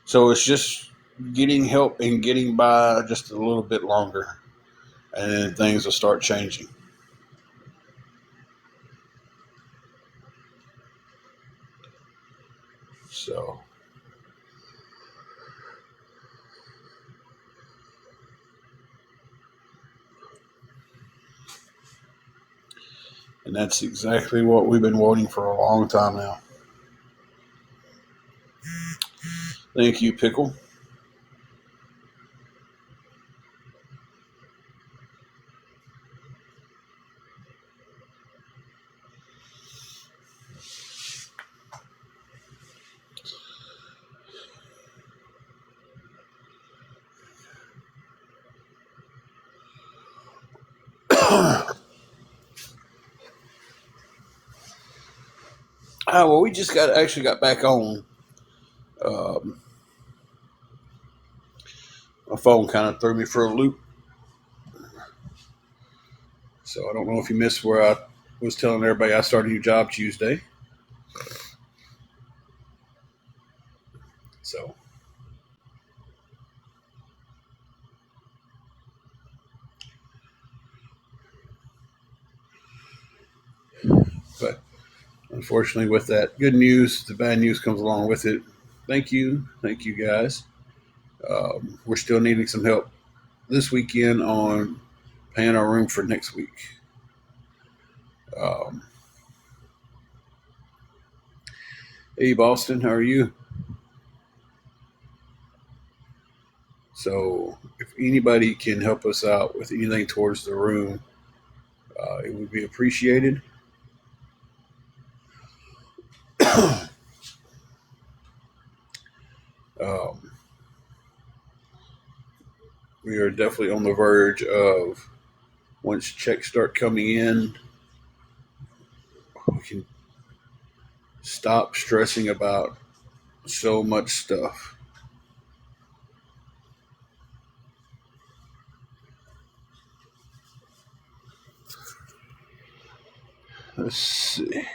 So it's just getting help and getting by just a little bit longer, and then things will start changing. So, and that's exactly what we've been waiting for a long time now. Thank you, Pickle. Well, we just got back on. Um, my phone kind of threw me for a loop, so I don't know if you missed where I was telling everybody I started a new job Tuesday. So, but unfortunately, with that good news, the bad news comes along with it. Thank you guys. We're still needing some help this weekend on paying our room for next week. Um, hey, Boston, how are you? So, if anybody can help us out with anything towards the room, it would be appreciated. Um, we are definitely on the verge of once checks start coming in, we can stop stressing about so much stuff. Let's see.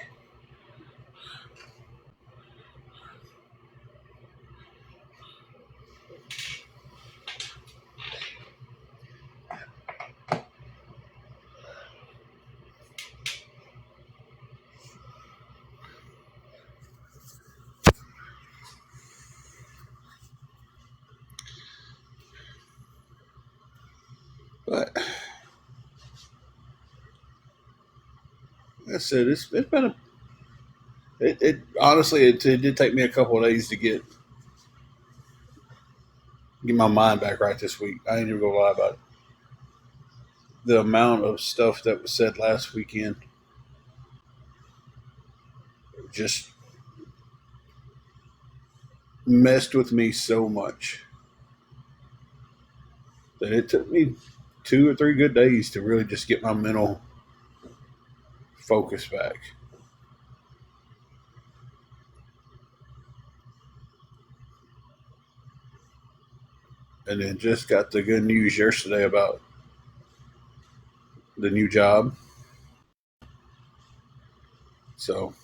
But like I said, it's been a it honestly it did take me a couple of days to get my mind back right this week. I ain't even gonna lie about it. The amount of stuff that was said last weekend just messed with me so much that it took me 2 or 3 good days to really just get my mental focus back. And then just got the good news yesterday about the new job. So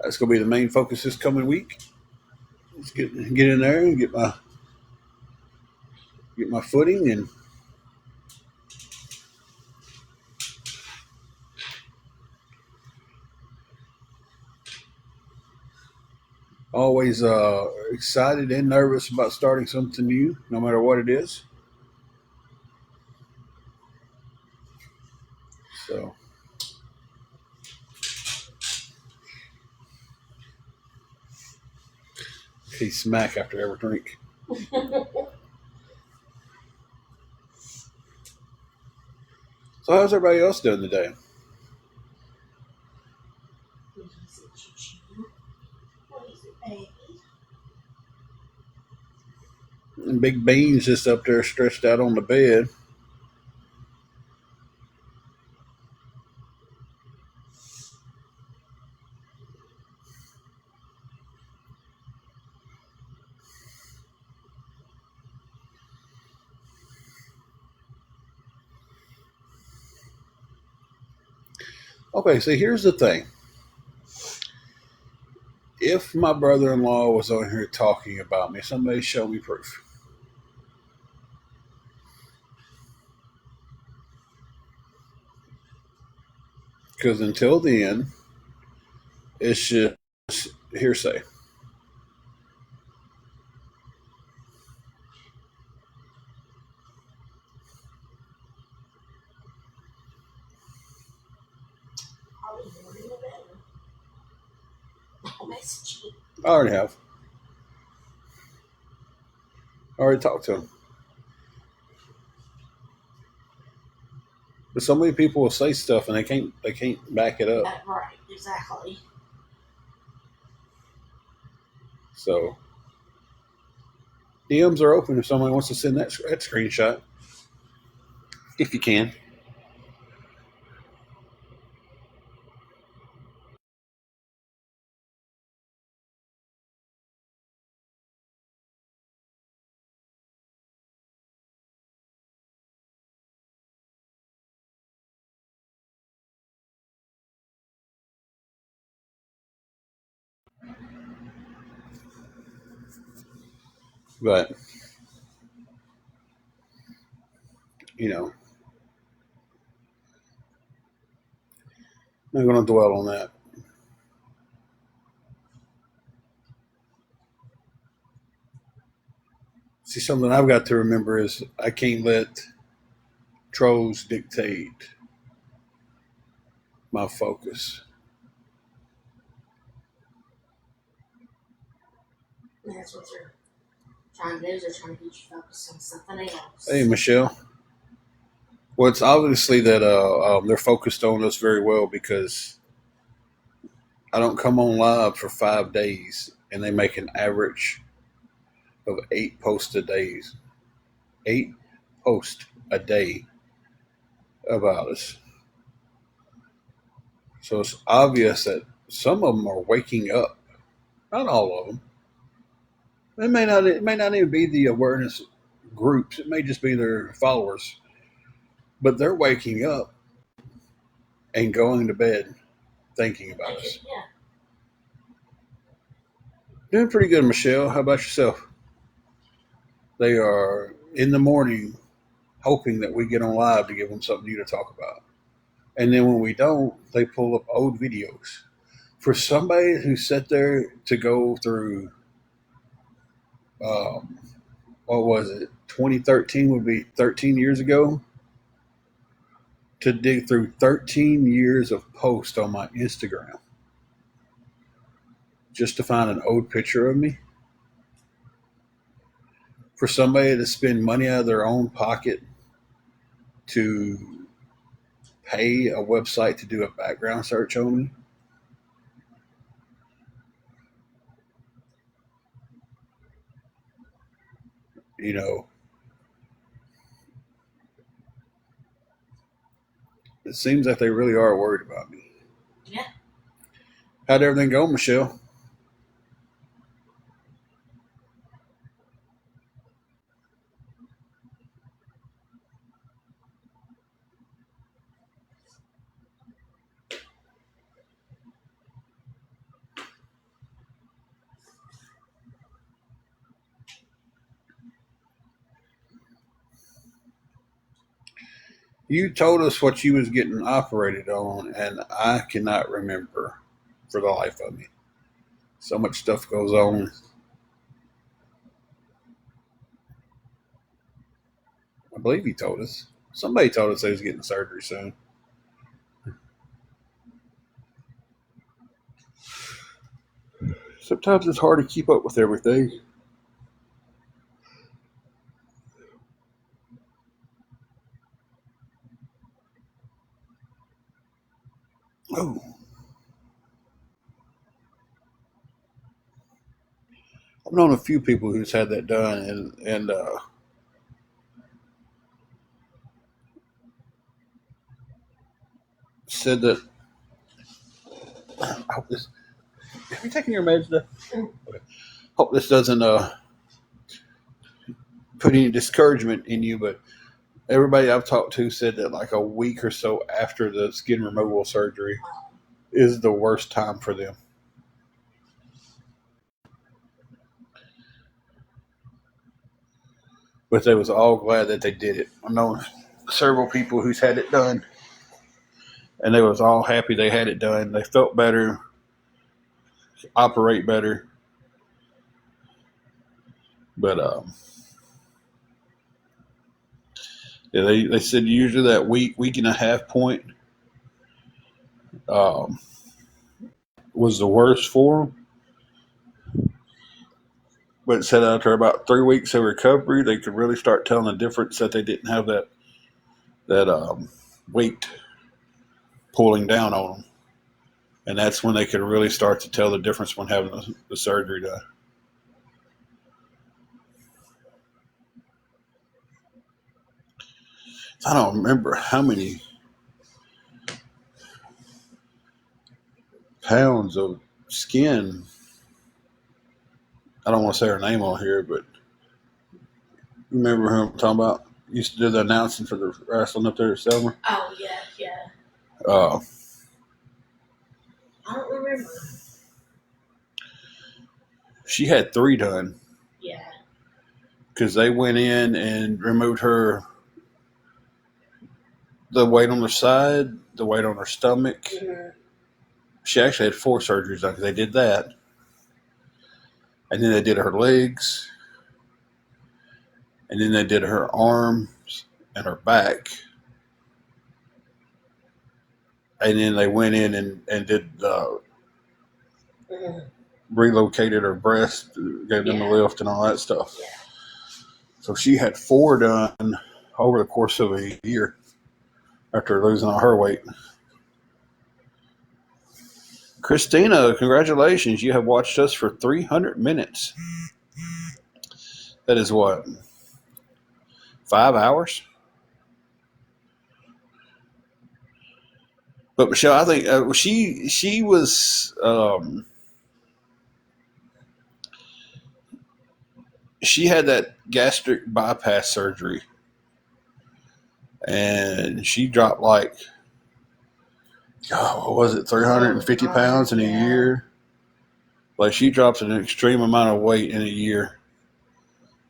that's gonna be the main focus this coming week. Let's get in there and get my footing and always excited and nervous about starting something new, no matter what it is. So he smack after every drink. So how's everybody else doing today? And Big Bean's just up there stretched out on the bed. Okay, so here's the thing. If my brother-in-law was on here talking about me, somebody show me proof. Because until then, it's just hearsay. I already have. I already talked to him. But so many people will say stuff and they can't back it up. Right, exactly. So DMs are open if somebody wants to send that screenshot, if you can. But I'm not going to dwell on that. See, something I've got to remember is I can't let trolls dictate my focus. And that's what they're trying to do. They're trying to get you focused on something else. Hey, Michelle. Well, it's obviously that they're focused on us very well because I don't come on live for 5 days and they make an average of 8 posts a day. 8 posts a day about us. So it's obvious that some of them are waking up. Not all of them. It may not even be the awareness groups. It may just be their followers. But they're waking up and going to bed thinking about us. Yeah. Doing pretty good, Michelle. How about yourself? They are in the morning hoping that we get on live to give them something new to talk about. And then when we don't, they pull up old videos. For somebody who sat there to go through, what was it, 2013 would be 13 years ago, to dig through 13 years of posts on my Instagram just to find an old picture of me. For somebody to spend money out of their own pocket to pay a website to do a background search on me. You know, it seems like they really are worried about me. Yeah. How'd everything go, Michelle? You told us what you was getting operated on, and I cannot remember for the life of me. So much stuff goes on. I believe he told us. Somebody told us they was getting surgery soon. Sometimes it's hard to keep up with everything. Oh, I've known a few people who's had that done, and said that. I hope this. Have you taken your meds today? Okay. Hope this doesn't put any discouragement in you, but everybody I've talked to said that like a week or so after the skin removal surgery is the worst time for them. but they was all glad that they did it. I know several people who's had it done, and they was all happy they had it done. They felt better, operate better, but yeah, they said usually that week and a half point um, was the worst for them. But it said after about 3 weeks of recovery, they could really start telling the difference that they didn't have that weight pulling down on them, and that's when they could really start to tell the difference when having the surgery done. I don't remember how many pounds of skin. I don't want to say her name on here, but remember who I'm talking about? Used to do the announcing for the wrestling up there at Selmer. Oh yeah, yeah. Uh, I don't remember. she had 3 done Yeah. because they went in and removed the weight on her side, the weight on her stomach. Mm-hmm. She actually had 4 surgeries done because they did that. And then they did her legs. And then they did her arms and her back. And then they went in and did Mm-hmm. relocated her breast, gave them a lift and all that stuff. Yeah. So she had 4 done over the course of a year after losing all her weight. Christina, congratulations. You have watched us for 300 minutes. That is what? 5 hours? But Michelle, I think she was she had that gastric bypass surgery, and she dropped like, what was it, 350 pounds in a year? Like, she drops an extreme amount of weight in a year,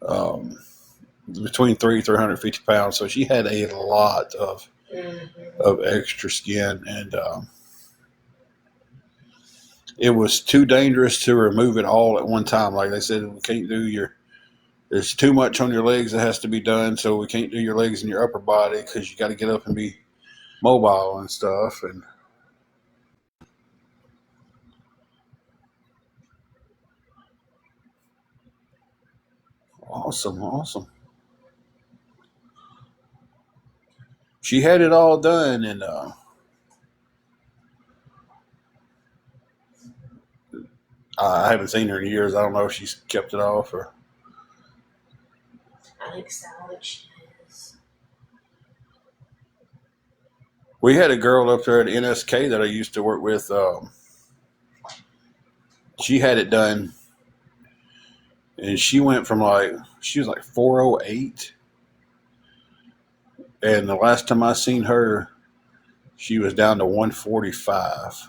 between 350 pounds. So she had a lot of extra skin, and it was too dangerous to remove it all at one time. Like they said, we can't do there's too much on your legs that has to be done, so we can't do your legs and your upper body because you got to get up and be mobile and stuff. And awesome. She had it all done, and I haven't seen her in years. I don't know if she's kept it off or. I think so. I think she is. We had a girl up there at NSK that I used to work with. She had it done, and she went from she was like 408, and the last time I seen her, she was down to 145,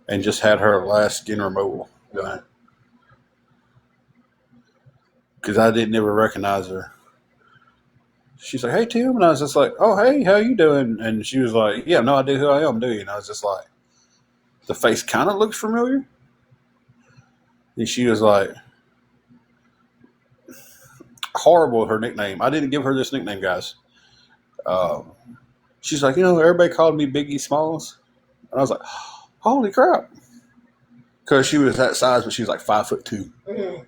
and just had her last skin removal done. Because I didn't ever recognize her. She's like, "Hey Tim," and I was just like, "Oh hey, how you doing?" And she was like, "Yeah, no idea who I am, do you?" And I was just like, "The face kind of looks familiar." And she was like, horrible, her nickname. I didn't give her this nickname, guys. She's like, everybody called me Biggie Smalls. And I was like, holy crap. Because she was that size, but she was like 5'2". Mm-hmm.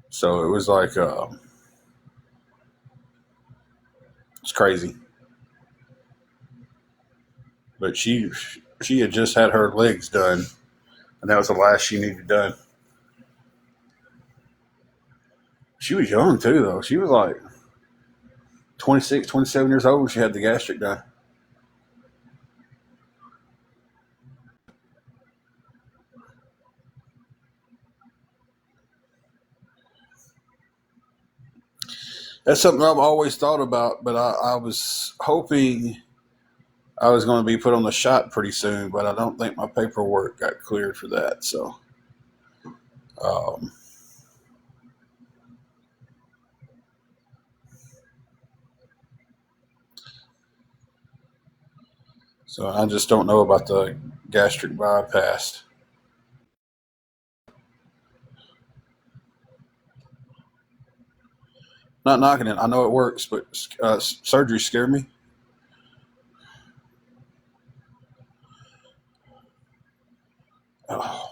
So it was like, it's crazy. But she had just had her legs done, and that was the last she needed done. She was young too, though. She was like 26, 27 years old when she had the gastric done. That's something I've always thought about, but I was hoping I was going to be put on the shot pretty soon, but I don't think my paperwork got cleared for that. So Um, so I just don't know about the gastric bypass. Not knocking it. I know it works, but surgery scared me. Oh.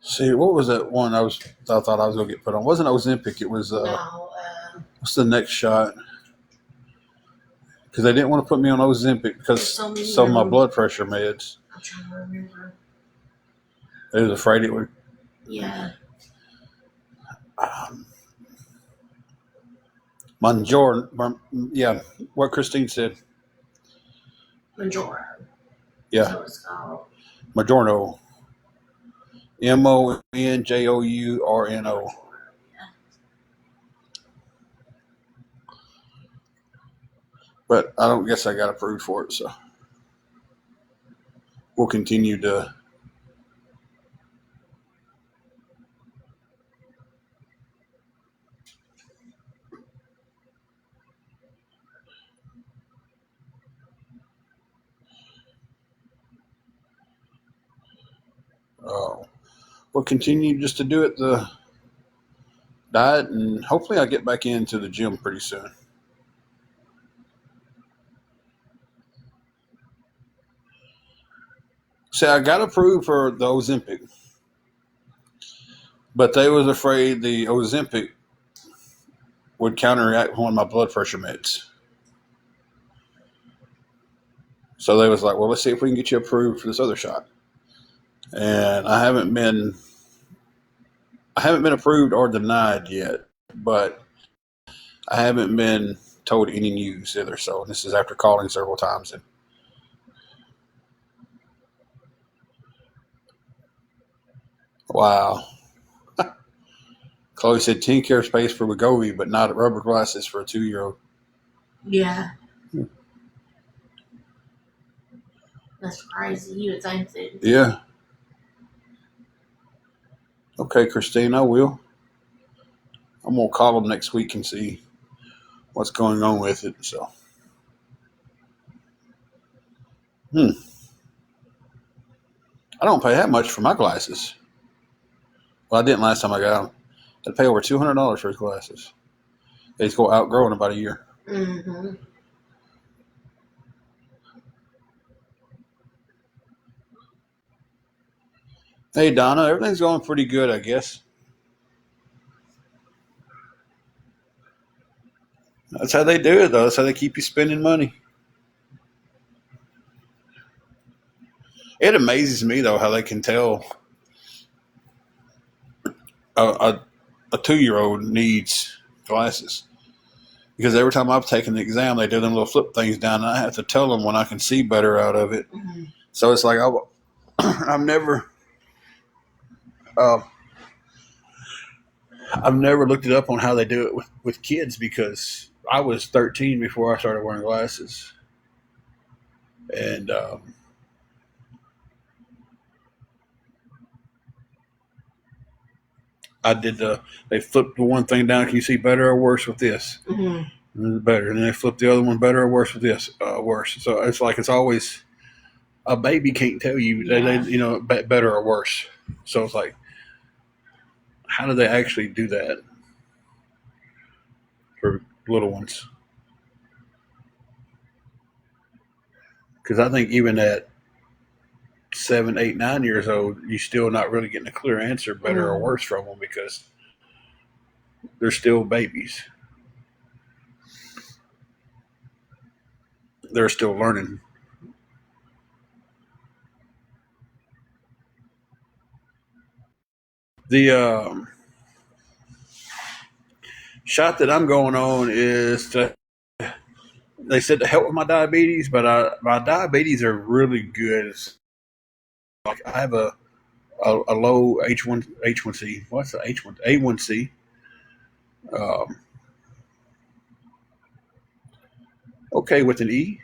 See, what was that one I thought I was gonna get put on? It wasn't Ozempic? It was No, what's the next shot? Because they didn't want to put me on Ozempic because There's some of my blood pressure meds. I'm trying to remember. They was afraid it would. Yeah. Yeah, what Christine said. Majorno. Yeah, That's what it's called. Majorno. MONJOURNO. But I don't guess I got approved for it, so we'll continue to. We'll continue just to do it the diet, and hopefully I get back into the gym pretty soon. See, I got approved for the Ozempic, but they was afraid the Ozempic would counteract one of my blood pressure meds. So they was like, well, let's see if we can get you approved for this other shot. And I haven't been approved or denied yet, but I haven't been told any news either. So this is after calling several times. And wow. Chloe said 10 care space for Wegovy, but not rubber glasses for a 2-year-old. Yeah. That's crazy. You would think that. Yeah. Okay, Christine, I will. I'm going to call them next week and see what's going on with it. So, I don't pay that much for my glasses. Well, I didn't last time I got them. I'd pay over $200 for his glasses. They just go outgrow in about a year. Mm-hmm. Hey, Donna, everything's going pretty good, I guess. That's how they do it, though. That's how they keep you spending money. It amazes me, though, how they can tell a 2-year-old needs glasses. Because every time I've taken the exam, they do them little flip things down, and I have to tell them when I can see better out of it. Mm-hmm. So it's like I've never looked it up on how they do it with kids, because I was 13 before I started wearing glasses, and I did they flipped the one thing down. Can you see better or worse with this? Mm-hmm. Better. And then they flip the other one, better or worse with this? Worse. So it's like it's always a baby can't tell you better or worse. So it's like, how do they actually do that for little ones? Because I think even at 7, 8, 9 years old, you're still not really getting a clear answer, better or worse, from them, because they're still babies. They're still learning. The shot that I'm going on is they said to help with my diabetes, but my diabetes are really good. Like I have a a low H1C. What's the H1 A1C? Um, okay, with an E.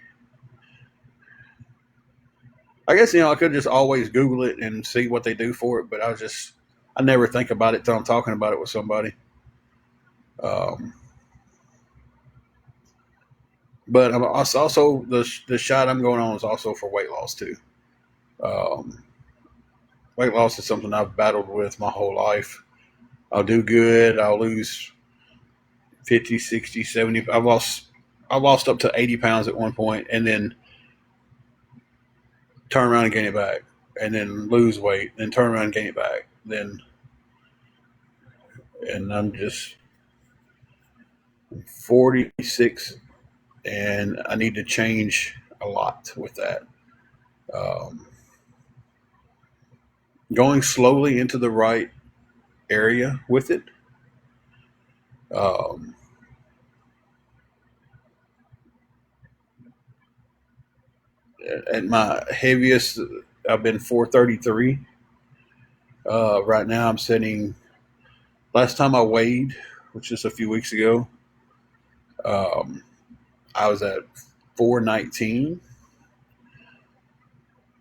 I guess I could just always Google it and see what they do for it, but I never think about it till I'm talking about it with somebody. Um, but I'm also the shot I'm going on is also for weight loss too. Um, Weight loss is something I've battled with my whole life. I'll do good. I'll lose 50, 60, 70. I lost up to 80 pounds at one point and then turn around and gain it back and then lose weight, then turn around and gain it back. And I'm just 46 and I need to change a lot with that. Um, Going slowly into the right area with it. Um, at my heaviest, I've been 433. Right now, I'm sitting. Last time I weighed, which is a few weeks ago, um, I was at 419.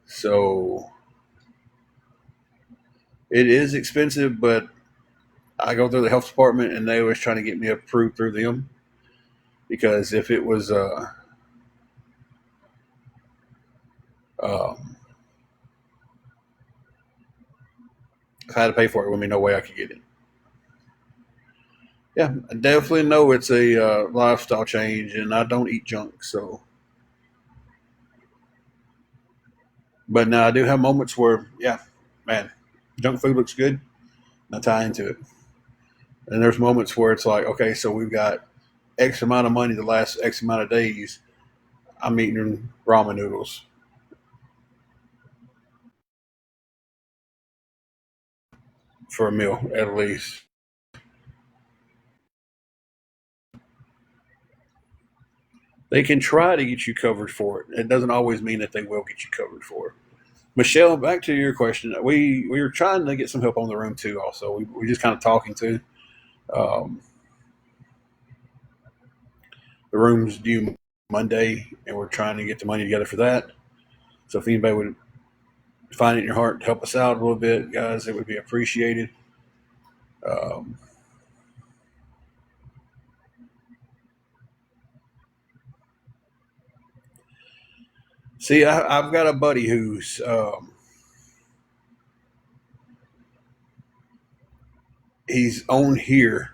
So it is expensive, but I go through the health department and they was trying to get me approved through them because if it was um, if I had to pay for it, there would be no way I could get it. Yeah, I definitely know it's a lifestyle change, and I don't eat junk. So, but now I do have moments where, yeah, man, junk food looks good. And I tie into it, and there's moments where it's like, okay, so we've got X amount of money the last X amount of days. I'm eating ramen noodles for a meal at least. They can try to get you covered for it. It doesn't always mean that they will get you covered for it. Michelle, back to your question. We were trying to get some help on the room too. Also, we just kind of talking to. Um, the room's due Monday, and we're trying to get the money together for that. So if anybody would find it in your heart to help us out a little bit, guys, it would be appreciated. Um, See, I've got a buddy who's he's on here,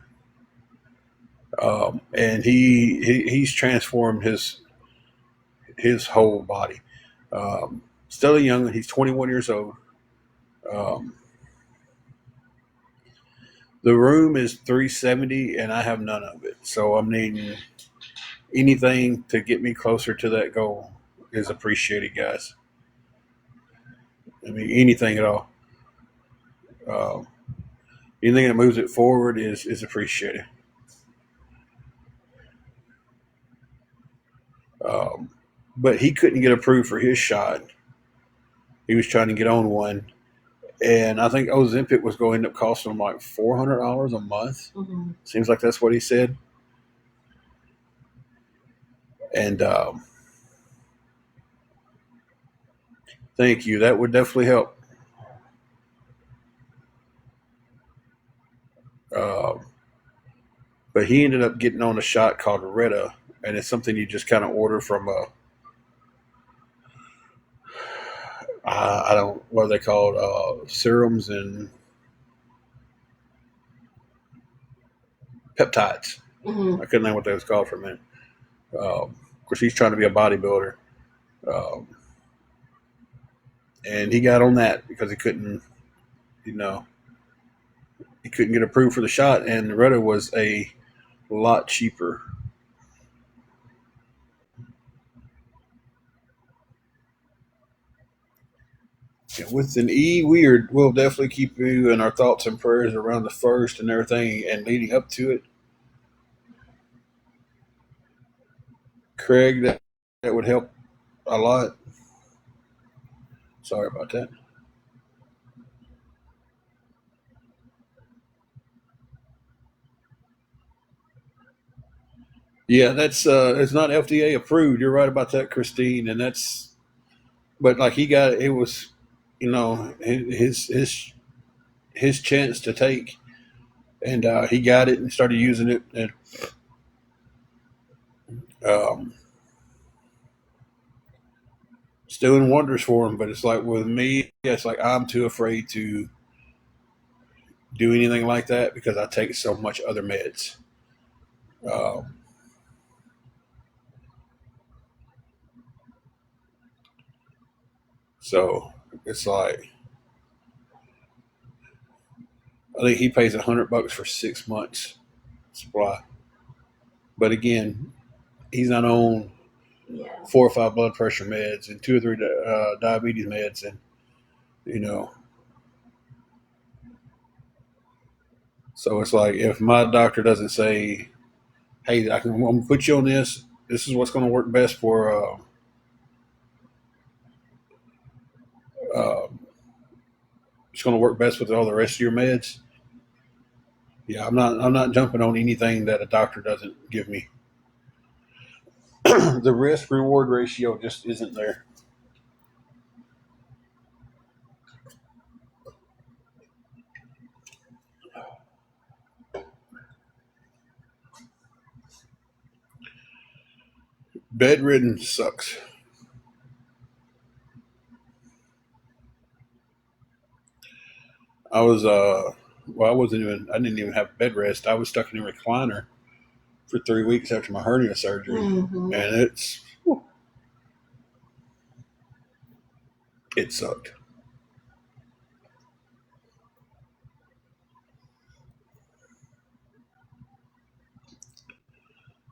and he's transformed his whole body. Still a young, he's 21 years old. Um, the room is 370, and I have none of it. So I'm needing anything to get me closer to that goal is appreciated, guys. I mean, anything at all. Uh, Anything that moves it forward is appreciated. Um, but he couldn't get approved for his shot. He was trying to get on one, and I think Ozempic was going to end up costing him like $400 a month. Mm-hmm. Seems like that's what he said. And thank you. That would definitely help. Uh, but he ended up getting on a shot called Retta, and it's something you just kind of order from I don't what are they called serums and peptides. Mm-hmm. I couldn't know what they was called for a minute. Of course, he's trying to be a bodybuilder, um, and he got on that because you know, he couldn't get approved for the shot, and Retta was a lot cheaper. And with an E, we'll definitely keep you in our thoughts and prayers around the first and everything, and leading up to it. Craig, that would help a lot. Sorry about that. Yeah, that's it's not FDA approved. You're right about that, Christine. And that's but like he got it was, his chance to take, and he got it and started using it, and um, it's doing wonders for him. But it's like with me, it's like I'm too afraid to do anything like that because I take so much other meds. Um, so it's like I think he pays $100 for 6 months supply. But again, he's not on Yeah. 4 or 5 blood pressure meds and 2 or 3 diabetes meds, and you know, so it's like if my doctor doesn't say, "Hey, I'm going to put you on this. This is what's going to work best for uh, it's going to work best with all the rest of your meds." Yeah, I'm not jumping on anything that a doctor doesn't give me. The risk reward ratio just isn't there. Bedridden sucks. I was well, I didn't even have bed rest. I was stuck in a recliner for 3 weeks after my hernia surgery, Mm-hmm. and it sucked.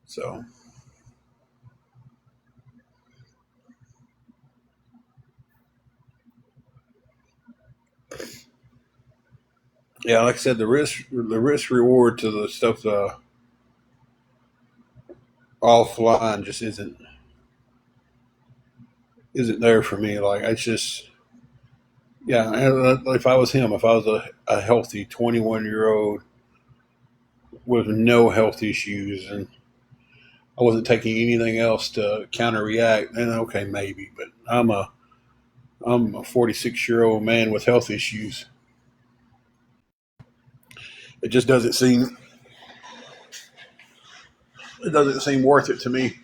So yeah, like I said, the risk reward to the stuff offline just isn't there for me. Like it's just yeah. If I was him, if I was a healthy 21-year-old with no health issues and I wasn't taking anything else to counter react, then okay, maybe. But I'm a 46-year-old man with health issues. It just doesn't seem worth it to me.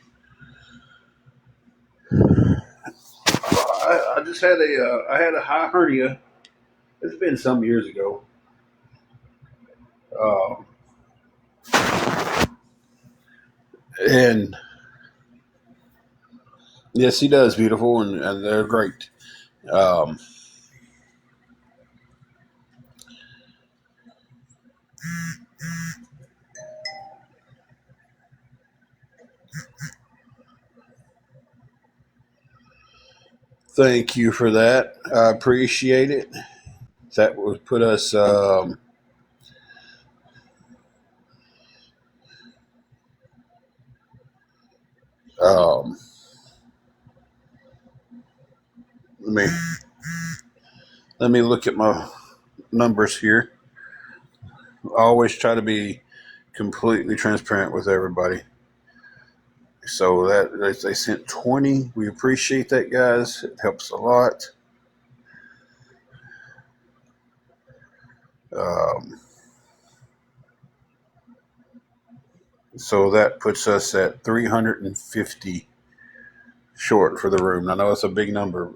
I just had I had a high hernia. It's been some years ago. Um, and yes, he does beautiful, and they're great. Um, thank you for that. I appreciate it. That would put us. Um, let me let me look at my numbers here. I always try to be completely transparent with everybody. So that they sent 20. We appreciate that, guys. It helps a lot. Um, so that puts us at 350 short for the room. I know it's a big number.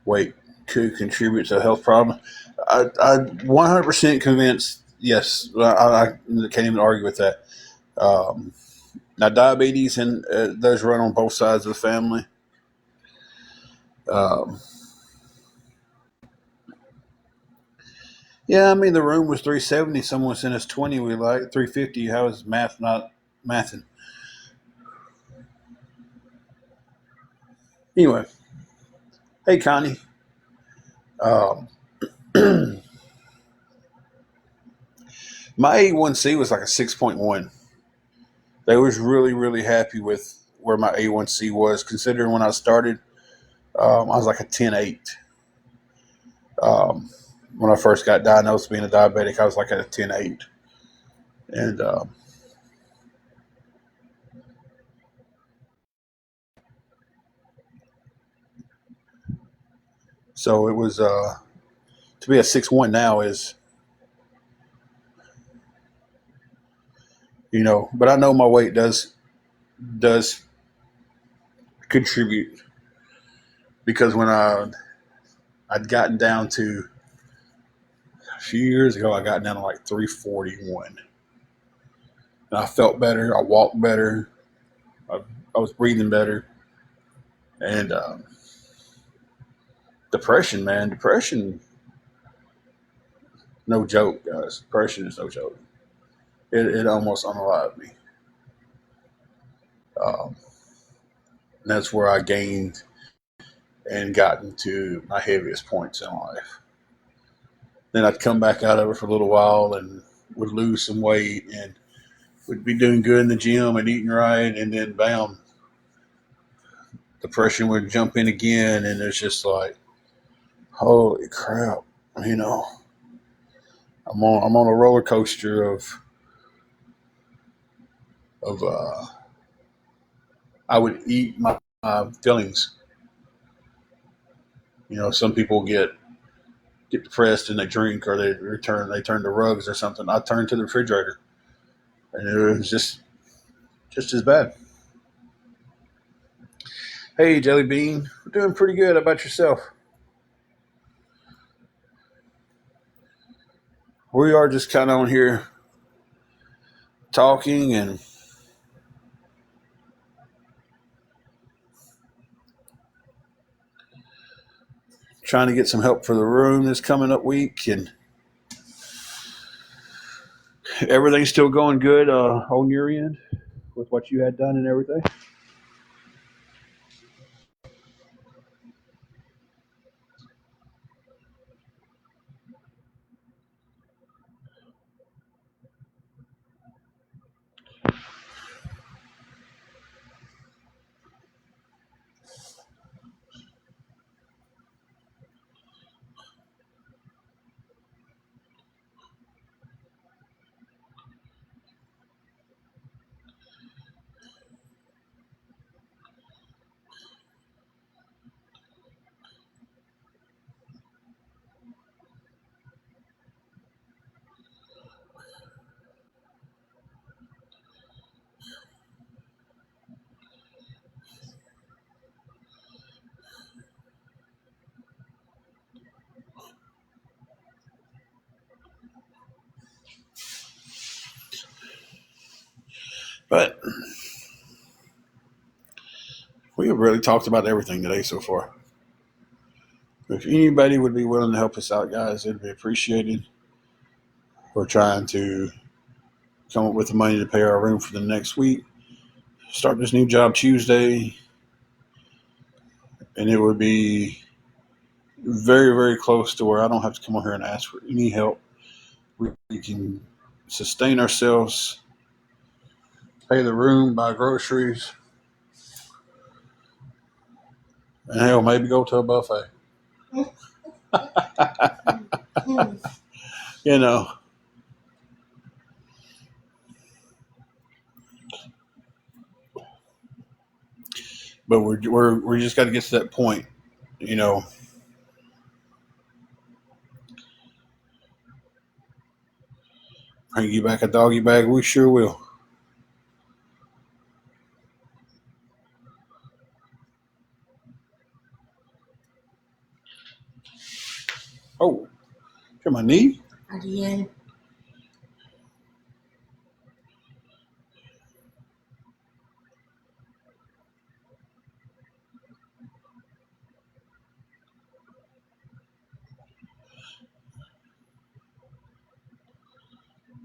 Weight could contribute to a health problem. I 100% convinced. Yes, I can't even argue with that. Um, Now, diabetes and those run on both sides of the family. Um, yeah, I mean the room was 370. Someone sent us 20. We like 350. How is math not mathing? Anyway, hey Connie. Um, my A1C was like a 6.1. They was really happy with where my A1C was. Considering when I started, I was like a 10.8. When I first got diagnosed being a diabetic, I was like at a 10.8. And so it was, to be a 6'1" now is, but I know my weight does contribute, because when I'd gotten down to a few years ago, I got down to like 341, and I felt better. I walked better. I, I was breathing better, and depression, man, depression, no joke, guys. Depression is no joke. It almost unalived me. Um, and that's where I gained and gotten to my heaviest points in life. Then I'd come back out of it for a little while and would lose some weight and would be doing good in the gym and eating right, and then bam, depression would jump in again, and it's just like, holy crap, you know. I'm on a roller coaster of I would eat my feelings. Some people get depressed and they drink, or they turn to rugs or something. I turned to the refrigerator, and it was just as bad. Hey, Jelly Bean, we're doing pretty good. How about yourself? We are just kind of on here talking and trying to get some help for the room this coming up week, and everything's still going good on your end with what you had done and everything. But we have really talked about everything today so far. If anybody would be willing to help us out, guys, it'd be appreciated. We're trying to come up with the money to pay our room for the next week. Start this new job Tuesday, and it would be very, very close to where I don't have to come over here and ask for any help. We can sustain ourselves, pay the room, buy groceries, and hell, maybe go to a buffet. you know, but we're just got to get to that point. You know, bring you back a doggy bag. We sure will. Oh, to my knee. Again.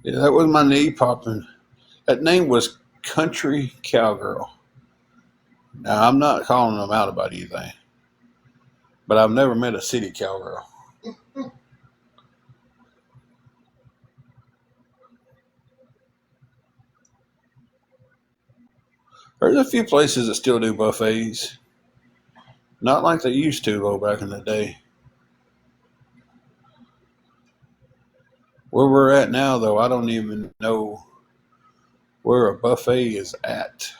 Yeah, that was my knee popping. That name was Country Cowgirl. Now I'm not calling them out about anything, but I've never met a city cowgirl. There's a few places that still do buffets. Not like they used to, though, back in the day. Where we're at now, though, I don't even know where a buffet is at.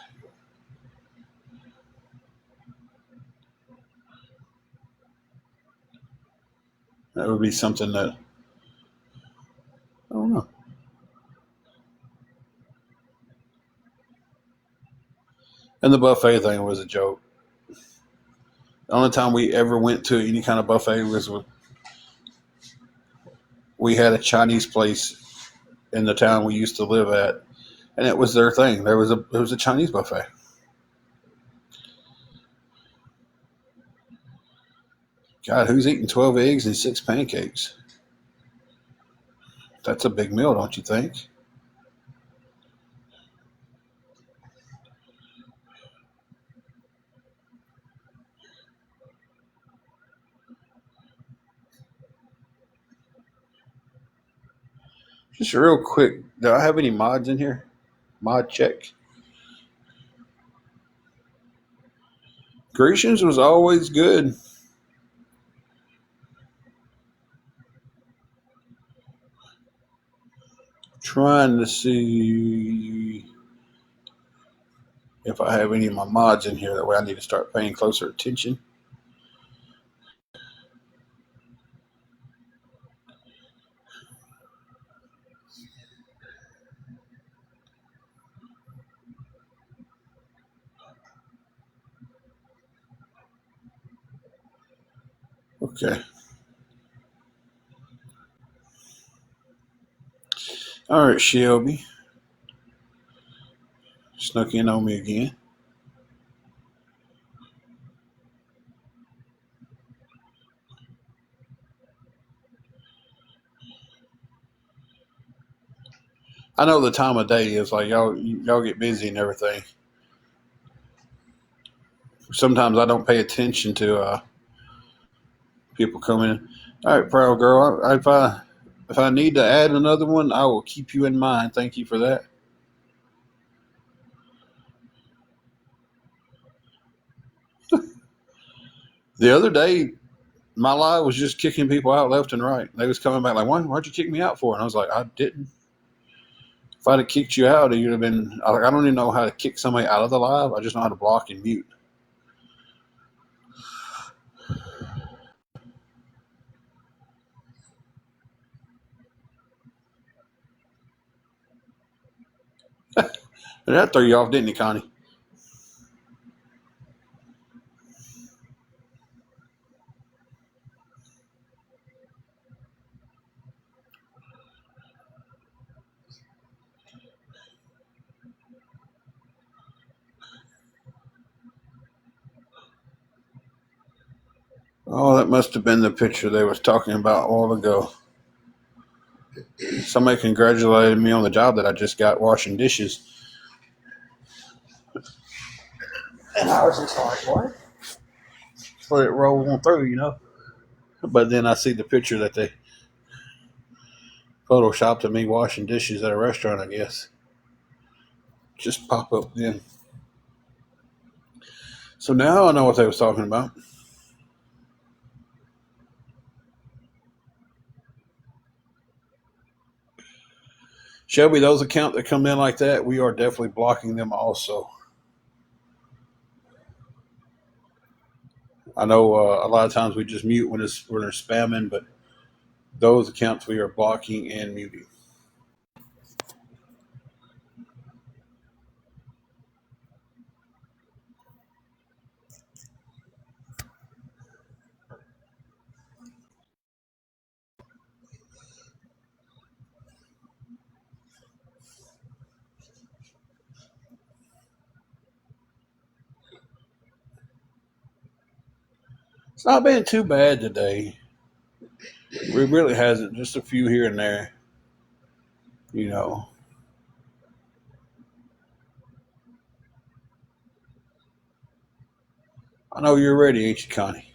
That would be something that I don't know. And the buffet thing was a joke. The only time we ever went to any kind of buffet was when we had a Chinese place in the town we used to live at, and it was their thing. There was a Chinese buffet. God, who's eating 12 eggs and 6 pancakes? That's a big meal, don't you think? Just real quick, do I have any mods in here? Mod check. Grecians was always good. Trying to see if I have any of my mods in here. That way I need to start paying closer attention. Okay. All right, Shelby. Snuck in on me again. I know the time of day is like y'all get busy and everything. Sometimes I don't pay attention to people coming. All right, proud girl. If I need to add another one, I will keep you in mind. Thank you for that. The other day, my live was just kicking people out left and right. They was coming back like, Why'd you kick me out for?" And I was like, "I didn't. If I'd have kicked you out, you'd have been." I don't even know how to kick somebody out of the live. I just know how to block and mute. And that threw you off, didn't it, Connie? Oh, that must have been the picture they was talking about a while ago. Somebody congratulated me on the job that I just got washing dishes. And I was just like, what? Let it roll on through, you know? But then I see the picture that they photoshopped of me washing dishes at a restaurant, I guess. Just pop up then. So now I know what they was talking about. Shelby, those accounts that come in like that, we are definitely blocking them also. I know a lot of times we just mute when they're spamming, but those accounts we are blocking and muting. It's not been too bad today. It really hasn't. Just a few here and there, you know. I know you're ready, ain't you, Connie?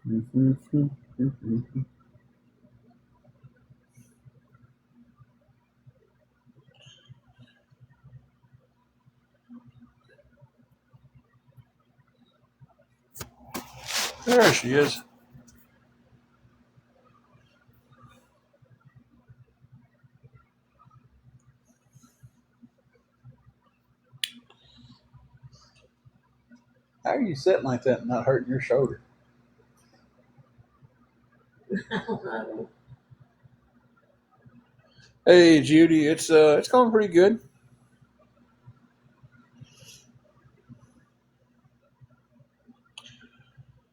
There she is. How are you sitting like that and not hurting your shoulder? I don't know. Hey Judy, it's going pretty good.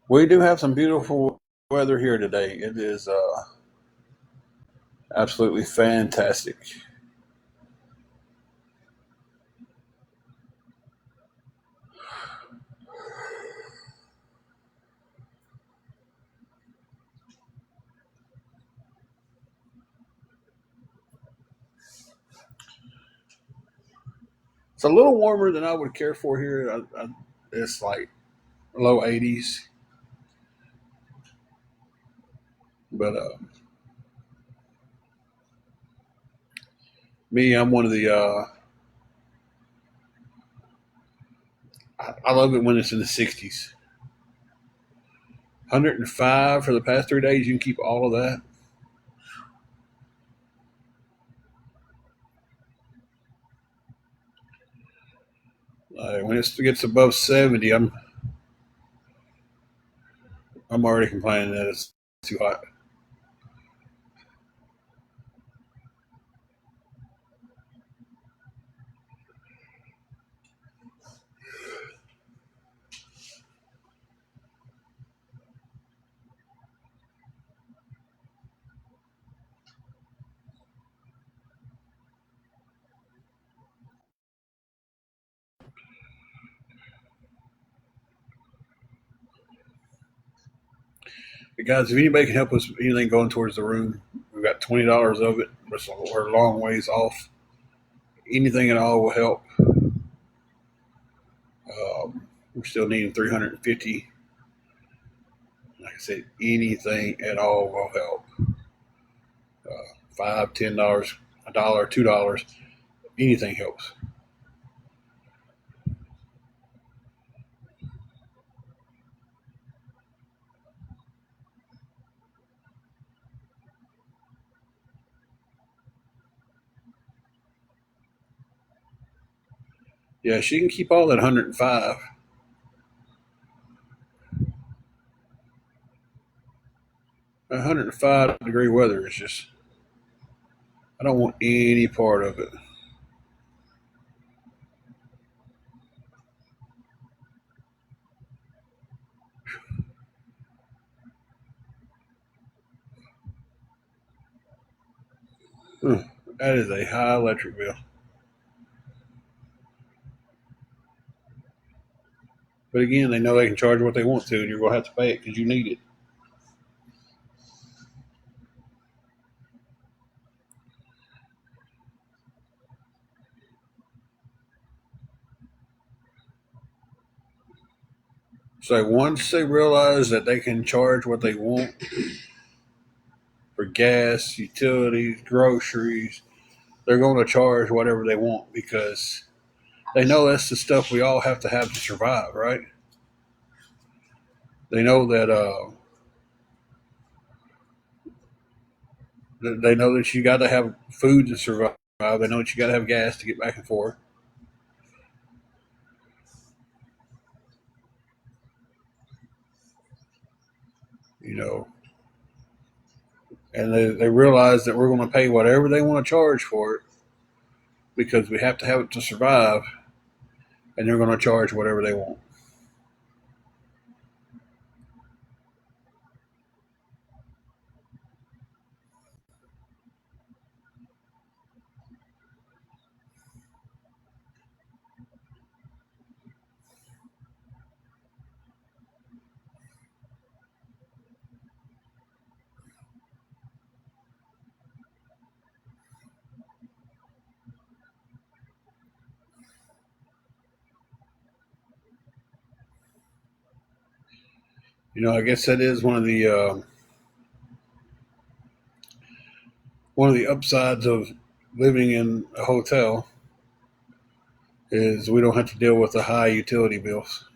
We do have some beautiful weather here today. It is absolutely fantastic. It's a little warmer than I would care for here. It's like low 80s, but me, I'm one of the. I love it when it's in the 60s. 105 for the past 3 days. You can keep all of that. When it gets above 70, I'm already complaining that it's too hot. But guys, if anybody can help us with anything going towards the room, we've got $20 of it. We're a long ways off. Anything at all will help. We're still needing 350. Like I said, anything at all will help. $5, $10, $1, $2, anything helps. Yeah, she can keep all that 105. 105-degree weather is just, I don't want any part of it. That is a high electric bill. But again, they know they can charge what they want to, and you're going to have to pay it because you need it. So once they realize that they can charge what they want for gas, utilities, groceries, they're going to charge whatever they want because they know that's the stuff we all have to survive, right? They know that they know that you got to have food to survive. They know that you got to have gas to get back and forth. You know, and they realize that we're going to pay whatever they want to charge for it because we have to have it to survive, and they're going to charge whatever they want. I guess that is one of the upsides of living in a hotel is we don't have to deal with the high utility bills.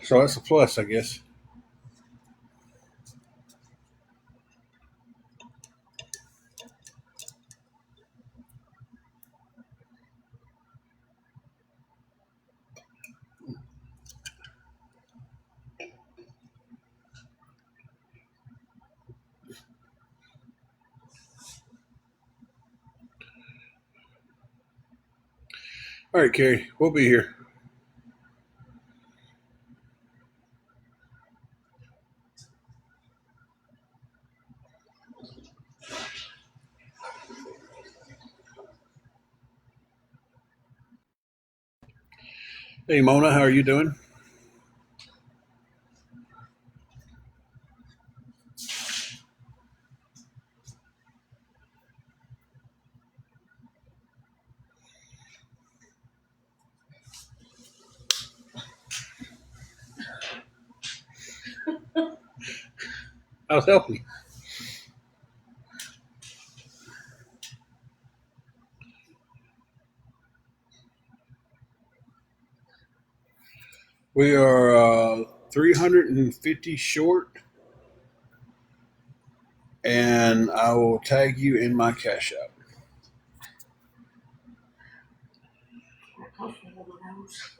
So that's a plus, I guess. All right, Carrie, we'll be here. Hey, Mona, how are you doing? I was helping you. We are 350 short, and I will tag you in my cash app. I'm comfortable with those.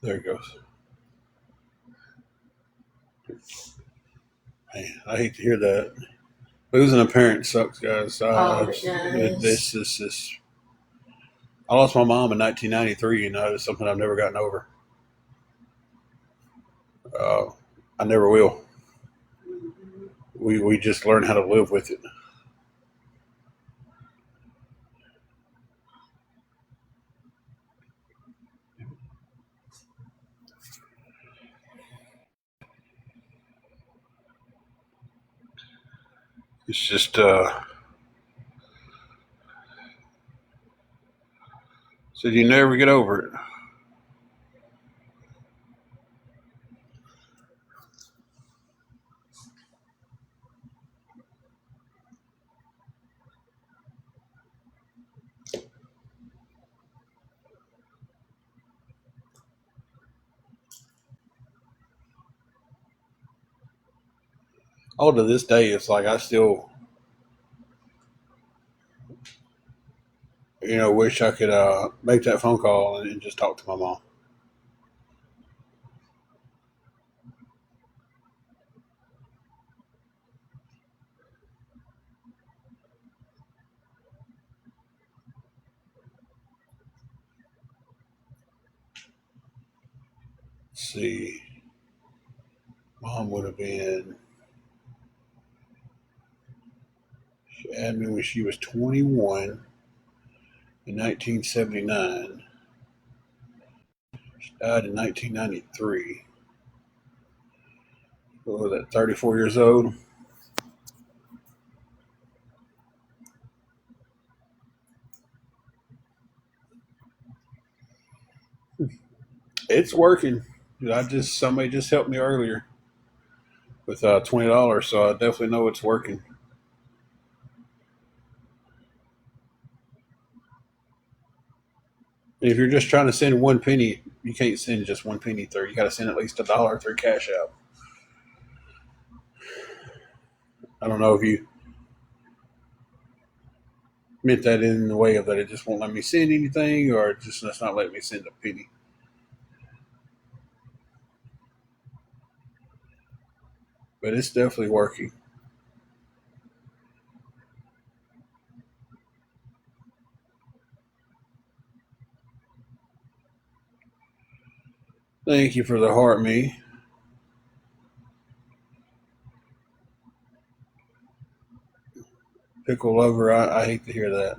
There it goes. Man, I hate to hear that. Losing a parent sucks, guys. Oh, it does. This. I lost my mom in 1993, and that is something I've never gotten over. Uh, I never will. Mhm. We just learn how to live with it. It's just so you never get over it. All to this day, it's like I still, wish I could make that phone call and just talk to my mom. Let's see, mom would have been. She had me when she was 21 in 1979. She died in 1993. What was that? 34 years old. It's working. Somebody just helped me earlier with $20, so I definitely know it's working. And if you're just trying to send one penny, you can't send just one penny through. You got to send at least $1 through Cash App. I don't know if you meant that in the way of that it just won't let me send anything, or just it's not letting me send a penny. But it's definitely working. Thank you for the heart, me. Pickle lover, I hate to hear that.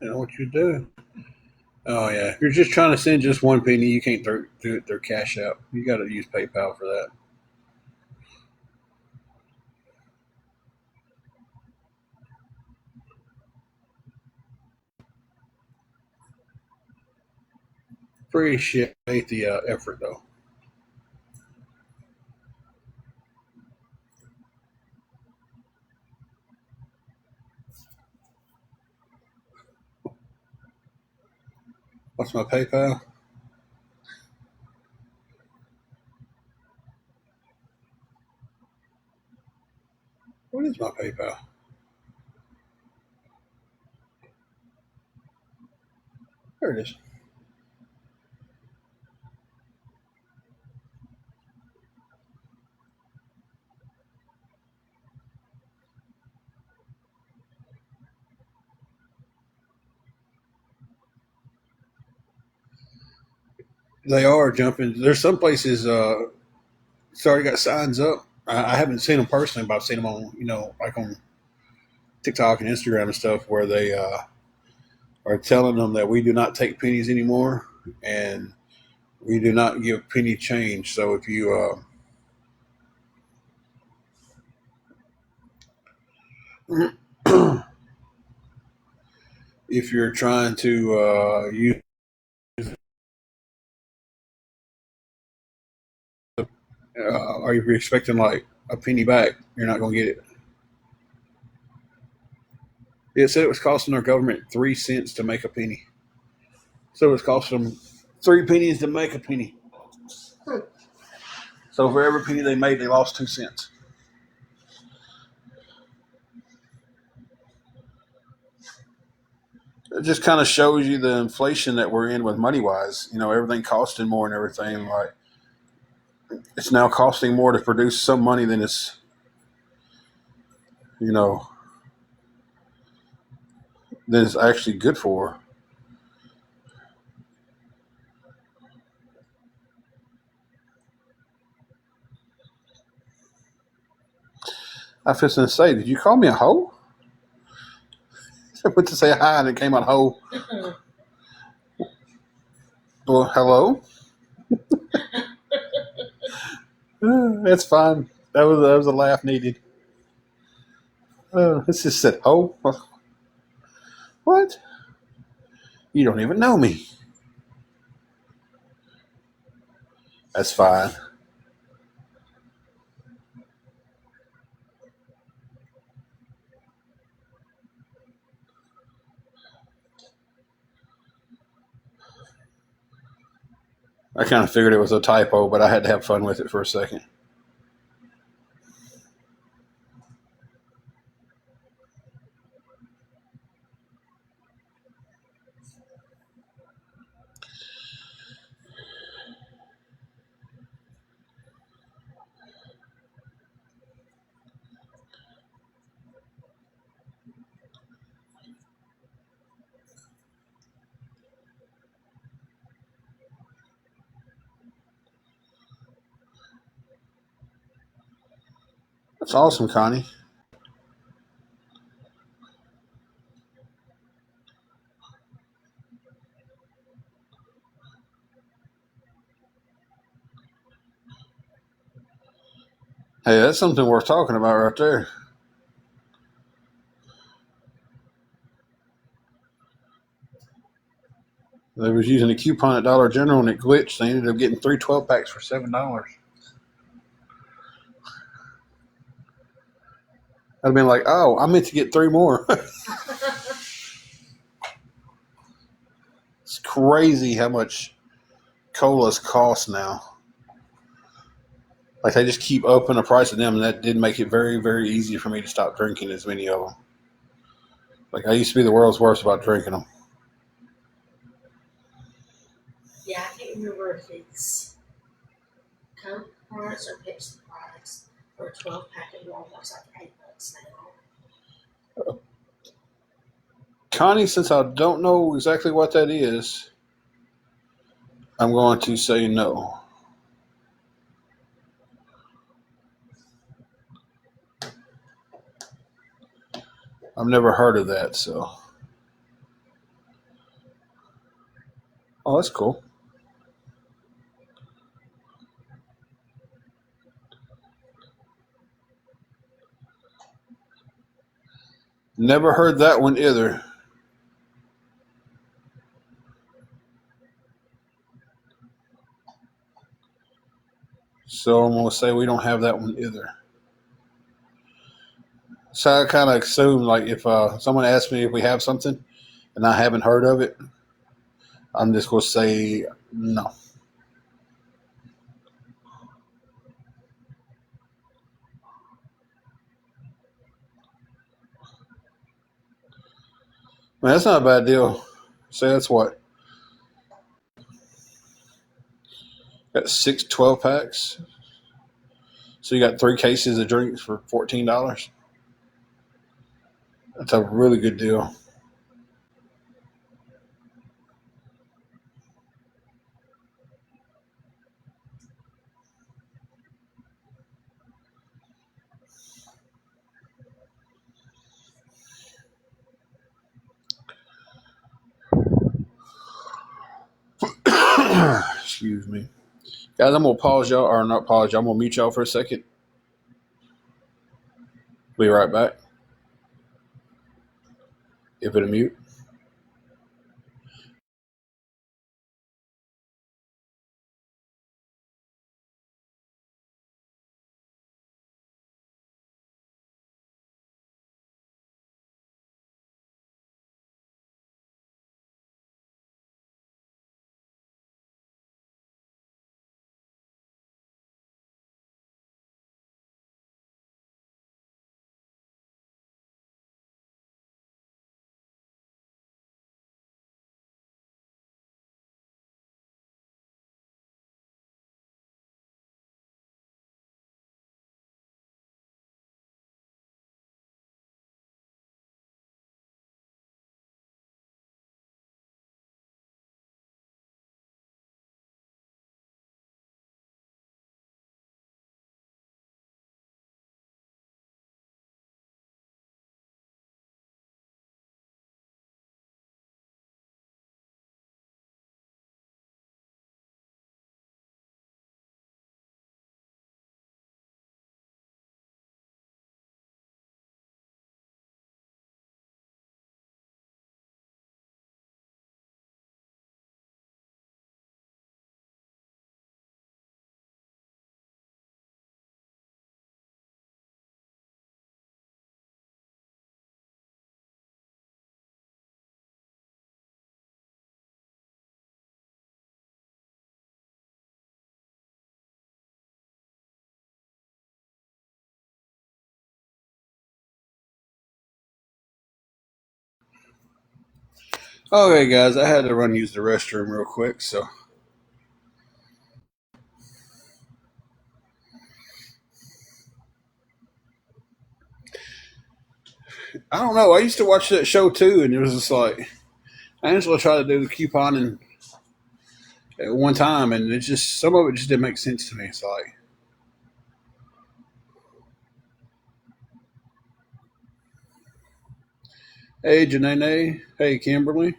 You know what you do? Oh yeah, if you're just trying to send just one penny, you can't do it through Cash App. You got to use PayPal for that. Appreciate the effort though. What's my PayPal? What is my PayPal? There it is. They are jumping. There's some places. It's already got signs up. I haven't seen them personally, but I've seen them on like on TikTok and Instagram and stuff where they are telling them that we do not take pennies anymore and we do not give penny change. So if you if you're trying to use, are you expecting like a penny back? You're not going to get it. It said it was costing our government 3 cents to make a penny. So it's costing them 3 pennies to make a penny. So for every penny they made, they lost 2 cents. It just kind of shows you the inflation that we're in with money wise. Everything costing more and everything. Like it's now costing more to produce some money than you know it's actually good for. I was going to say, did you call me a hoe? I went to say hi and it came out hoe. Well, hello. That's fine. That was a laugh needed. This just said hoe. What? You don't even know me. That's fine. I kind of figured it was a typo, but I had to have fun with it for a second. That's awesome, Connie. Hey, that's something worth talking about right there. They was using a coupon at Dollar General and it glitched. They ended up getting 3 12 packs for $7. I'd have been like, oh, I meant to get 3 more. It's crazy how much colas cost now. Like they just keep upping the price of them, and that did make it very, very easy for me to stop drinking as many of them. Like I used to be the world's worst about drinking them. Yeah, I can't remember if it's Coke products or Pepsi products for a 12 pack of Walmart's like $8 now. Connie, since I don't know exactly what that is, I'm going to say no. I've never heard of that, so. Oh, that's cool. Never heard that one either. So I'm going to say we don't have that one either. So I kind of assume, like, if someone asks me if we have something and I haven't heard of it, I'm just going to say no. Man, that's not a bad deal. So that's what? Got 6 12 packs. So you got 3 cases of drinks for $14. That's a really good deal. Excuse me. Guys, I'm going to pause y'all, or not pause y'all. I'm going to mute y'all for a second. Be right back. If it'll mute. Okay, guys, I had to run use the restroom real quick, so. I don't know. I used to watch that show too, and it was just like Angela tried to do the couponing at one time, and it just some of it just didn't make sense to me. It's like, hey, Janae, hey, Kimberly,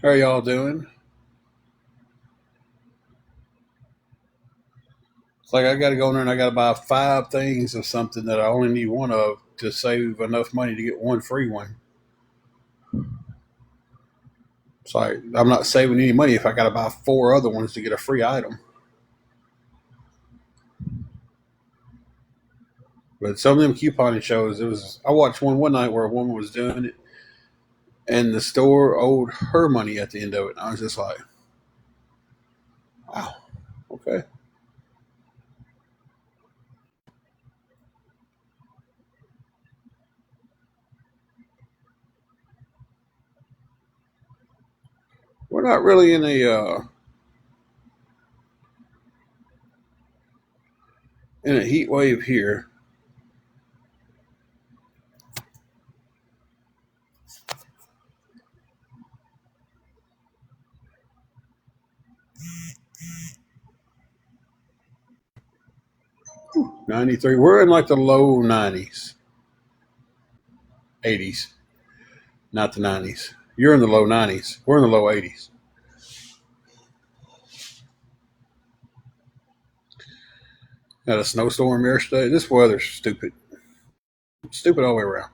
how are y'all doing? It's like I got to go in there and I got to buy 5 things of something that I only need one of to save enough money to get one free one. It's like I'm not saving any money if I got to buy 4 other ones to get a free item. But some of them couponing shows, it was. I watched one night where a woman was doing it, and the store owed her money at the end of it. And I was just like, wow, okay. We're not really in a heat wave here. 93. We're in like the low 90s, 80s, not the 90s. You're in the low 90s. We're in the low 80s. Got a snowstorm yesterday. This weather's stupid. Stupid all the way around.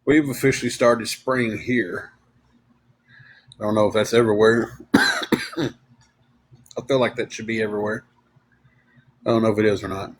We've officially started spring here. I don't know if that's everywhere. I feel like that should be everywhere. I don't know if it is or not.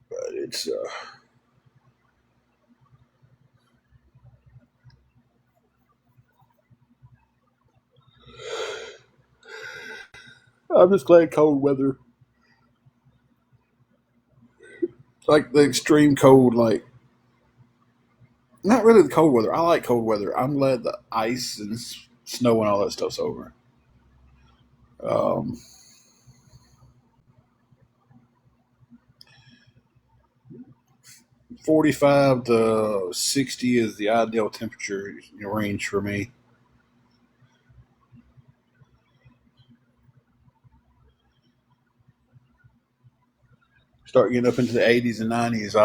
But it's I'm just glad cold weather, like the extreme cold, like not really the cold weather. I like cold weather. I'm glad the ice and snow and all that stuff's over. Um, 45 to 60 is the ideal temperature range for me. Start getting up into the 80s and 90s,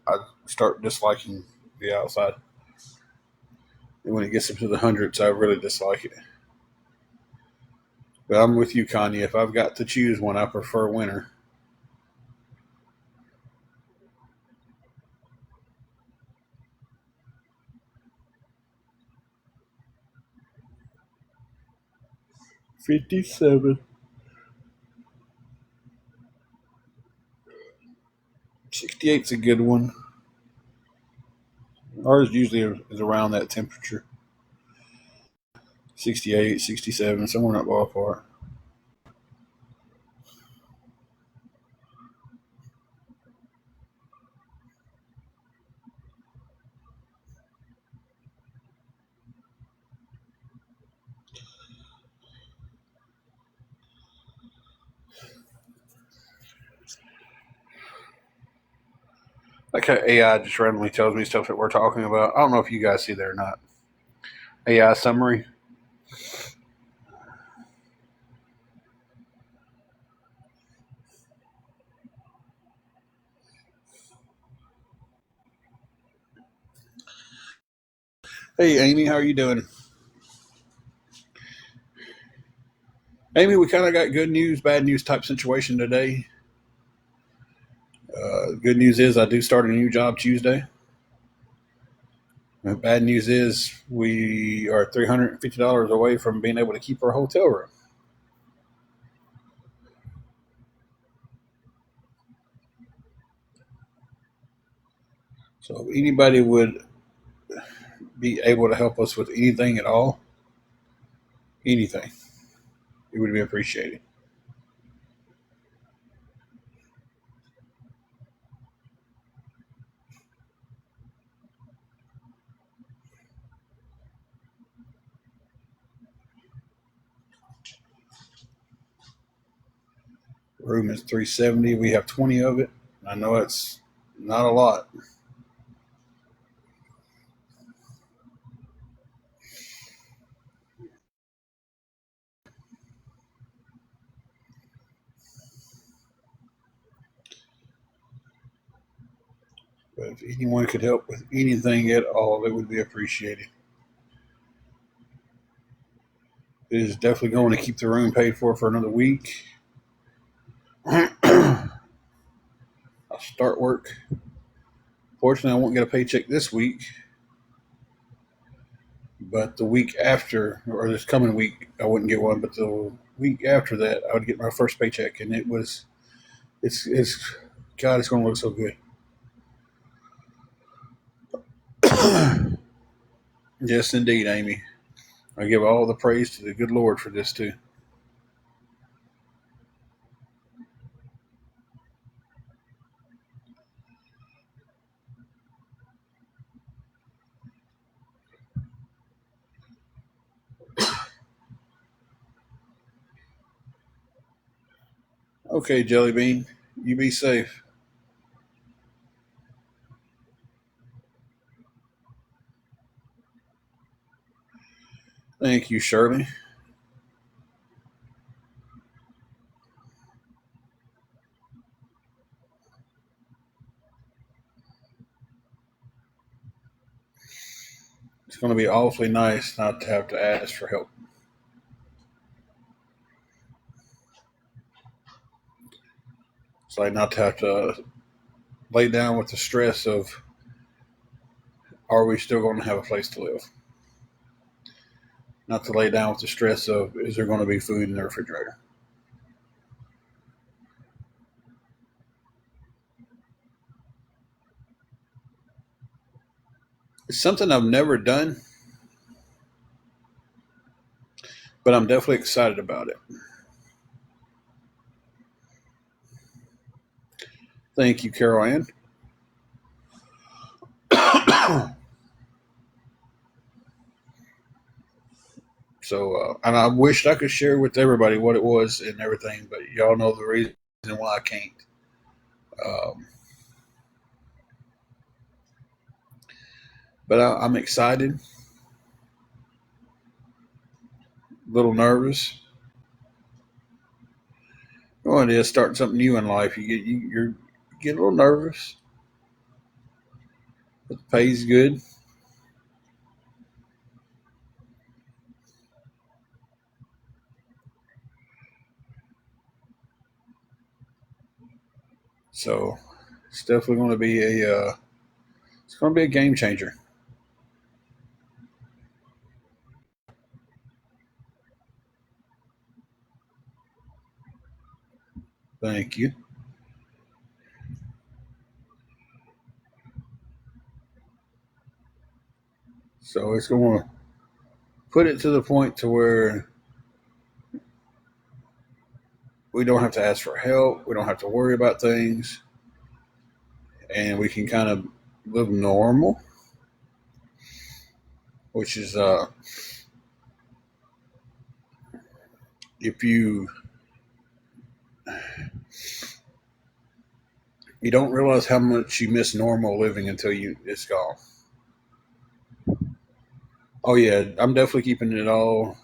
I start disliking the outside. And when it gets up to the hundreds, I really dislike it. But I'm with you, Kanye. If I've got to choose one, I prefer winter. '57. 68's a good one. Ours usually is around that temperature. 68, 67, somewhere in that ballpark. Like how AI just randomly tells me stuff that we're talking about. I don't know if you guys see that or not. AI summary. Hey, Amy, how are you doing? Amy, we kind of got good news, bad news type situation today. Good news is I do start a new job Tuesday. The bad news is we are $350 away from being able to keep our hotel room. So if anybody would be able to help us with anything at all, anything, it would be appreciated. Room is 370. We have 20 of it. I know it's not a lot. But if anyone could help with anything at all, it would be appreciated. It is definitely going to keep the room paid for another week. I'll start work. Fortunately, I won't get a paycheck this week, but the week after, or this coming week, I wouldn't get one. But the week after that, I would get my first paycheck, and it was It's God, it's going to look so good. Yes, indeed, Amy. I give all the praise to the good Lord for this too. Okay, Jelly Bean, you be safe. Thank you, Shirley. It's going to be awfully nice not to have to ask for help. It's like not to have to lay down with the stress of, are we still going to have a place to live? Not to lay down with the stress of, is there going to be food in the refrigerator? It's something I've never done, but I'm definitely excited about it. Thank you, Carol Ann. And I wished I could share with everybody what it was and everything, but y'all know the reason why I can't. Um, I'm excited, a little nervous. Oh, it is starting something new in life. You get a little nervous, but the pay's good. So it's definitely going to be it's going to be a game changer. Thank you. So it's going to put it to the point to where we don't have to ask for help. We don't have to worry about things, and we can kind of live normal, which is if you don't realize how much you miss normal living until it's gone. Oh yeah, I'm definitely keeping it all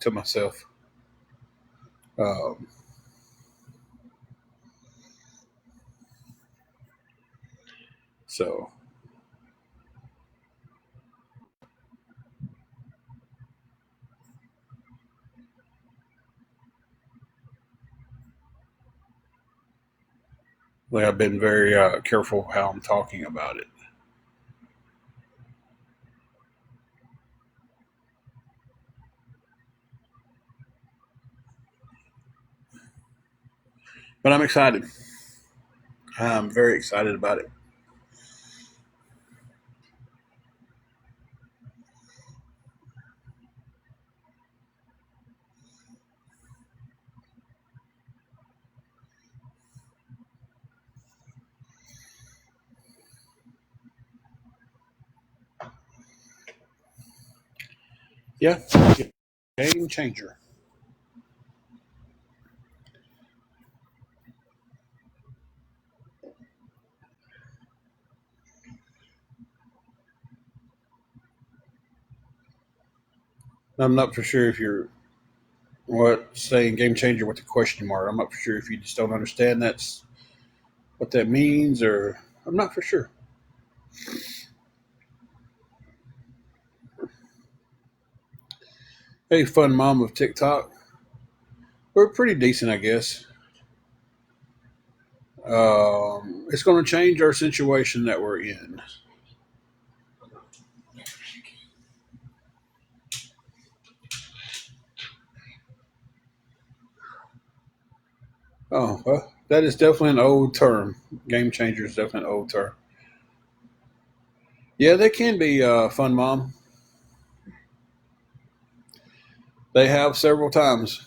to myself. Um, so like I've been very careful how I'm talking about it. But I'm excited. I'm very excited about it. Yeah, game changer. I'm not for sure if you're saying game changer with a question mark. I'm not for sure if you just don't understand that's what that means, or I'm not for sure. Hey, fun mom of TikTok. We're pretty decent, I guess. It's going to change our situation that we're in. Oh, well, That is definitely an old term. Game changer is definitely an old term. Yeah, they can be fun, Mom. They have several times.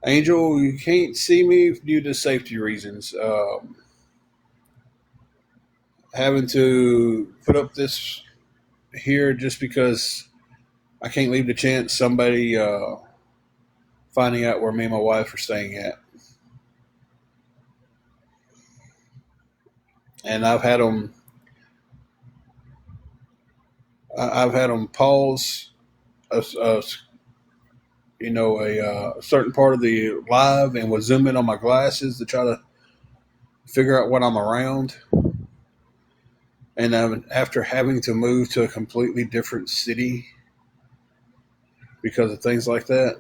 Angel, you can't see me due to safety reasons. Having to put up this here just because I can't leave the chance somebody finding out where me and my wife are staying at. And I've had them pause a a certain part of the live and would zoom in on my glasses to try to figure out what I'm around. And after having to move to a completely different city because of things like that,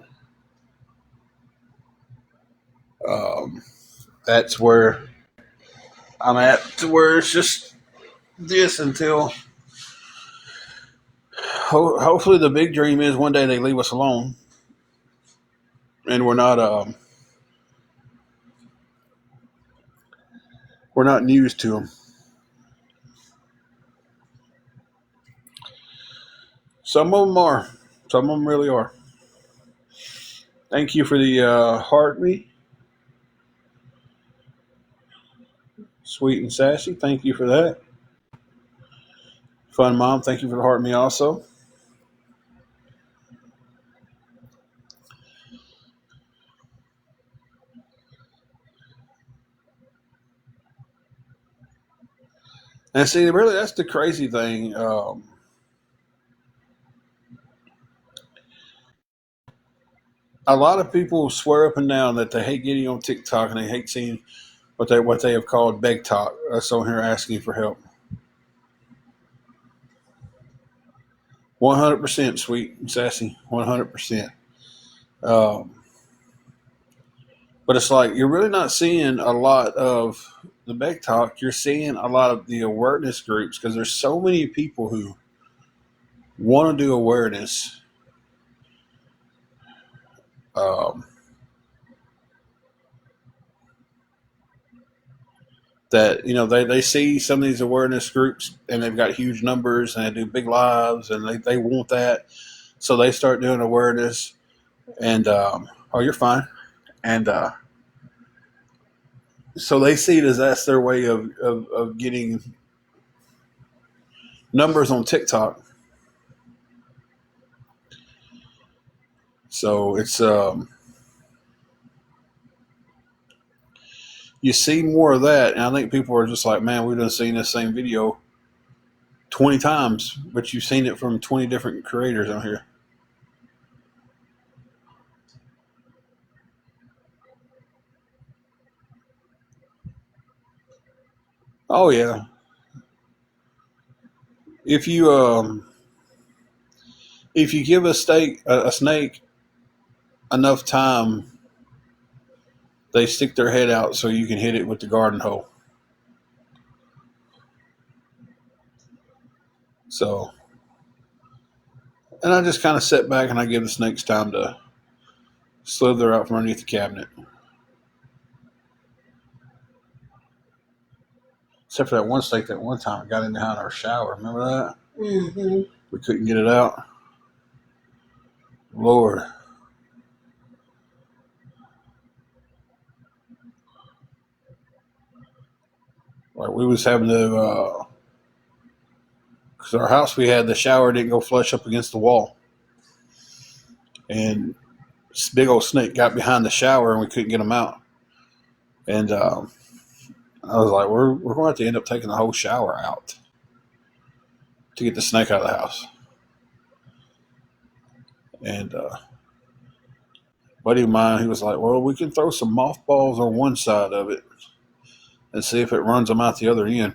um, that's where I'm at. To where it's just this until hopefully the big dream is one day they leave us alone and we're not news to them. Some of them are. Some of them really are. Thank you for the heart me, sweet and sassy. Thank you for that. Fun mom. Thank you for the heart me also. And see, really, that's the crazy thing. A lot of people swear up and down that they hate getting on TikTok and they hate seeing what they have called beg talk. Us on here asking for help. 100% sweet and sassy. 100%. Um, but it's like you're really not seeing a lot of the beg talk. You're seeing a lot of the awareness groups because there's so many people who want to do awareness. Um, that they see some of these awareness groups and they've got huge numbers and they do big lives and they want that, so they start doing awareness and oh, you're fine. And so they see it as that's their way of getting numbers on TikTok. So it's you see more of that, and I think people are just like, man, we've done seen this same video 20 times, but you've seen it from 20 different creators on here. Oh yeah. If you give a snake enough time, they stick their head out so you can hit it with the garden hoe. So, and I just kind of sit back and I give the snakes time to slither out from underneath the cabinet. Except for that one snake that one time it got in behind our shower. Remember that? Mm-hmm. We couldn't get it out. Lord. Like we was having to, because our house we had, the shower didn't go flush up against the wall. And this big old snake got behind the shower and we couldn't get him out. And I was like, we're going to have to end up taking the whole shower out to get the snake out of the house. And buddy of mine, he was like, well, we can throw some mothballs on one side of it and see if it runs them out the other end.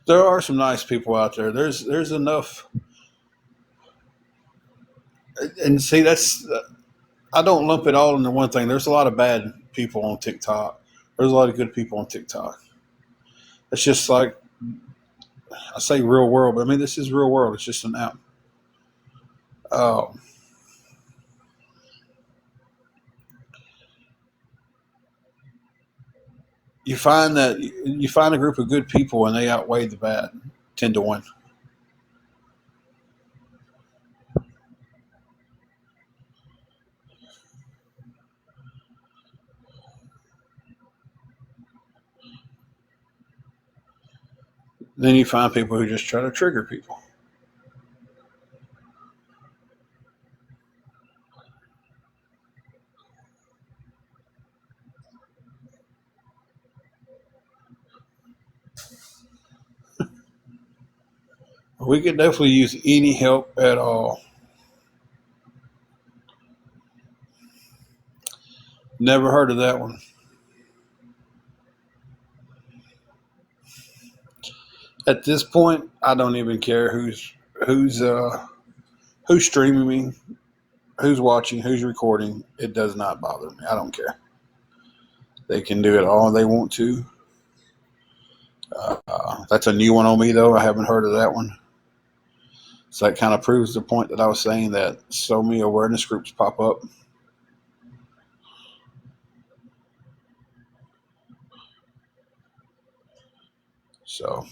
There are some nice people out there. There's enough, and see, that's I don't lump it all into one thing. There's a lot of bad people on TikTok. There's a lot of good people on TikTok. It's just like I say, real world, but I mean this is real world. It's just an app. Um, you find that you find a group of good people and they outweigh the bad 10 to 1. Then you find people who just try to trigger people. We could definitely use any help at all. Never heard of that one. At this point, I don't even care who's who's streaming me, who's watching, who's recording. It does not bother me. I don't care. They can do it all they want to. That's a new one on me, though. I haven't heard of that one. So that kind of proves the point that I was saying that so many awareness groups pop up. So,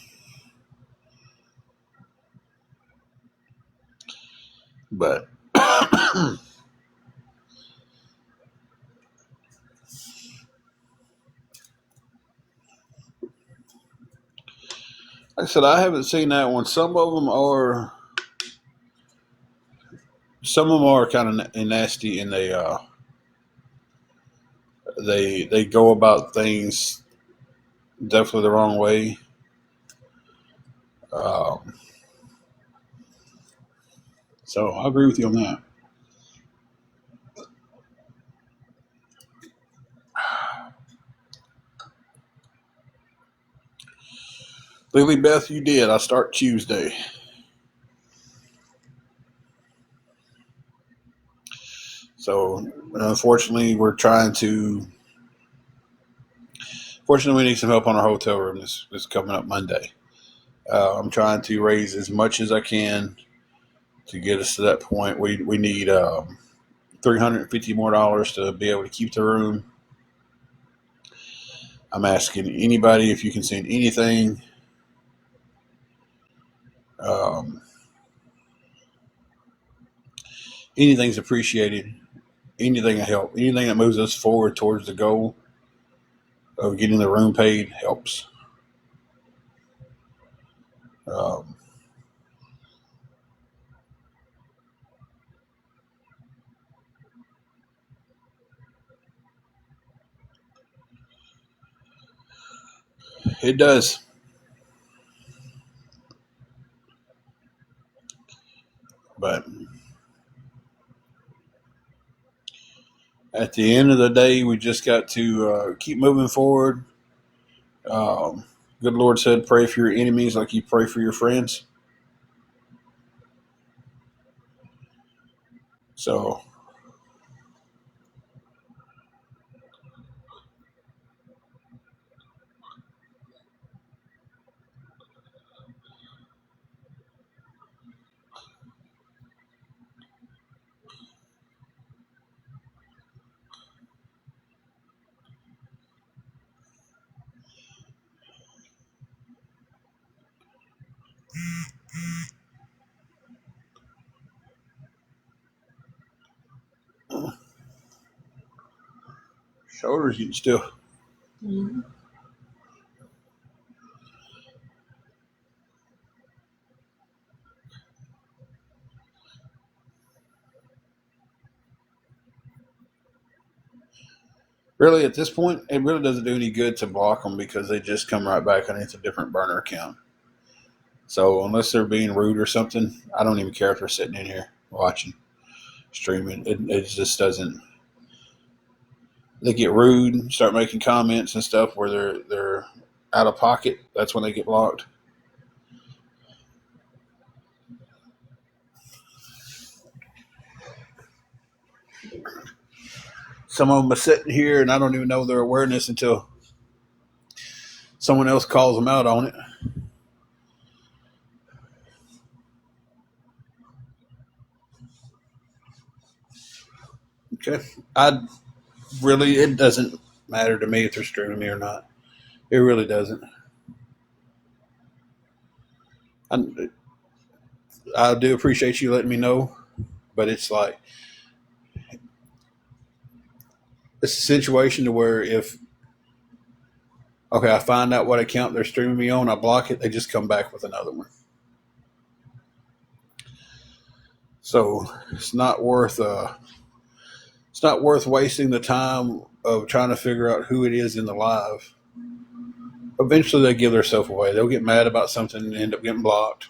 but like I said, I haven't seen that one. Some of them are kind of nasty, and they go about things definitely the wrong way. Um, so I agree with you on that. Lily Beth, you did. I start Tuesday. So unfortunately, Fortunately, we need some help on our hotel room. This coming up Monday. I'm trying to raise as much as I can to get us to that point. We need $350 more to be able to keep the room. I'm asking anybody if you can send anything. Um, Anything's appreciated. Anything that helps. Anything that moves us forward towards the goal of getting the room paid helps. Um, it does. But at the end of the day, we just got to keep moving forward. Um, Good Lord said, pray for your enemies like you pray for your friends. So shoulders getting still. Mm-hmm. Really, at this point, it really doesn't do any good to block them because they just come right back and it's a different burner account. So unless they're being rude or something, I don't even care if they're sitting in here watching, streaming. It just doesn't. They get rude, start making comments and stuff where they're out of pocket. That's when they get blocked. Some of them are sitting here and I don't even know their awareness until someone else calls them out on it. Okay. It doesn't matter to me if they're streaming me or not. It really doesn't. I, I do appreciate you letting me know, but it's like, it's a situation to where if, okay, I find out what account they're streaming me on, I block it, they just come back with another one. So it's not worth wasting the time of trying to figure out who it is in the live. Eventually they give themselves away. They'll get mad about something and end up getting blocked.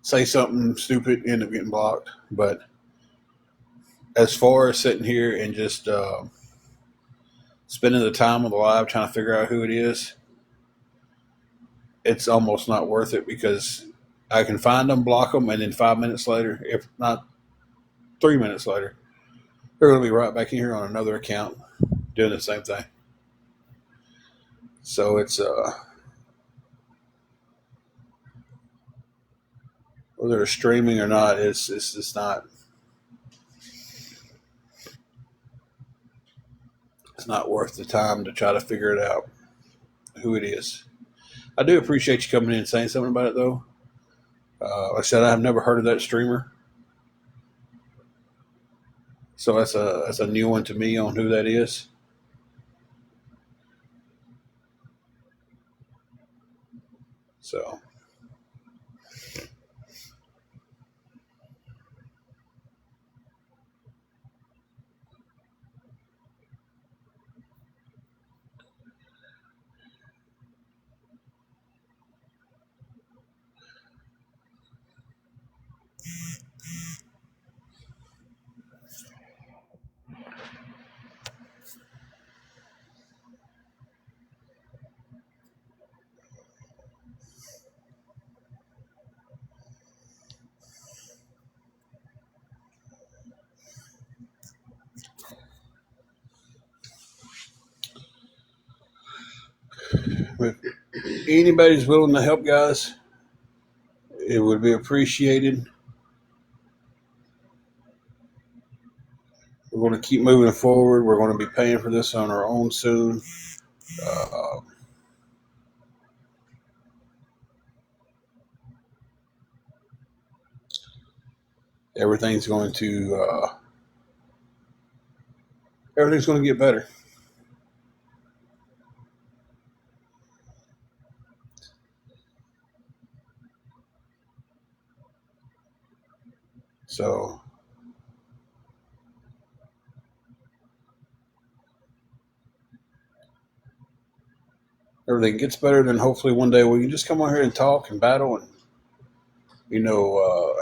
Say something stupid, end up getting blocked. But as far as sitting here and just spending the time on the live trying to figure out who it is, it's almost not worth it, because I can find them, block them, and then 5 minutes later, if not 3 minutes later, they're going to be right back in here on another account doing the same thing. So it's whether they're streaming or not, it's just not. It's not worth the time to try to figure it out who it is. I do appreciate you coming in and saying something about it, though. Like I said, I've never heard of that streamer, so that's a new one to me on who that is. So if anybody's willing to help, guys, it would be appreciated. We're going to keep moving forward. We're going to be paying for this on our own soon. Uh, everything's going to everything's going to get better. So everything gets better, then hopefully one day we can just come on here and talk and battle and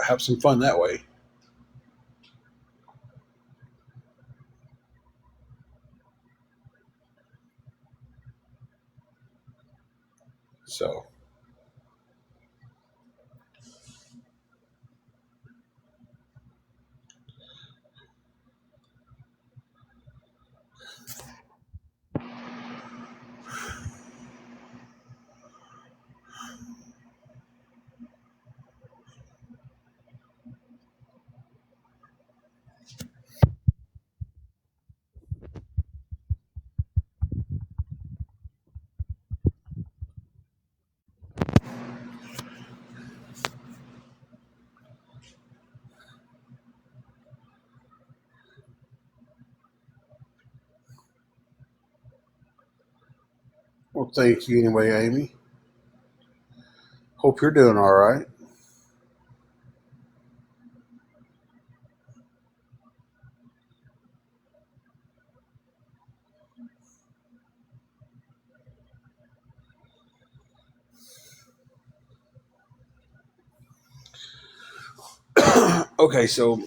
have some fun that way. So well, thank you anyway, Amy. Hope you're doing all right. Okay, so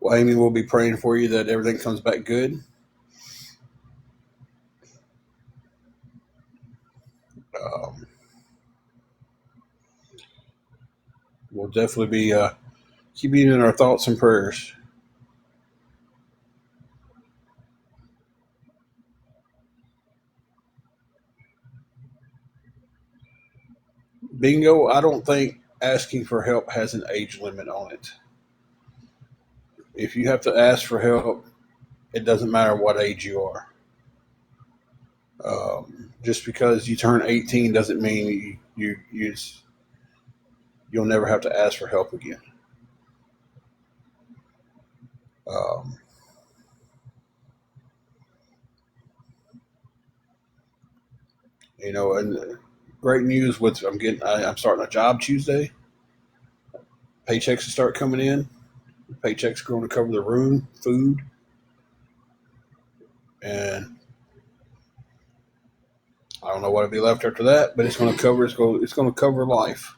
well, Amy will be praying for you that everything comes back good. Um, we'll definitely be keeping you in our thoughts and prayers. Bingo, I don't think asking for help has an age limit on it. If you have to ask for help, it doesn't matter what age you are. Just because you turn 18 doesn't mean you'll never have to ask for help again. Um, and great news with I'm starting a job Tuesday. Paychecks will start coming in. Paychecks are going to cover the room, food, and I don't know what'll be left after that, but it's going to cover life.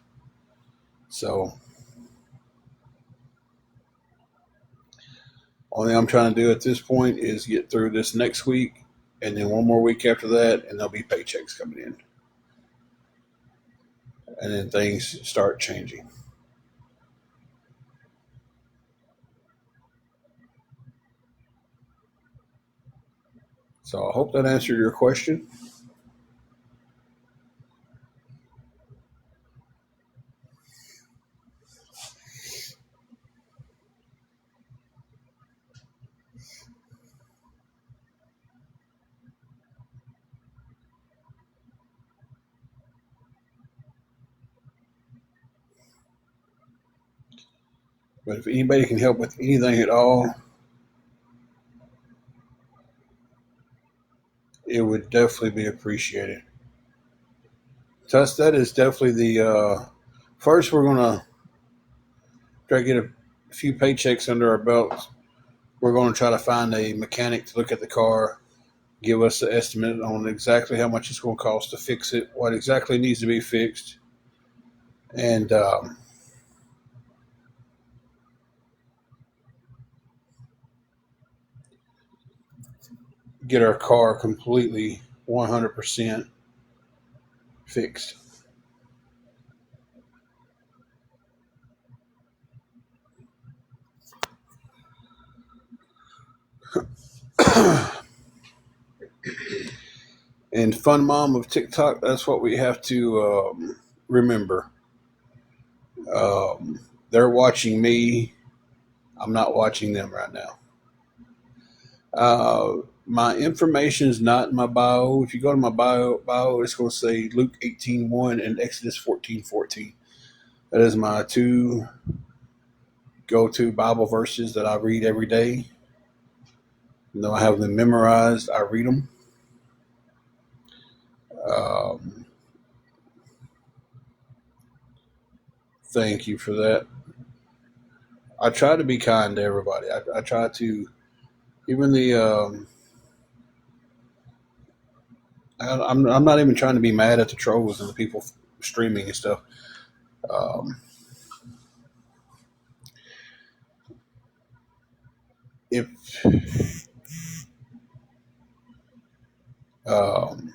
So, only thing I'm trying to do at this point is get through this next week, and then one more week after that, and there'll be paychecks coming in, and then things start changing. So I hope that answered your question. But if anybody can help with anything at all, it would definitely be appreciated. Thus, that is definitely the first. We're gonna try to get a few paychecks under our belts. We're going to try to find a mechanic to look at the car, give us an estimate on exactly how much it's going to cost to fix it, what exactly needs to be fixed, and get our car completely 100% fixed. And Fun Mom of TikTok, that's what we have to remember. They're watching me. I'm not watching them right now. My information is not in my bio. If you go to my bio, it's going to say Luke 18:1 and Exodus 14:14. That is my two go-to Bible verses that I read every day. Though I have them memorized, I read them. Um, Thank you for that. I try to be kind to everybody. I try to, even I'm not even trying to be mad at the trolls and the people streaming and stuff. Um, if um,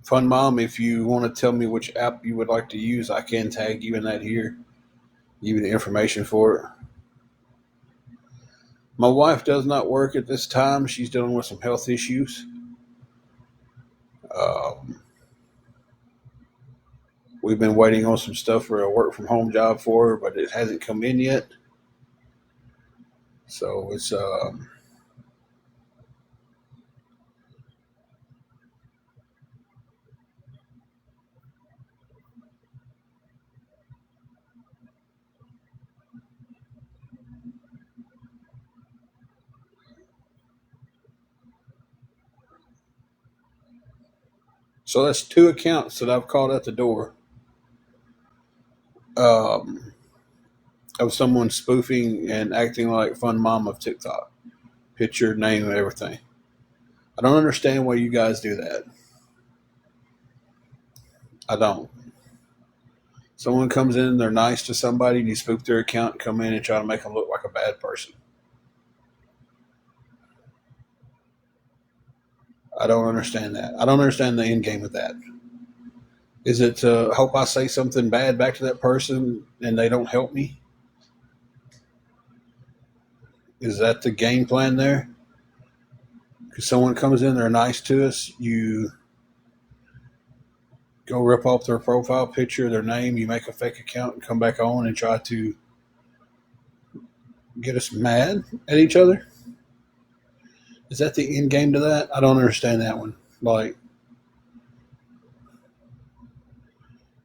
Fun Mom, if you want to tell me which app you would like to use, I can tag you in that here, give you the information for it. My wife does not work at this time. She's dealing with some health issues. Um, we've been waiting on some stuff for a work from home job for her, but it hasn't come in yet. So that's two accounts that I've caught at the door um, of someone spoofing and acting like Fun Mom of TikTok, picture, name, and everything. I don't understand why you guys do that. I don't. Someone comes in, they're nice to somebody, and you spoof their account and come in and try to make them look like a bad person. I don't understand that. I don't understand the end game of that. Is it to hope I say something bad back to that person and they don't help me? Is that the game plan there? Because someone comes in, they're nice to us, you go rip off their profile picture, their name, you make a fake account and come back on and try to get us mad at each other? Is that the end game to that? I don't understand that one. Like,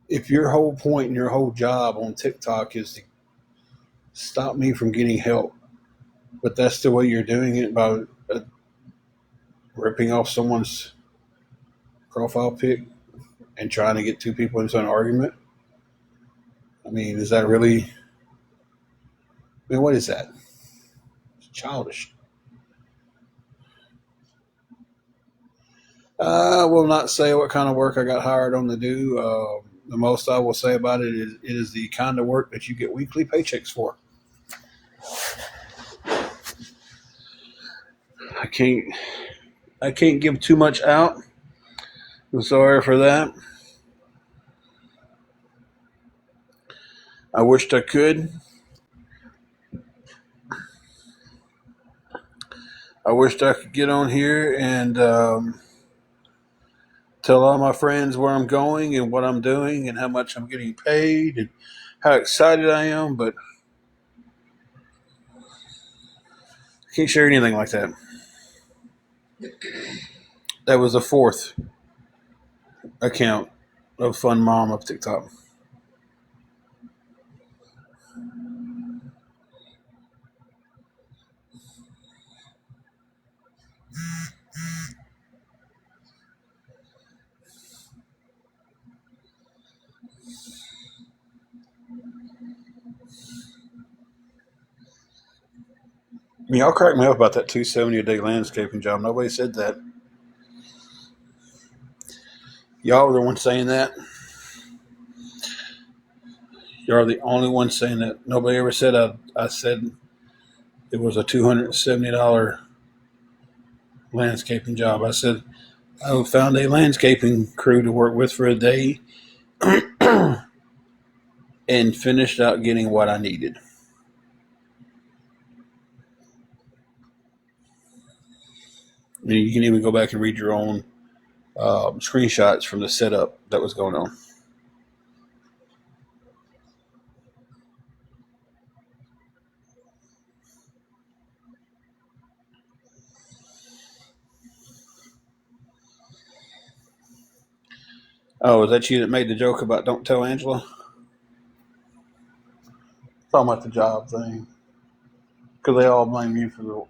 if your whole point and your whole job on TikTok is to stop me from getting help, but that's the way you're doing it by ripping off someone's profile pic and trying to get two people into an argument. I mean, is that really? I mean, what is that? It's childish. I will not say what kind of work I got hired on to do. The most I will say about it is the kind of work that you get weekly paychecks for. I can't I can't give too much out. I'm sorry for that. I wished I could. I wished I could get on here and tell all my friends where I'm going and what I'm doing and how much I'm getting paid and how excited I am, but I can't share anything like that. That was the fourth account of Fun Mom of TikTok. I mean, y'all cracked me up about that 270 a day landscaping job. Nobody said that. Y'all were the ones saying that. Y'all are the only ones saying that. Nobody ever said I said it was a $270 landscaping job. I said I found a landscaping crew to work with for a day and finished out getting what I needed. I mean, you can even go back and read your own screenshots from the setup that was going on. Oh, is that you that made the joke about don't tell Angela? Talking about the job thing. Because they all blame you for the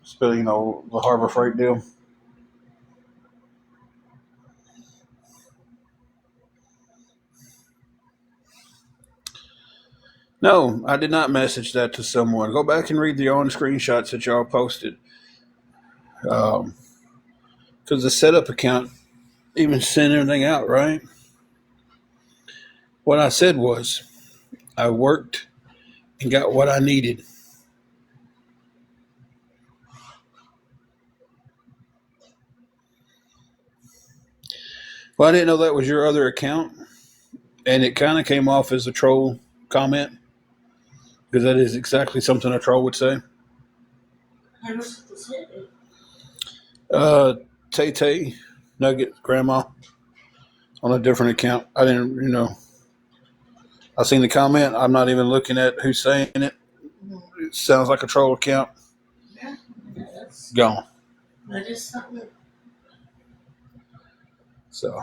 spill, the Harbor Freight deal. No, I did not message that to someone. Go back and read the own screenshots that y'all posted. Because the setup account even sent everything out, right? What I said was, I worked and got what I needed. Well, I didn't know that was your other account, and it kind of came off as a troll comment because that is exactly something a troll would say. How much does it hit? Tay Tay, Nugget, Grandma, on a different account. I didn't, I seen the comment. I'm not even looking at who's saying it. It sounds like a troll account. Yeah, that's Gone. that is something. So,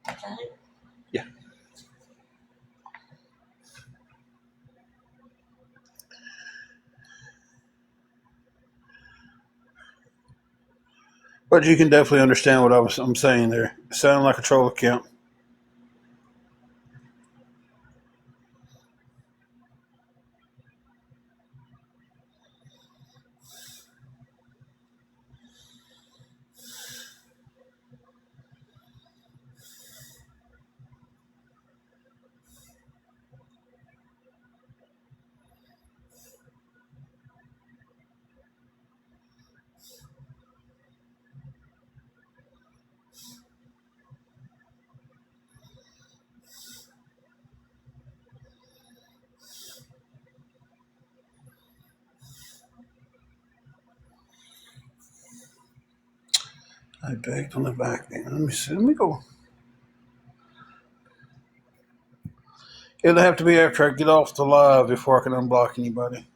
Okay. yeah. But you can definitely understand what I'm saying there. It sounded like a troll account. I begged on the back end. Let me see. Let me go. It'll have to be after I get off the live before I can unblock anybody.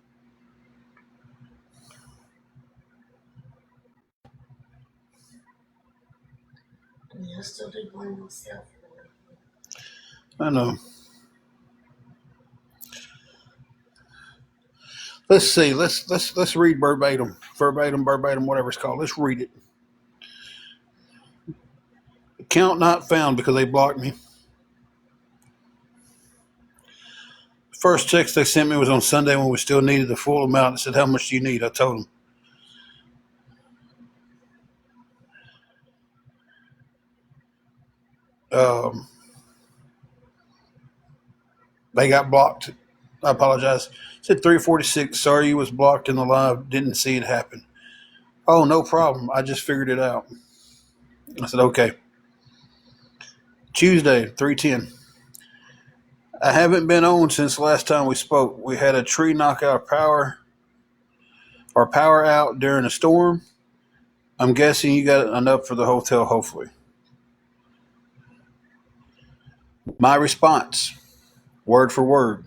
Yeah, I still do blame myself for it. I know. Let's see. Let's read verbatim, whatever it's called. Let's read it. Account not found because they blocked me. First text they sent me was on Sunday when we still needed the full amount. It said, "How much do you need?" I told them. They got blocked. I apologize. It said 346. Sorry you was blocked in the live. Didn't see it happen. Oh, no problem. I just figured it out. I said, okay. Tuesday, 310. I haven't been on since last time we spoke. We had a tree knock out power out during a storm. I'm guessing you got enough for the hotel, hopefully. My response, word for word.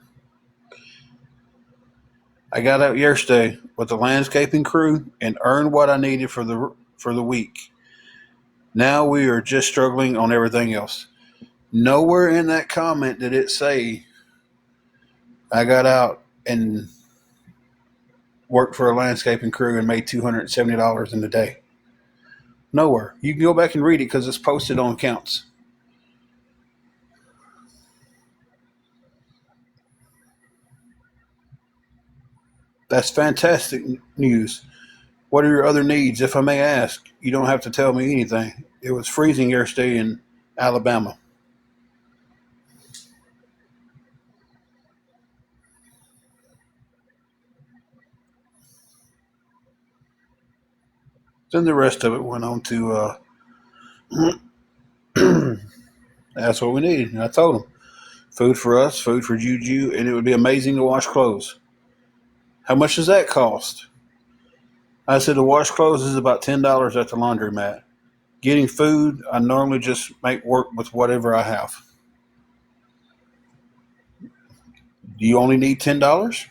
I got out yesterday with the landscaping crew and earned what I needed for the week. Now we are just struggling on everything else. Nowhere in that comment did it say I got out and worked for a landscaping crew and made $270 in a day. Nowhere. You can go back and read it because it's posted on accounts. That's fantastic news. What are your other needs, if I may ask? You don't have to tell me anything. It was freezing yesterday in Alabama. Then the rest of it went on to that's what we need. And I told them food for us, food for Juju, and it would be amazing to wash clothes. How much does that cost? I said to wash clothes is about $10 at the laundromat. Getting food, I normally just make work with whatever I have. Do you only need $10?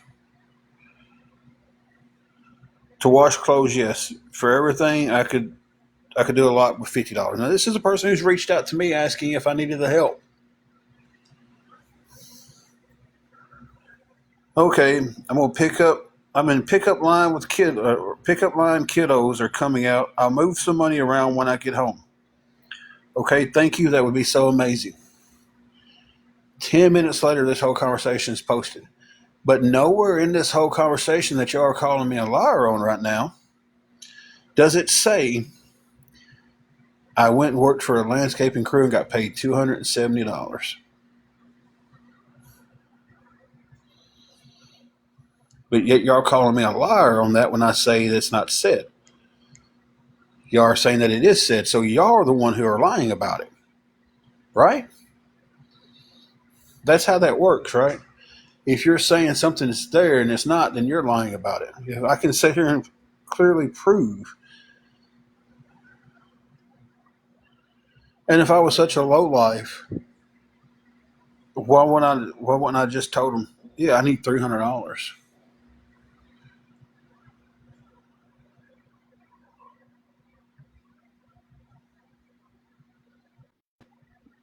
To wash clothes, yes. For everything, I could do a lot with $50. Now, this is a person who's reached out to me asking if I needed the help. Okay, I'm in pickup line with pickup line kiddos are coming out. I'll move some money around when I get home. Okay, thank you. That would be so amazing. 10 minutes later, this whole conversation is posted. But nowhere in this whole conversation that y'all are calling me a liar on right now does it say I went and worked for a landscaping crew and got paid $270. But yet y'all calling me a liar on that when I say that's not said. Y'all are saying that it is said, so y'all are the one who are lying about it. Right? That's how that works, right? If you're saying something is there and it's not, then you're lying about it. If I can sit here and clearly prove. And if I was such a low life, why wouldn't I just told him, yeah, I need $300?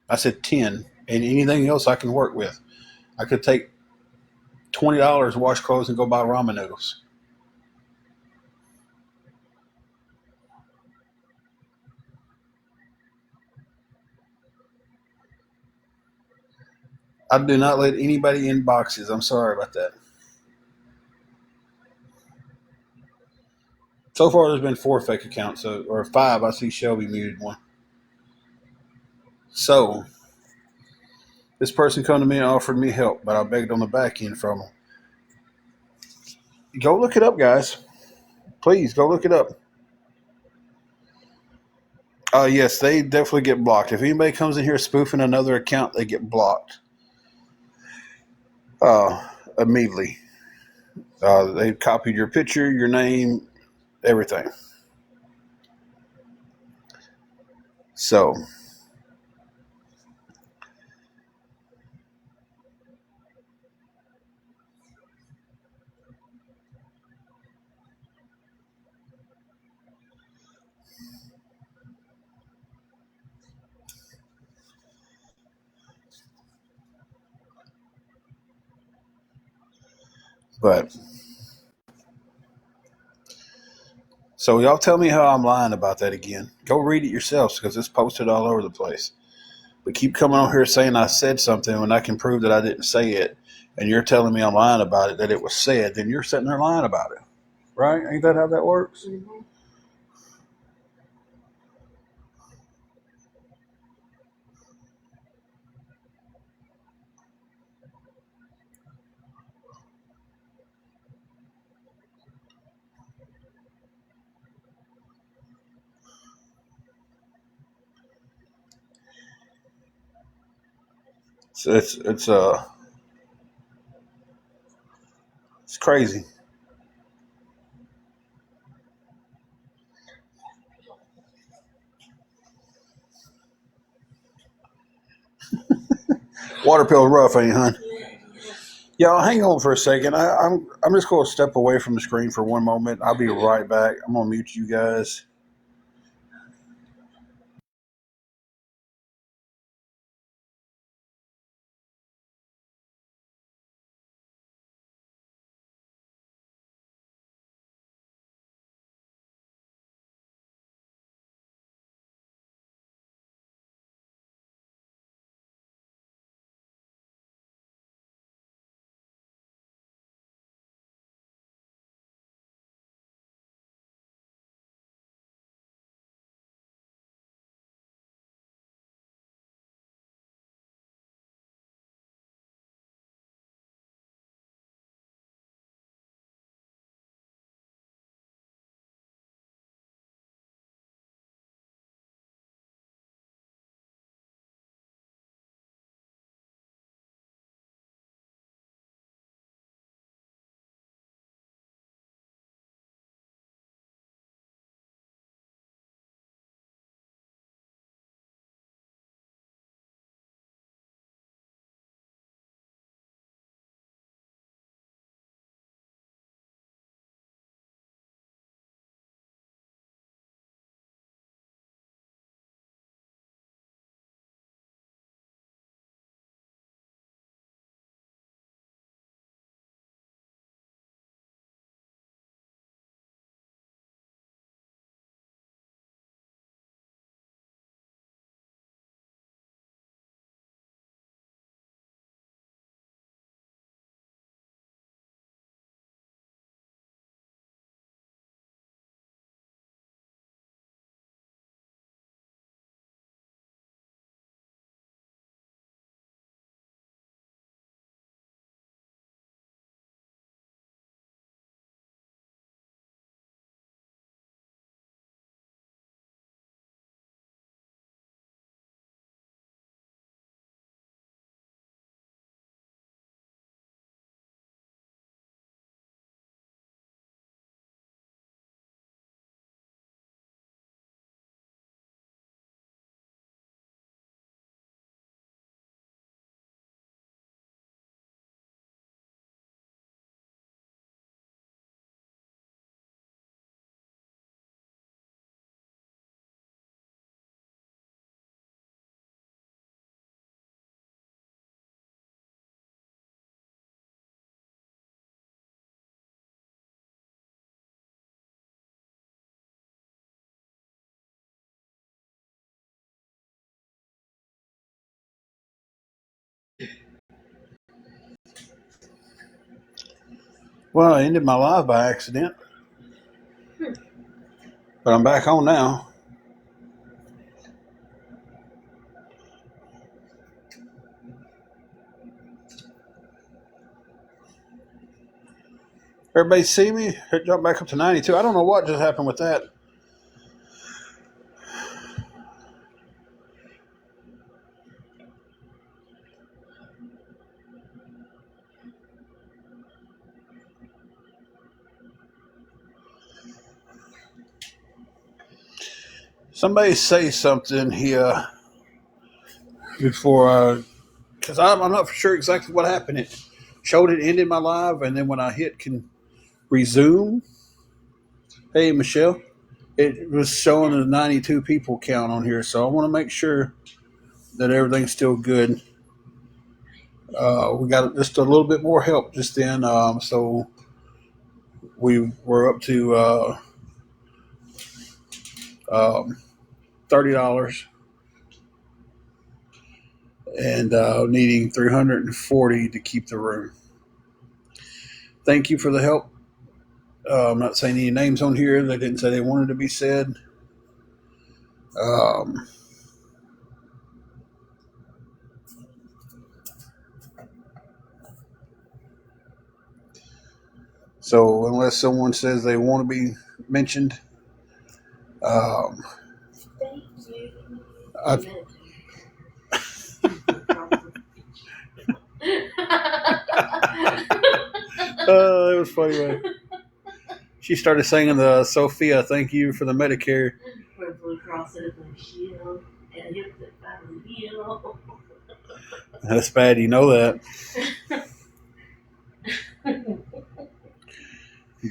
I said 10 and anything else I can work with. I could take $20, wash clothes, and go buy ramen noodles. I do not let anybody in boxes. I'm sorry about that. So far, there's been 4 fake accounts, or 5. I see Shelby muted one. So, this person come to me and offered me help, but I begged on the back end from them. Go look it up, guys. Please, go look it up. Yes, they definitely get blocked. If anybody comes in here spoofing another account, they get blocked immediately. They copied your picture, your name, everything. So, but so y'all tell me how I'm lying about that again. Go read it yourselves because it's posted all over the place. But keep coming on here saying I said something when I can prove that I didn't say it, and you're telling me I'm lying about it, that it was said, then you're sitting there lying about it. Right? Ain't that how that works? Mm-hmm. So it's crazy. Water pill rough, ain't hun? Y'all hang on for a second. I'm just gonna step away from the screen for one moment. I'll be right back. I'm gonna mute you guys. Well, I ended my live by accident, but I'm back on now. Everybody see me? It jumped back up to 92. I don't know what just happened with that. Somebody say something here before because I'm not for sure exactly what happened. It showed it ended my live, and then when I hit can resume, hey Michelle, it was showing a 92 people count on here. So I want to make sure that everything's still good. We got just a little bit more help just then, so we were up to um, $30 and needing 340 to keep the room. Thank you for the help. I'm not saying any names on here. They didn't say they wanted to be said. Um, so unless someone says they want to be mentioned, um, Thank you. I, it was funny, man. She started singing the Sophia, thank you for the Medicare. For Blue Cross and Blue Shield and Hip Hip Family Meal. That's bad, you know that.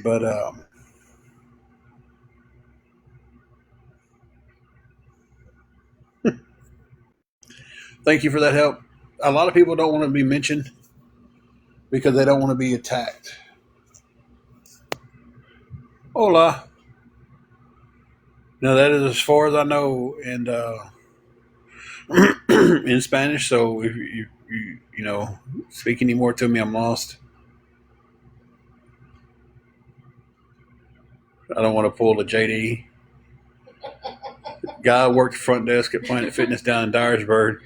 But thank you for that help. A lot of people don't want to be mentioned because they don't want to be attacked. Hola. Now that is as far as I know, and in Spanish. So if you know speak any more to me, I'm lost. I don't want to pull a JD. Guy worked the front desk at Planet Fitness down in Dyersburg.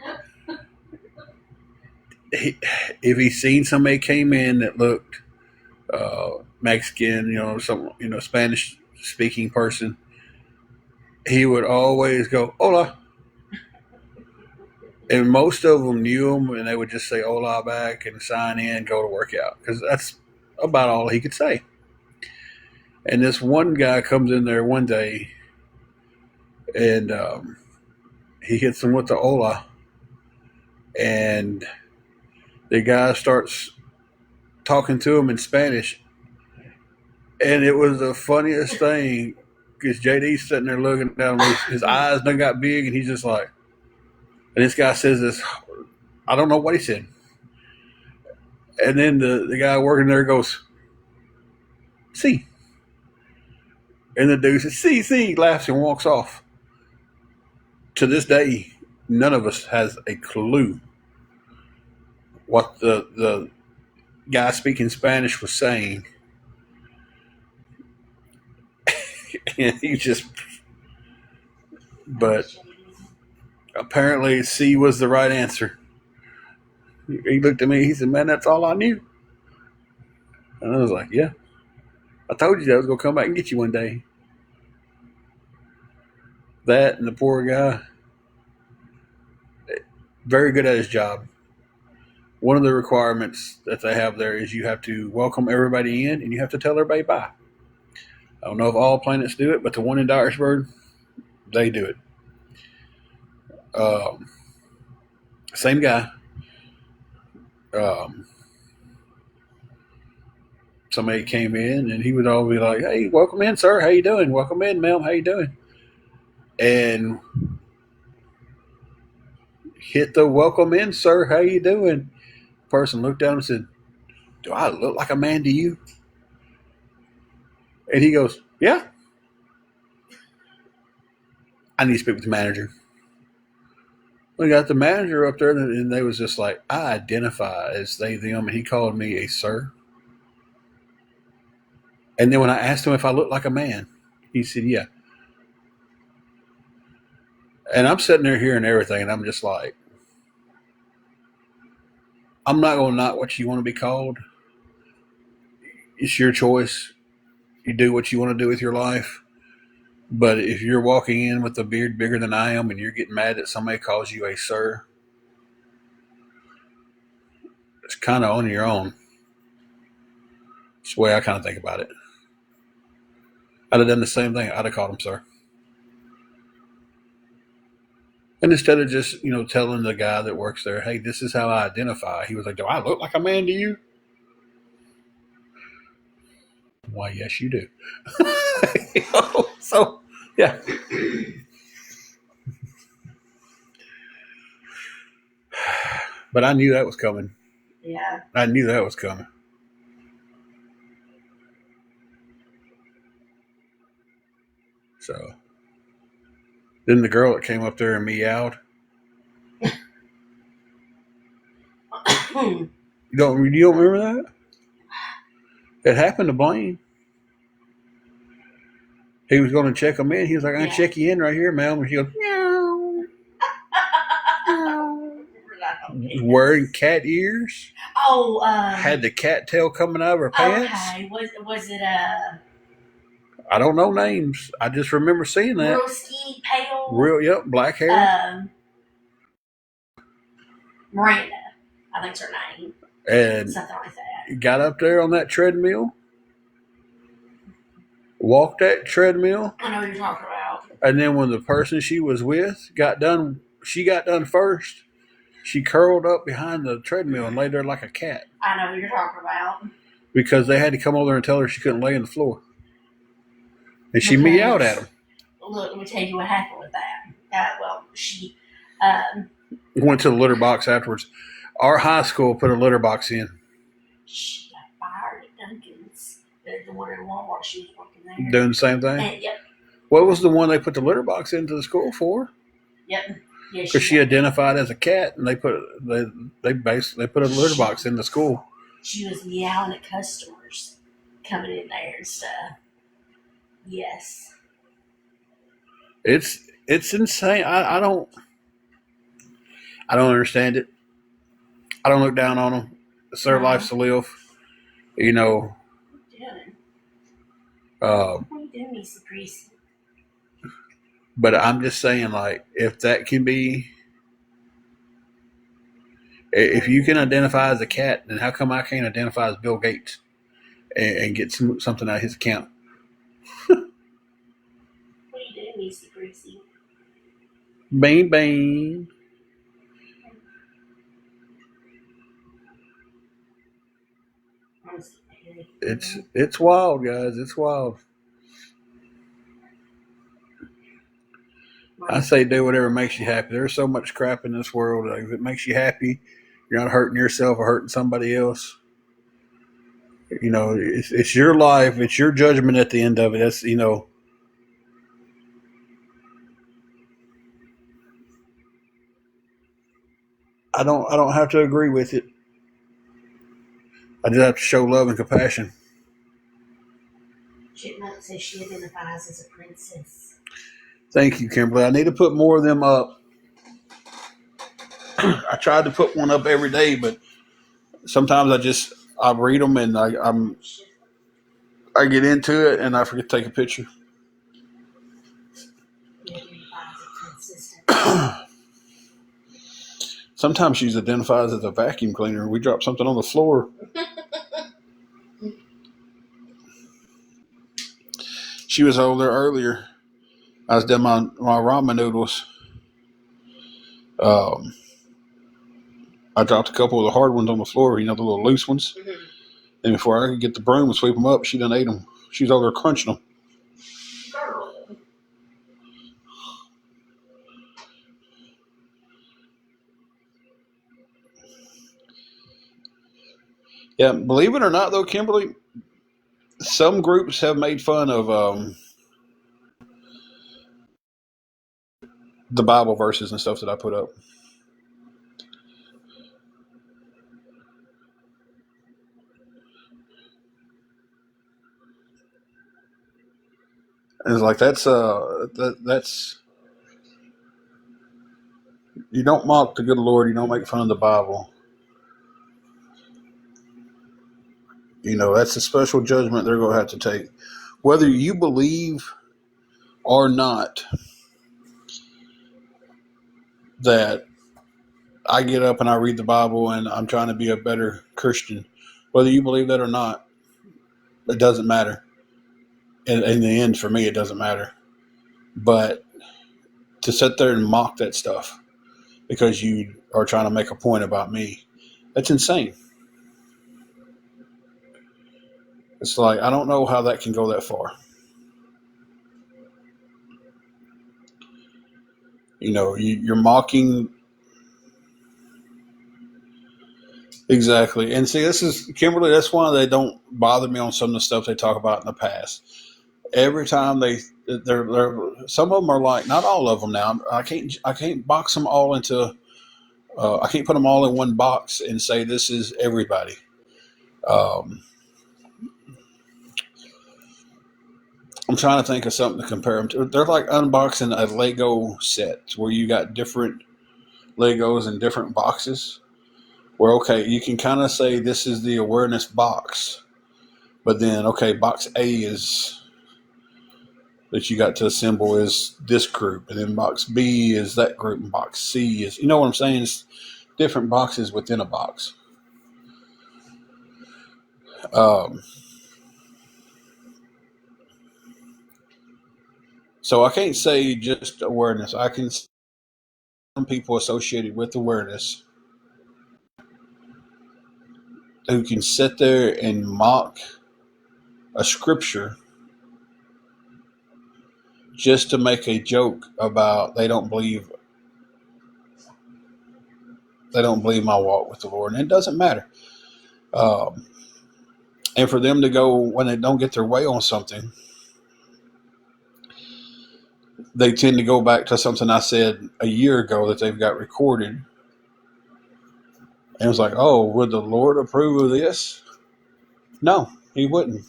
If he seen somebody came in that looked Mexican, some Spanish speaking person, he would always go "Hola," and most of them knew him, and they would just say "Hola" back and sign in, go to work out because that's about all he could say. And this one guy comes in there one day, and he hits him with the "Hola," and the guy starts talking to him in Spanish, and it was the funniest thing because JD's sitting there looking down, his eyes done got big, and he's just like, and this guy says this, I don't know what he said, and then the guy working there goes, "See," and the dude says, "See," laughs and walks off. To this day, none of us has a clue what the guy speaking Spanish was saying. And he just, but apparently C was the right answer. He looked at me, he said, "Man, that's all I knew." And I was like, "Yeah, I told you I was going to come back and get you one day." That and the poor guy, very good at his job. One of the requirements that they have there is you have to welcome everybody in and you have to tell everybody bye. I don't know if all planets do it, but the one in Dyersburg, they do it. Um, Same guy. Um, Somebody came in and he would all be like, "Hey, welcome in, sir. How you doing? Welcome in, ma'am. How you doing?" And hit the "welcome in, sir. How you doing?" The person looked at him and said, "Do I look like a man to you?" And he goes, "Yeah, I need to speak with the manager." We got the manager up there, and they was just like, "I identify as they, them," and he called me a sir. And then when I asked him if I looked like a man, he said, "Yeah." And I'm sitting there hearing everything, and I'm just like, I'm not going to knock what you want to be called. It's your choice. You do what you want to do with your life. But if you're walking in with a beard bigger than I am and you're getting mad that somebody calls you a sir, it's kind of on your own. It's the way I kind of think about it. I'd have done the same thing. I'd have called him sir. And instead of just, telling the guy that works there, hey, this is how I identify, he was like, do I look like a man to you? Why, yes, you do. So, yeah. But I knew that was coming. Yeah. I knew that was coming. So, then the girl that came up there and meowed. You don't remember that? It happened to Blaine. He was going to check him in. He was like, "I check you in right here, ma'am." And she goes, meow. Wearing cat ears. Oh, had the cat tail coming out of her pants. Okay, was it I don't know names. I just remember seeing that. Real skinny, pale. Yep, black hair. Miranda, I think's her name. And something like that. Got up there on that treadmill, walked that treadmill. I know what you're talking about. And then when the person she was with got done first. She curled up behind the treadmill and lay there like a cat. I know what you're talking about. Because they had to come over there and tell her she couldn't lay on the floor. And she meowed at them. Look, let me tell you what happened with that. She went to the litter box afterwards. Our high school put a litter box in. She got fired at Duncan's. The one in Walmart, she was working there. Doing the same thing? Yep. What was the one they put the litter box into the school for? Yep. Because she identified as a cat, and they put a litter box in the school. She was meowing at customers coming in there and stuff. Yes. It's insane. I don't understand it. I don't look down on them. It's their lives to live. What are you doing? What are you doing, Mr. Priest? But I'm just saying, like, if that can be, if you can identify as a cat, then how come I can't identify as Bill Gates and get something out of his account? What are you doing, Mr. Priest? Bang, bang. It's wild, guys. It's wild. I say do whatever makes you happy. There's so much crap in this world. If it makes you happy, you're not hurting yourself or hurting somebody else. It's your life. It's your judgment at the end of it. That's, I don't have to agree with it. I just have to show love and compassion. Chipmunk says she identifies as a princess. Thank you, Kimberly. I need to put more of them up. I tried to put one up every day, but sometimes I read them and I get into it and I forget to take a picture. Sometimes she's identified as a vacuum cleaner. We drop something on the floor. She was over there earlier. I was doing my ramen noodles. I dropped a couple of the hard ones on the floor, the little loose ones. Mm-hmm. And before I could get the broom and sweep them up, she done ate them. She was over there crunching them. Girl. Yeah, believe it or not, though, Kimberly, some groups have made fun of the Bible verses and stuff that I put up. And it's like that's you don't mock the good Lord, you don't make fun of the Bible. That's a special judgment they're going to have to take. Whether you believe or not that I get up and I read the Bible and I'm trying to be a better Christian, whether you believe that or not, it doesn't matter. In the end, for me, it doesn't matter. But to sit there and mock that stuff because you are trying to make a point about me. That's insane. It's like, I don't know how that can go that far. You're mocking. Exactly. And see, this is Kimberly. That's why they don't bother me on some of the stuff they talk about in the past. Every time they're some of them are like, not all of them now. I can't box them all into. I can't put them all in one box and say this is everybody. Um, I'm trying to think of something to compare them to. They're like unboxing a Lego set where you got different Legos in different boxes. Where, okay, you can kind of say this is the awareness box, but then, okay, box A is that you got to assemble is this group, and then box B is that group, and box C is, you know what I'm saying? It's different boxes within a box. Um, so I can't say just awareness. I can say some people associated with awareness who can sit there and mock a scripture just to make a joke about they don't believe my walk with the Lord, and it doesn't matter. Um, and for them to go when they don't get their way on something, they tend to go back to something I said a year ago that they've got recorded, and it was like, oh, would the Lord approve of this? No, He wouldn't.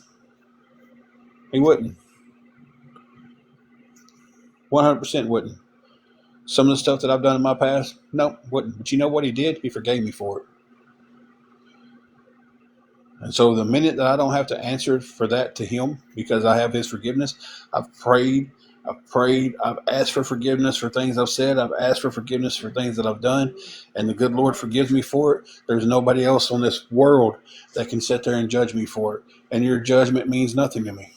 He wouldn't. 100% wouldn't. Some of the stuff that I've done in my past, no, wouldn't. But you know what He did? He forgave me for it. And so the minute that I don't have to answer for that to Him because I have His forgiveness, I've prayed, I've asked for forgiveness for things I've said, I've asked for forgiveness for things that I've done, and the good Lord forgives me for it. There's nobody else on this world that can sit there and judge me for it. And your judgment means nothing to me.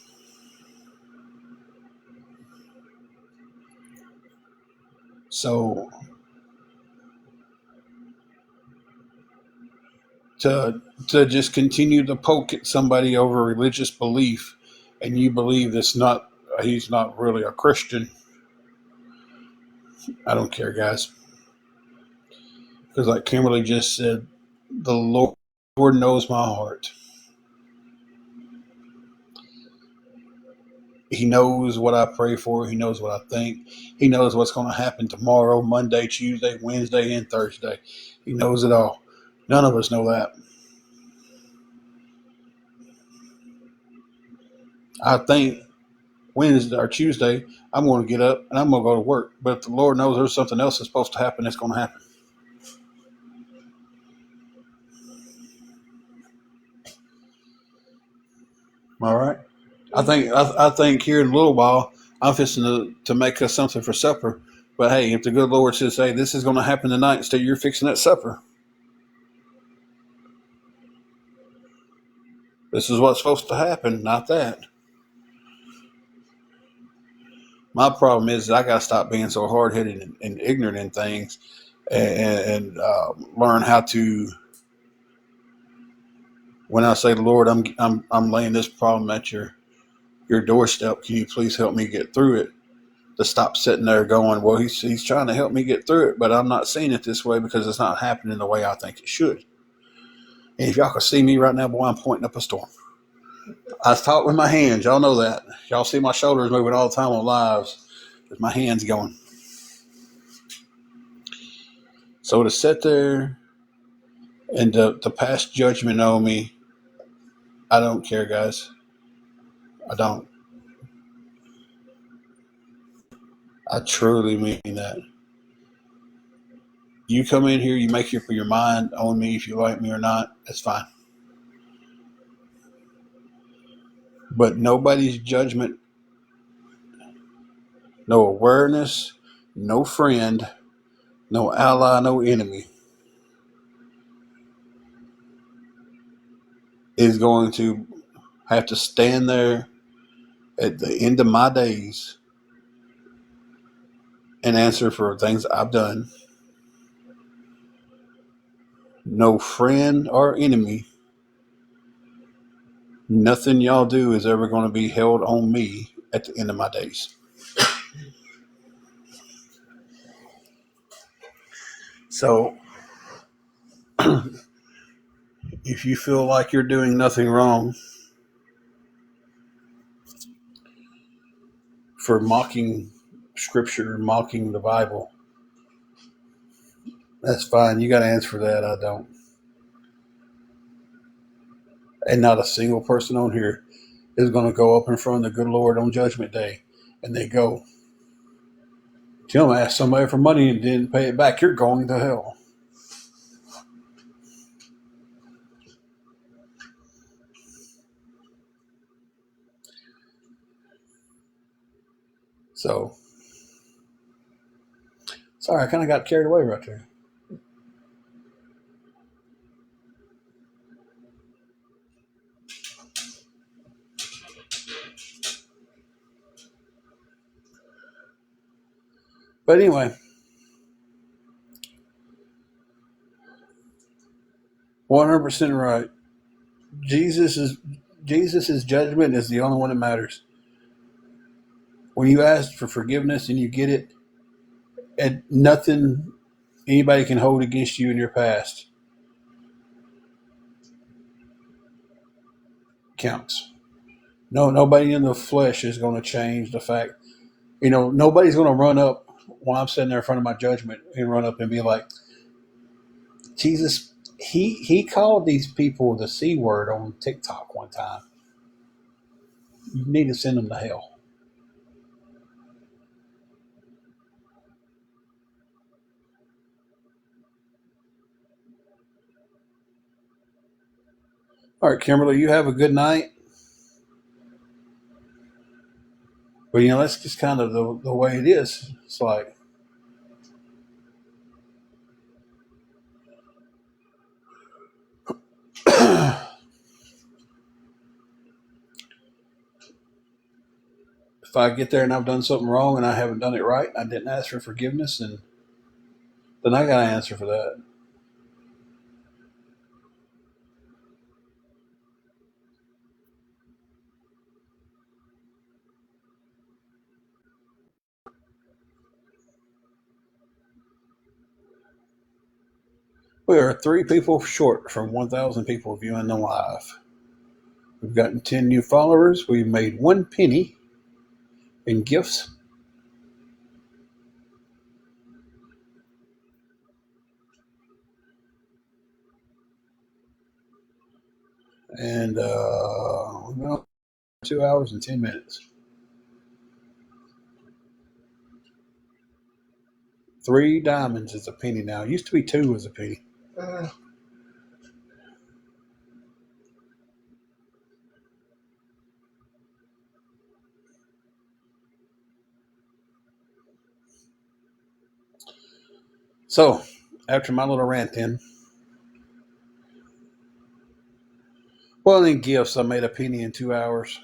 So to just continue to poke at somebody over religious belief, and you believe he's not really a Christian, I don't care, guys. Because like Kimberly just said, the Lord knows my heart. He knows what I pray for. He knows what I think. He knows what's going to happen tomorrow, Monday, Tuesday, Wednesday, and Thursday. He knows it all. None of us know that. I think Wednesday or Tuesday, I'm going to get up and I'm going to go to work. But if the Lord knows there's something else that's supposed to happen, it's going to happen. All right. I think here in a little while I'm fixing to make us something for supper. But hey, if the good Lord says, "Hey, this is going to happen tonight," instead you're fixing that supper. This is what's supposed to happen, not that. My problem is I got to stop being so hard headed and ignorant in things, and learn how to. When I say, "Lord, I'm laying this problem at your doorstep. Can you please help me get through it?" To stop sitting there going, well, he's trying to help me get through it, but I'm not seeing it this way because it's not happening the way I think it should. And if y'all could see me right now, boy, I'm pointing up a storm. I talk with my hands. Y'all know that. Y'all see my shoulders moving all the time on lives with my hands going. So to sit there and to pass judgment on me, I don't care, guys. I don't. I truly mean that. You come in here, you make your mind on me if you like me or not. That's fine. But nobody's judgment, no awareness, no friend, no ally, no enemy is going to have to stand there at the end of my days and answer for things I've done. No friend or enemy. Nothing y'all do is ever going to be held on me at the end of my days. So, if you feel like you're doing nothing wrong for mocking Scripture, mocking the Bible, that's fine. You got to answer for that. I don't. And not a single person on here is going to go up in front of the good Lord on Judgment Day and they go, Tim asked somebody for money and didn't pay it back. You're going to hell. So, sorry, I kind of got carried away right there. But anyway, 100% right. Jesus' judgment is the only one that matters. When you ask for forgiveness and you get it, and nothing anybody can hold against you in your past counts. No, nobody in the flesh is going to change the fact. Nobody's going to run up while I'm sitting there in front of my judgment and run up and be like, Jesus, he called these people the C word on TikTok one time. You need to send them to hell. All right, Kimberly, you have a good night. But, that's just kind of the way it is. It's like, if I get there and I've done something wrong and I haven't done it right, I didn't ask for forgiveness, and then I got to answer for that. We are 3 people short from 1,000 people viewing the live. We've gotten 10 new followers. We've made 1 penny in gifts. And we've been 2 hours and 10 minutes. 3 diamonds is a penny now. It used to be 2 was a penny. So, after my little rant then, well, in gifts, I made a penny in 2 hours.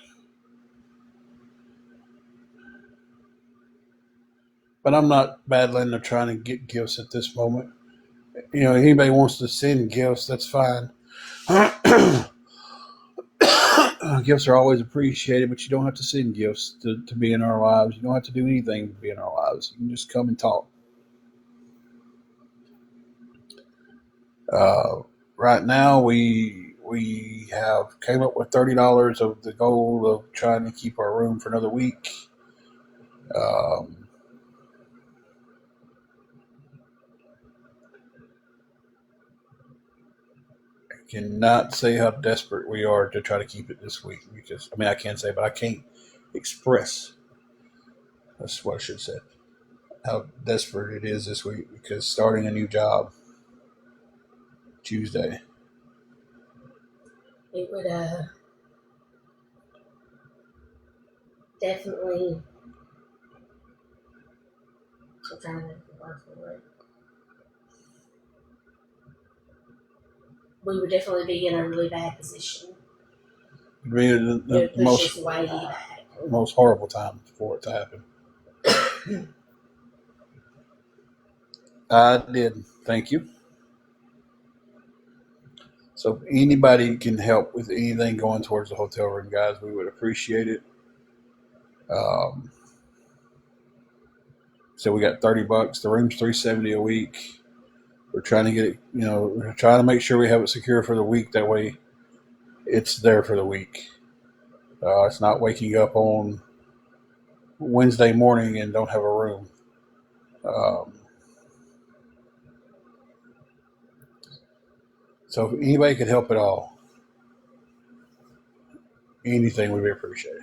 But I'm not battling or trying to get gifts at this moment. Anybody wants to send gifts, that's fine. Gifts are always appreciated, but you don't have to send gifts to be in our lives. You don't have to do anything to be in our lives. You can just come and talk. Right now, we have came up with $30 of the goal of trying to keep our room for another week. I cannot say how desperate we are to try to keep it this week because I can say, but I can't express. That's what I should have said. How desperate it is this week because starting a new job Tuesday. It would definitely. I'm trying to work for it. We would definitely be in a really bad position. It'd be the most way back. Most horrible time for it to happen. I did. Thank you. So if anybody can help with anything going towards the hotel room, guys, we would appreciate it. Um, so we got $30. The room's $370 a week. We're trying to get it. We're trying to make sure we have it secure for the week. That way, it's there for the week. It's not waking up on Wednesday morning and don't have a room. Um, so if anybody could help at all, anything would be appreciated.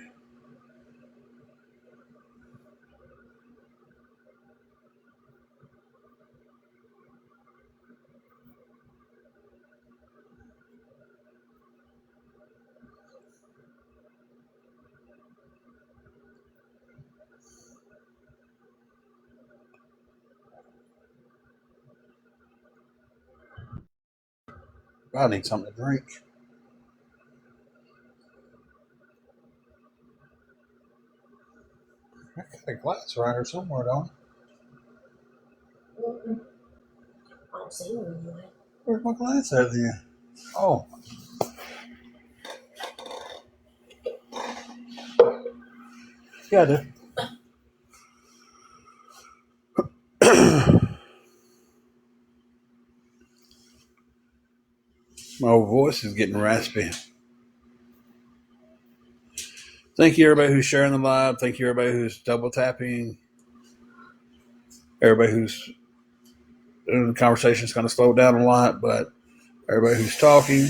I need something to drink. I got a glass around here somewhere, don't I? Mm-mm. I don't see one anyway. Where's my glass at here? Oh. Yeah, I do. My voice is getting raspy. Thank you, everybody who's sharing the live. Thank you, everybody who's double tapping. Everybody who's the conversation's going to slow down a lot, but everybody who's talking.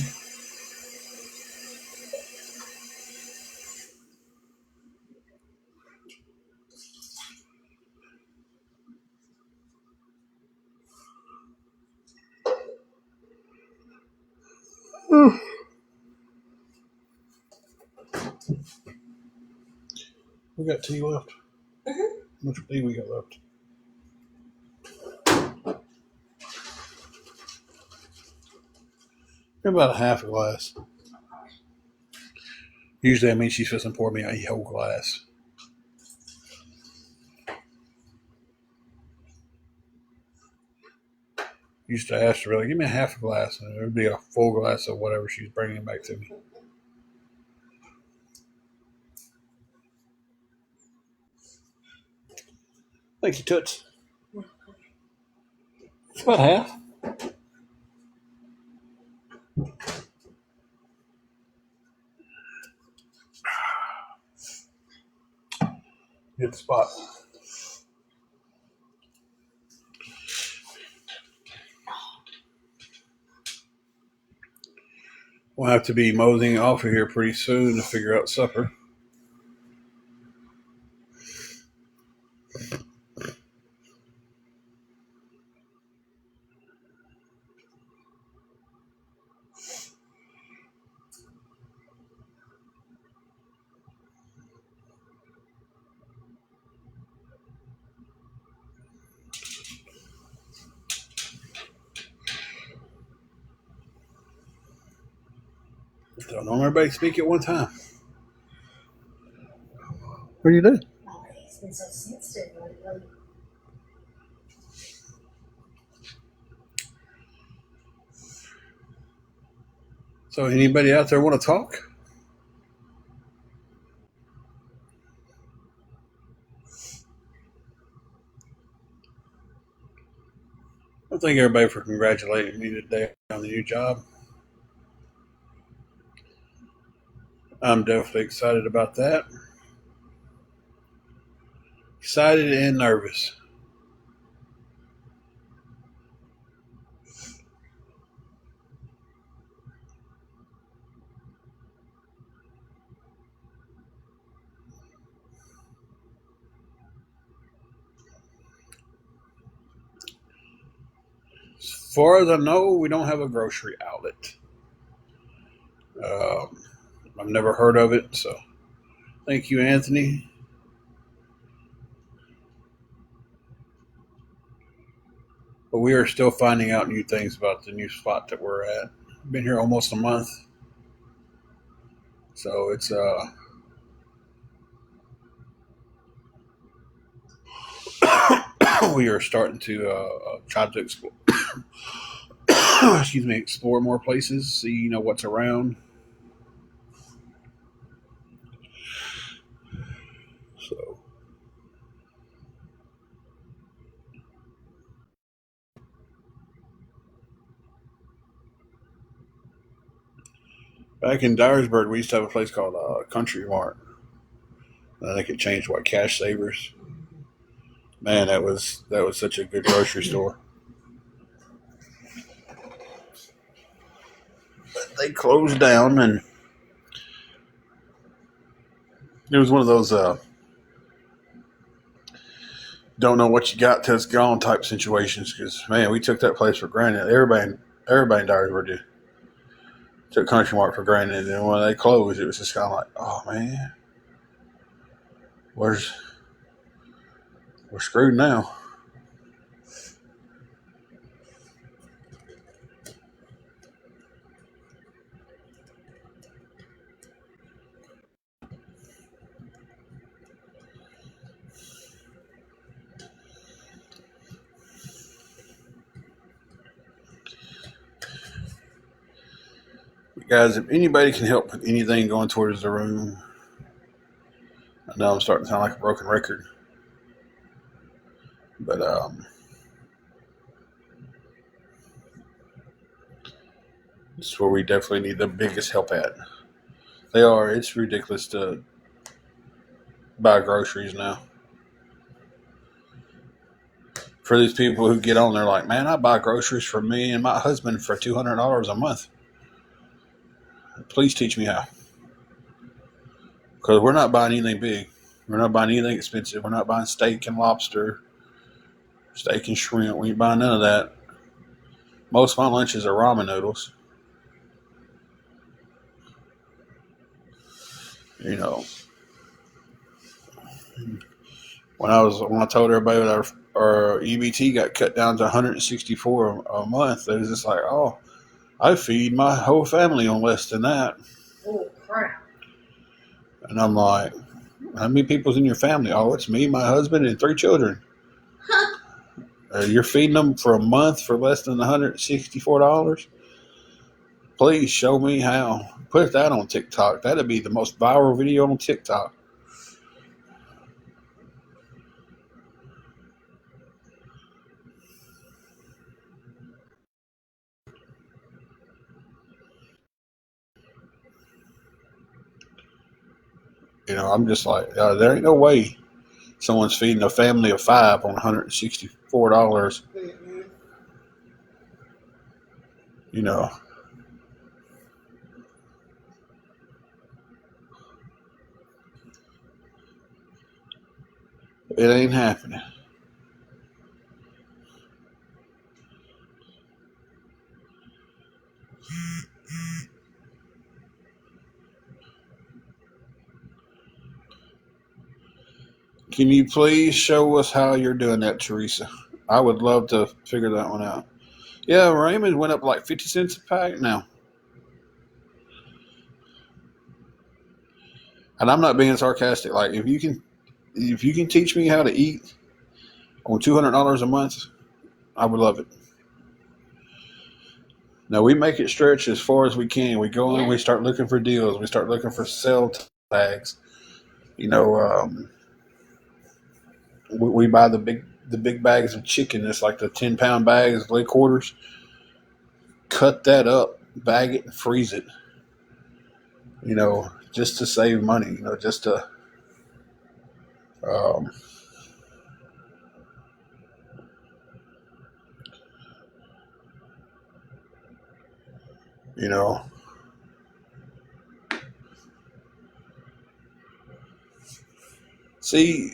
We got tea left. Mm-hmm. How much tea we got left? About a half a glass. Usually, I mean, she's supposed to pour me a whole glass. Used to ask her, really, give me a half a glass, and it would be a full glass of whatever she's bringing back to me. Thank you, Toots. It's about half. Hit the spot. We'll have to be moseying off of here pretty soon to figure out supper. Don't everybody speak at one time. What do you do? Oh, he's been so sensitive lately. So, anybody out there want to talk? I thank everybody for congratulating me today on the new job. I'm definitely excited about that. Excited and nervous. As far as I know, we don't have a grocery outlet. I've never heard of it, so thank you, Anthony. But we are still finding out new things about the new spot that we're at. Been here almost a month, so it's we are starting to try to explore, explore more places, see what's around. So back in Dyersburg, we used to have a place called Country Mart. I think it changed what Cash Savers. Man, that was such a good grocery store. They closed down, and it was one of those don't know what you got till it's gone type situations. Because man, we took that place for granted. Everybody in Dyersburg did. Took Country Mart for granted, and when they closed, it was just kind of like, oh man, where's we're screwed now. Guys, if anybody can help with anything going towards the room, I know I'm starting to sound like a broken record, but this is where we definitely need the biggest help at. It's ridiculous to buy groceries now. For these people who get on there like, man, I buy groceries for me and my husband for $200 a month. Please teach me how. Because we're not buying anything big. We're not buying anything expensive. We're not buying steak and lobster, steak and shrimp. We ain't buying none of that. Most of my lunches are ramen noodles. When I told everybody that our EBT got cut down to 164 a month, they was just like, oh, I feed my whole family on less than that. Oh, crap. And I'm like, how many people's in your family? Oh, it's me, my husband, and 3 children. You're feeding them for a month for less than $164? Please show me how. Put that on TikTok. That'd be the most viral video on TikTok. I'm just like, there ain't no way someone's feeding a family of 5 on $164. Mm-hmm. It ain't happening. Can you please show us how you're doing that, Teresa? I would love to figure that one out. Yeah, Raymond went up like 50 cents a pack now. And I'm not being sarcastic. Like if you can teach me how to eat on $200 a month, I would love it. Now we make it stretch as far as we can. We go in, we start looking for deals, we start looking for sell tags. We buy the big bags of chicken. It's like the 10-pound bags, leg quarters. Cut that up, bag it, and freeze it. Just to save money. Just to um, you know. See,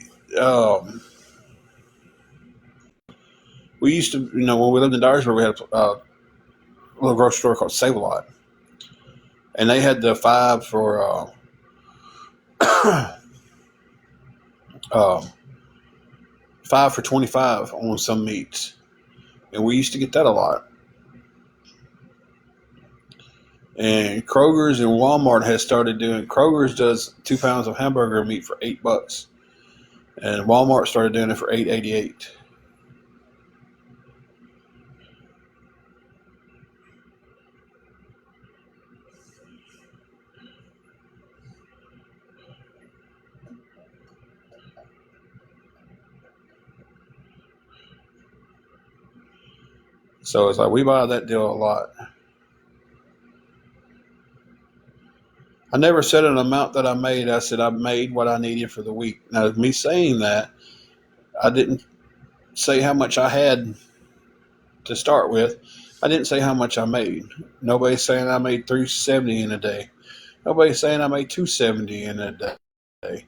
we used to, when we lived in Dyersburg, we had a little grocery store called Save a Lot, and they had the 5 for um, 5 for 25 on some meats, and we used to get that a lot. And Kroger's and Walmart has started doing. Kroger's does 2 pounds of hamburger meat for $8, and Walmart started doing it for $8.88. So it's like we buy that deal a lot. I never said an amount that I made. I said I made what I needed for the week. Now, me saying that, I didn't say how much I had to start with. I didn't say how much I made. Nobody's saying I made 370 in a day. Nobody's saying I made 270 in a day.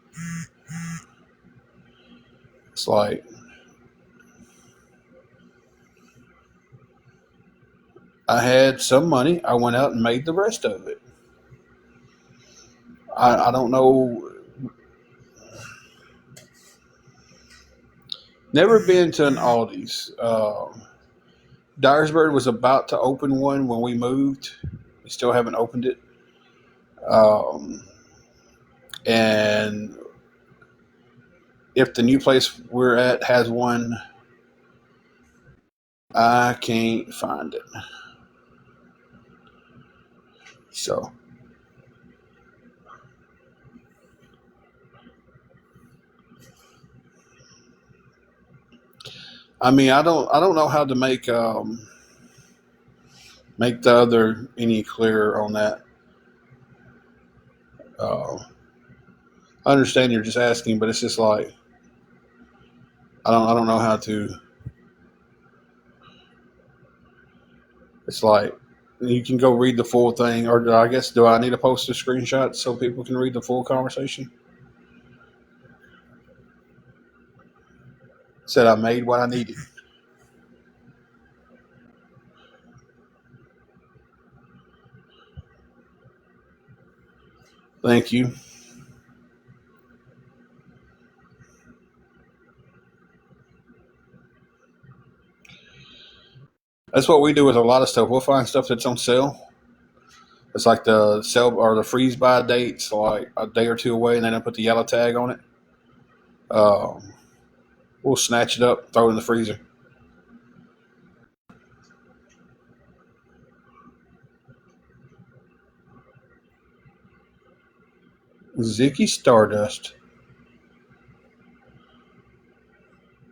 It's like I had some money. I went out and made the rest of it. I don't know. Never been to an Aldi's. Dyersburg was about to open one when we moved. We still haven't opened it. And if the new place we're at has one, I can't find it. So, I mean, I don't know how to make the other any clearer on that. Uh, I understand you're just asking, but it's just like I don't know how to. It's like you can go read the full thing, or I guess do I need to post a screenshot so people can read the full conversation? Said I made what I needed. Thank you. That's what we do with a lot of stuff. We'll find stuff that's on sale. It's like the sell or the freeze by dates, like a day or two away, and then I put the yellow tag on it. Um, we'll snatch it up, throw it in the freezer. Ziggy Stardust.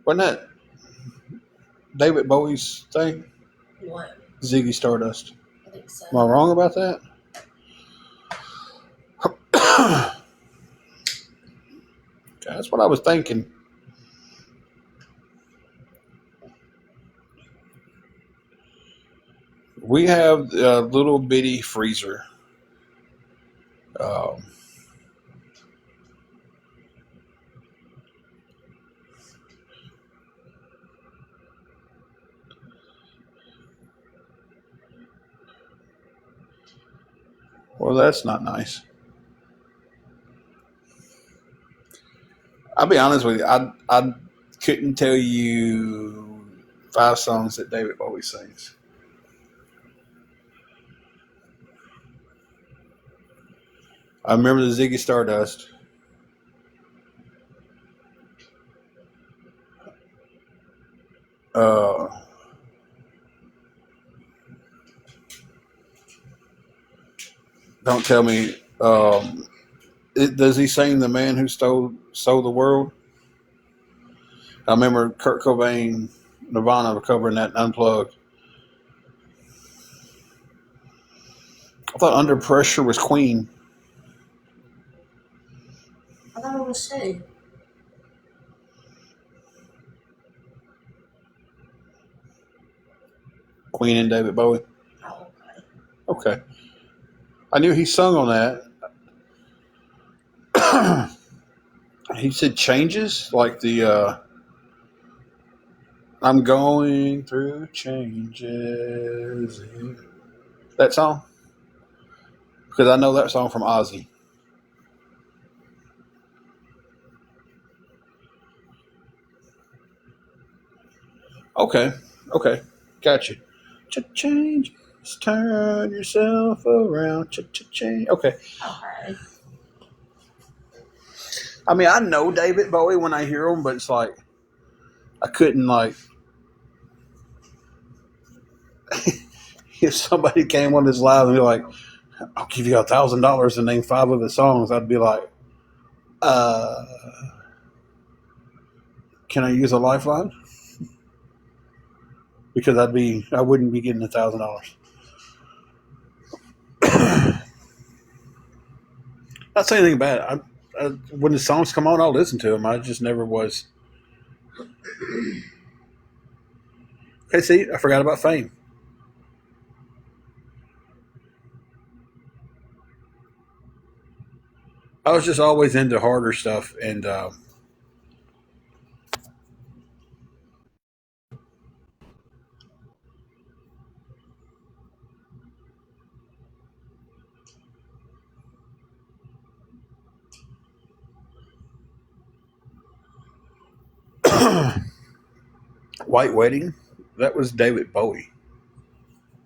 Wasn't that David Bowie's thing? What? Ziggy Stardust. I think so. Am I wrong about that? That's what I was thinking. We have a little bitty freezer. Um, well, that's not nice. I'll be honest with you. I couldn't tell you 5 songs that David Bowie sings. I remember the Ziggy Stardust. Uh, don't tell me. Does he sing "The Man Who Stole the World"? I remember Kurt Cobain, Nirvana covering that Unplugged. I thought "Under Pressure" was Queen. I thought it was who? Queen and David Bowie. Oh, okay. Okay, I knew he sung on that. He said "Changes," like the "I'm going through changes." That song, because I know that song from Ozzy. Okay, okay, gotcha. Change, turn yourself around. Change. Okay. Okay. I mean, I know David Bowie when I hear him, but it's like I couldn't like if somebody came on this live and be like, "I'll give you $1,000 to name 5 of his songs," I'd be like, "Uh, can I use a lifeline?" because I wouldn't be getting $1,000. Not saying anything bad. When the songs come on, I'll listen to them. I just never was. Okay, see, I forgot about Fame. I was just always into harder stuff, and White Wedding. That was David Bowie.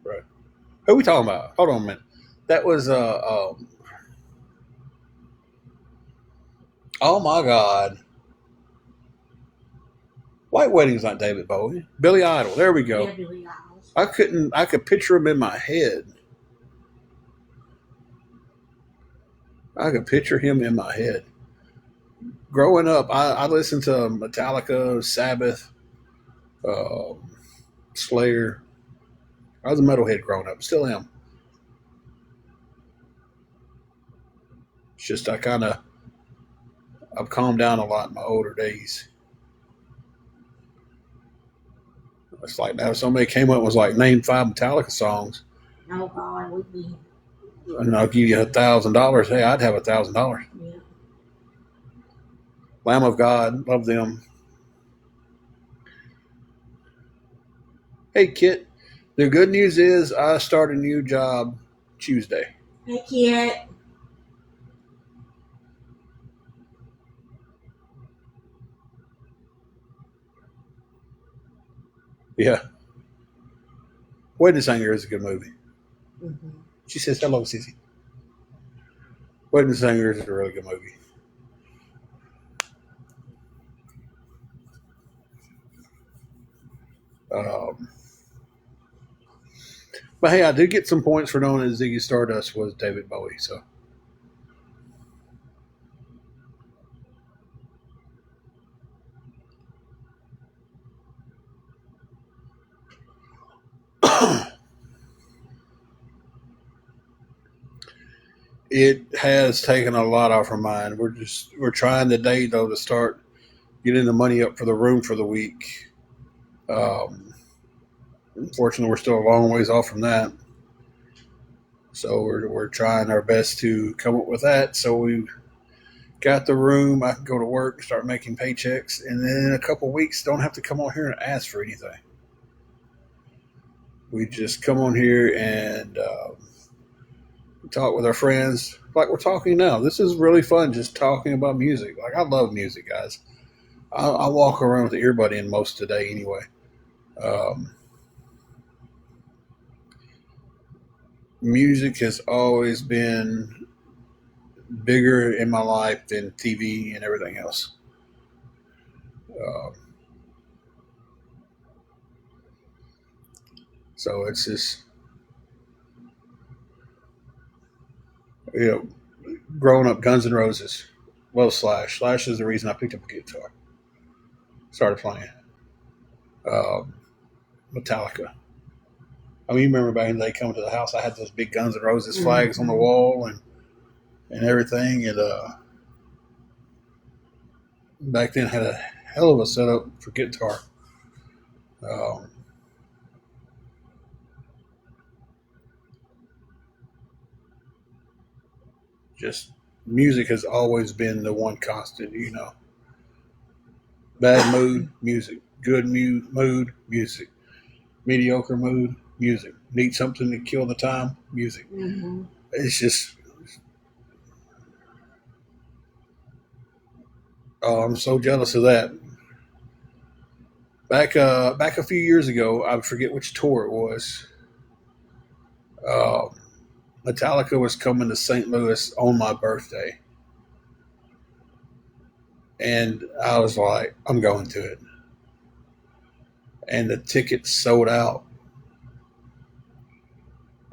Right. Who are we talking about? Hold on a minute. That was oh my God. White Wedding's not David Bowie. Billy Idol. There we go. Yeah, Billy Idol. I could picture him in my head. I could picture him in my head. Growing up, I listened to Metallica, Sabbath, uh, Slayer. I was a metalhead growing up. Still am. It's just I've calmed down a lot in my older days. It's like now if somebody came up and was like, name 5 Metallica songs, Oh God, we'd be. and I'll give you $1,000. Hey, I'd have $1,000. Yeah. Lamb of God, love them. Hey, Kit, the good news is I start a new job Tuesday. Hey, Kit. Yeah. Wedding Singer is a good movie. Mm-hmm. She says, hello, Sissy. Wedding Singer is a really good movie. Um, but hey, I did get some points for knowing that Ziggy Stardust was David Bowie. So it has taken a lot off our mind. We're trying today though to start getting the money up for the room for the week. Unfortunately, we're still a long ways off from that. So we're trying our best to come up with that. So we got the room. I can go to work, start making paychecks, and then in a couple of weeks, don't have to come on here and ask for anything. We just come on here and talk with our friends like we're talking now. This is really fun, just talking about music. Like I love music, guys. I walk around with the earbud in most today anyway. Um, Music has always been bigger in my life than TV and everything else. Um, so it's just, you know, growing up, Guns N' Roses. Well, Slash. Slash is the reason I picked up a guitar. Started playing. Um, Metallica. I mean, you remember back in the day coming to the house, I had those big Guns N' Roses flags on the wall and everything. And back then had a hell of a setup for guitar. Um, just music has always been the one constant, you know. Bad mood, music. Good mood, music. Mediocre mood, music. Need something to kill the time, music. Mm-hmm. It's just, oh, I'm so jealous of that. Back a few years ago, I forget which tour it was. Uh, Metallica was coming to St. Louis on my birthday, and I was like, I'm going to it. And the tickets sold out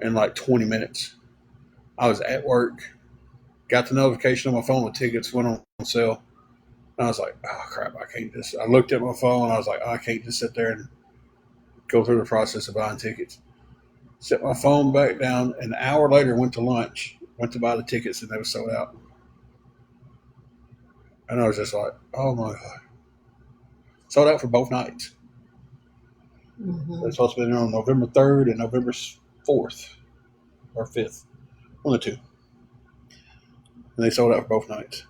in like 20 minutes. I was at work, got the notification on my phone, the tickets went on sale. And I was like, oh crap, I can't just. I looked at my phone, I was like, oh, I can't just sit there and go through the process of buying tickets. Set my phone back down. An hour later, went to lunch. Went to buy the tickets, and they were sold out. And I was just like, oh my God. Sold out for both nights. They're supposed to be there on November 3rd and November 4th or 5th. One of the two. And they sold out for both nights.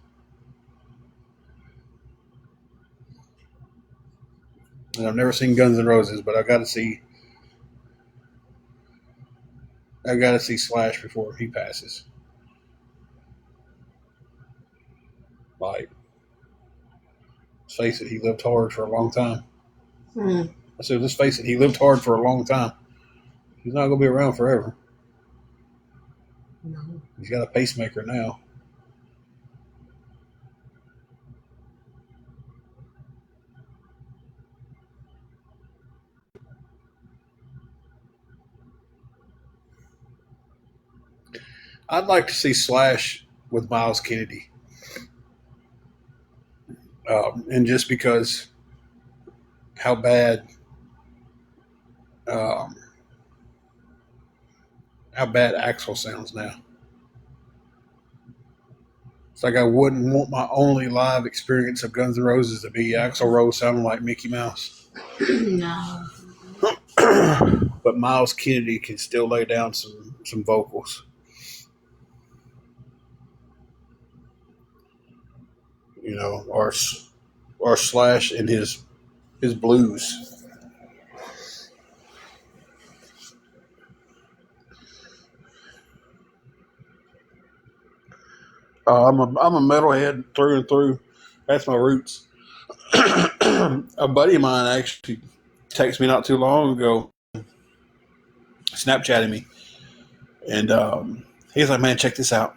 And I've never seen Guns N' Roses, but I got to see Slash before he passes. Like, let's face it, he lived hard for a long time. I said, let's face it, he lived hard for a long time. He's not going to be around forever. No. He's got a pacemaker now. I'd like to see Slash with Miles Kennedy. And just because how bad Axl sounds now. It's like I wouldn't want my only live experience of Guns N' Roses to be Axl Rose sounding like Mickey Mouse. No. But Miles Kennedy can still lay down some vocals. You know, or Slash in his blues. I'm a metalhead through and through. That's my roots. A buddy of mine actually texted me not too long ago, Snapchatted me, and he's like, "Man, check this out."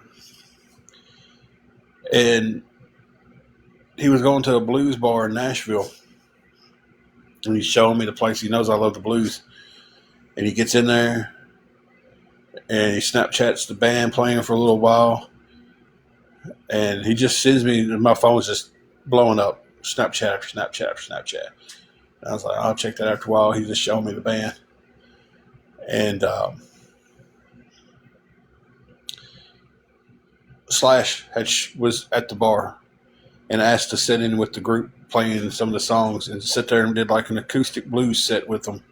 And he was going to a blues bar in Nashville, and he's showing me the place. He knows I love the blues, and he gets in there, and he Snapchats the band playing for a little while, and he just sends me. My phone's just blowing up, Snapchat after Snapchat after Snapchat. And I was like, I'll check that after a while. He just showed me the band, and Slash was at the bar and asked to sit in with the group playing some of the songs and sit there and did like an acoustic blues set with them.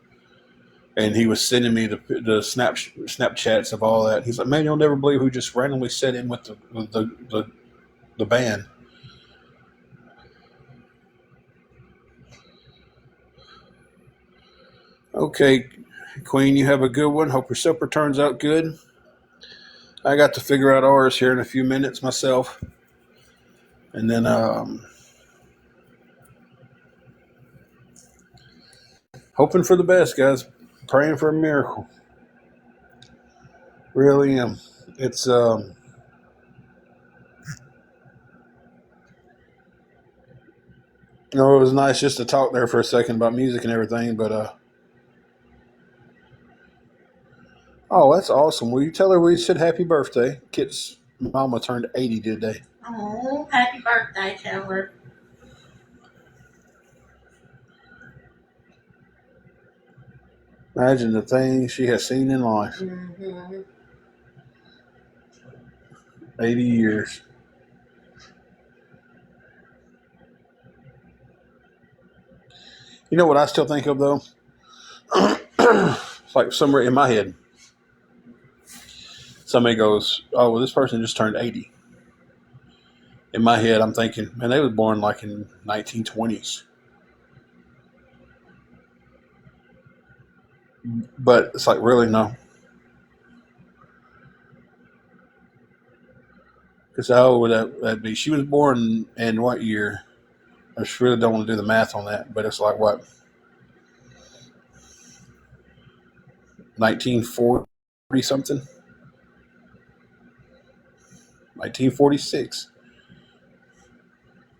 And he was sending me the Snapchats of all that. He's like, "Man, you'll never believe who just randomly sat in with the band." Okay, Queen, you have a good one. Hope your supper turns out good. I got to figure out ours here in a few minutes myself. And then hoping for the best, guys. Praying for a miracle. Really am. It's it was nice just to talk there for a second about music and everything, but oh, that's awesome. Will you tell her we said happy birthday? Kit's mama turned 80 today. Oh, happy birthday, Taylor. Imagine the things she has seen in life. 80 years. You know what I still think of, though? It's like somewhere in my head, somebody goes, "Oh, well, this person just turned 80." In my head, I'm thinking, man, they was born like in 1920s. But it's like, really, no. Because how old would that be? She was born in what year? I just really don't want to do the math on that, but it's like what? 1940 something? 1946.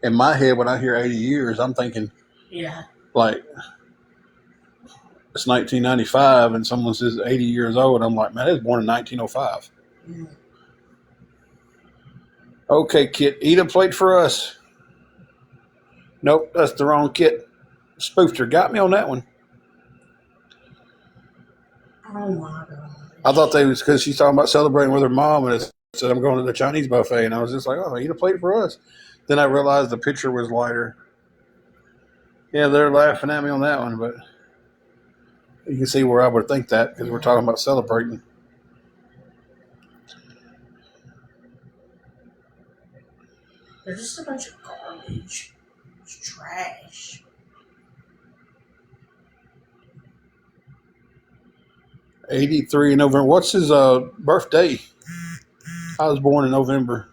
In my head, when I hear 80 years, I'm thinking, like, it's 1995 and someone says 80 years old. I'm like, man, they was born in 1905. Okay, Kit, eat a plate for us. Nope, that's the wrong Kit. Spoofed her. Got me on that one. Oh my God. I thought they was because she's talking about celebrating with her mom, and it said I'm going to the Chinese buffet, and I was just like, oh, eat a plate for us. Then I realized the picture was lighter. Yeah, they're laughing at me on that one, but you can see where I would think that because we're talking about celebrating. They're just a bunch of garbage. It's trash. 83 in November. What's his birthday? I was born in November.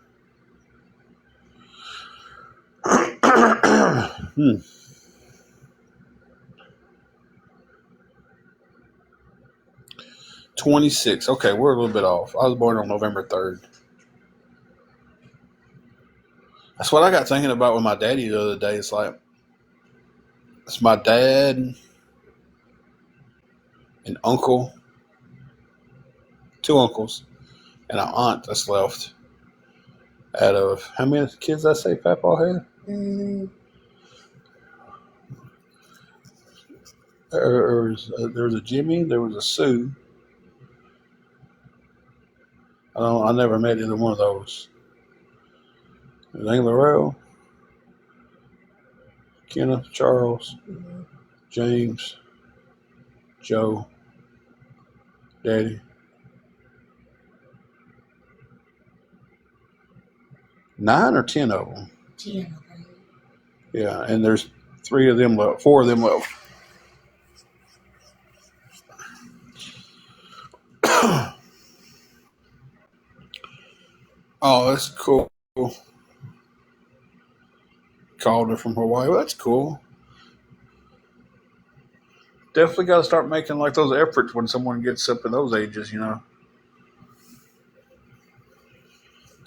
26. Okay, we're a little bit off. I was born on November 3rd. That's what I got thinking about with my daddy the other day. It's like, it's my dad and uncle, 2 uncles, and an aunt that's left out of how many kids I say Papa had? There was a Jimmy, there was a Sue. I never met either one of those. There's Aunt Laurel, Kenneth, Charles, James, Joe, Daddy. 9 or 10 of them. 10, I think. Yeah, and there's 3 of them left, 4 of them left. Oh, that's cool. Called her from Hawaii. Well, that's cool. Definitely got to start making like those efforts when someone gets up in those ages, you know.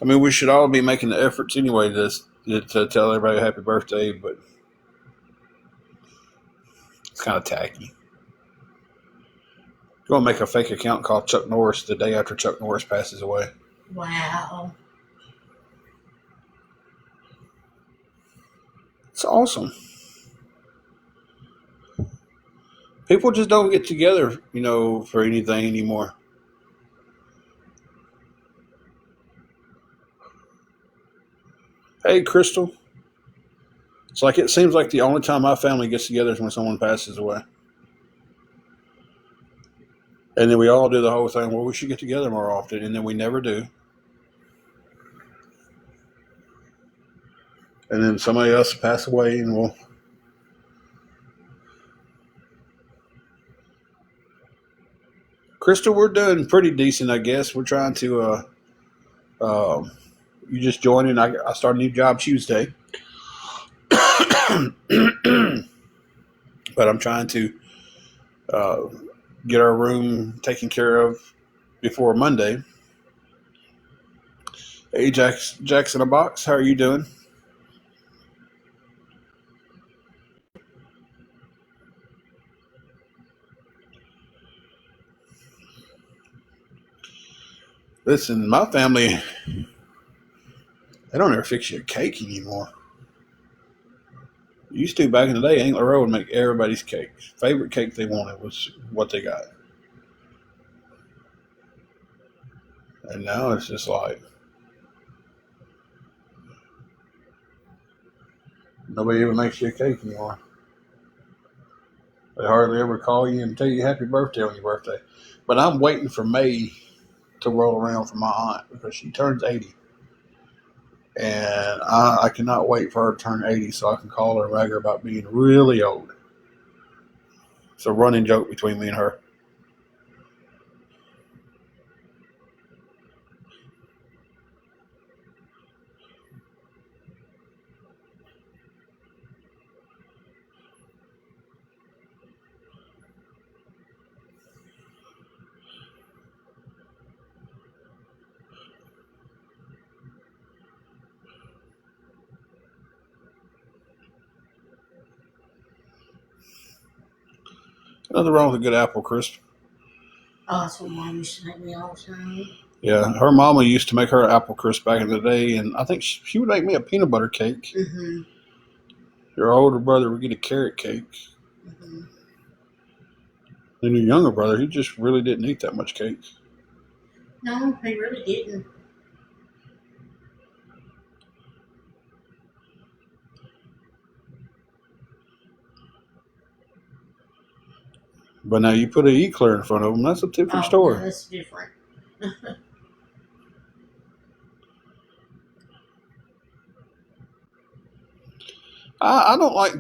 I mean, we should all be making the efforts anyway to tell everybody happy birthday, but it's kind of tacky. Go and make a fake account called Chuck Norris the day after Chuck Norris passes away. Wow. It's awesome. People just don't get together, you know, for anything anymore. Hey, Crystal. It's like it seems like the only time my family gets together is when someone passes away. And then we all do the whole thing, well, we should get together more often, and then we never do. And then somebody else pass away, and we'll... Crystal, we're doing pretty decent, I guess. We're trying to... you just joined, and I start a new job Tuesday. But I'm trying to get our room taken care of before Monday. Hey, Jackson a box, how are you doing? Listen, my family, they don't ever fix you a cake anymore. Used to back in the day, Aunt Laurel would make everybody's cake. Favorite cake they wanted was what they got. And now it's just like nobody ever makes you a cake anymore. They hardly ever call you and tell you happy birthday on your birthday. But I'm waiting for May to roll around for my aunt because she turns 80. And I cannot wait for her to turn 80 so I can call her and rag her about being really old. It's a running joke between me and her. Nothing wrong with a good apple crisp. Oh, that's what Mom used to make me all the time. Yeah, her mama used to make her apple crisp back in the day, and I think she would make me a peanut butter cake. Mm-hmm. Your older brother would get a carrot cake. Mm-hmm. And your younger brother, he just really didn't eat that much cake. No, he really didn't. But now you put an eclair in front of him, that's a different Oh, story. yeah, that's different. I don't like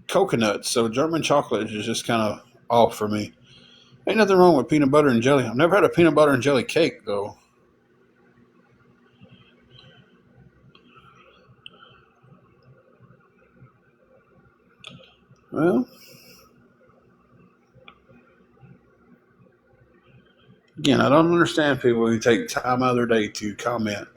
coconuts, so German chocolate is just kind of off for me. Ain't nothing wrong with peanut butter and jelly. I've never had a peanut butter and jelly cake, though. Well, again, I don't understand people who take time out of their day to comment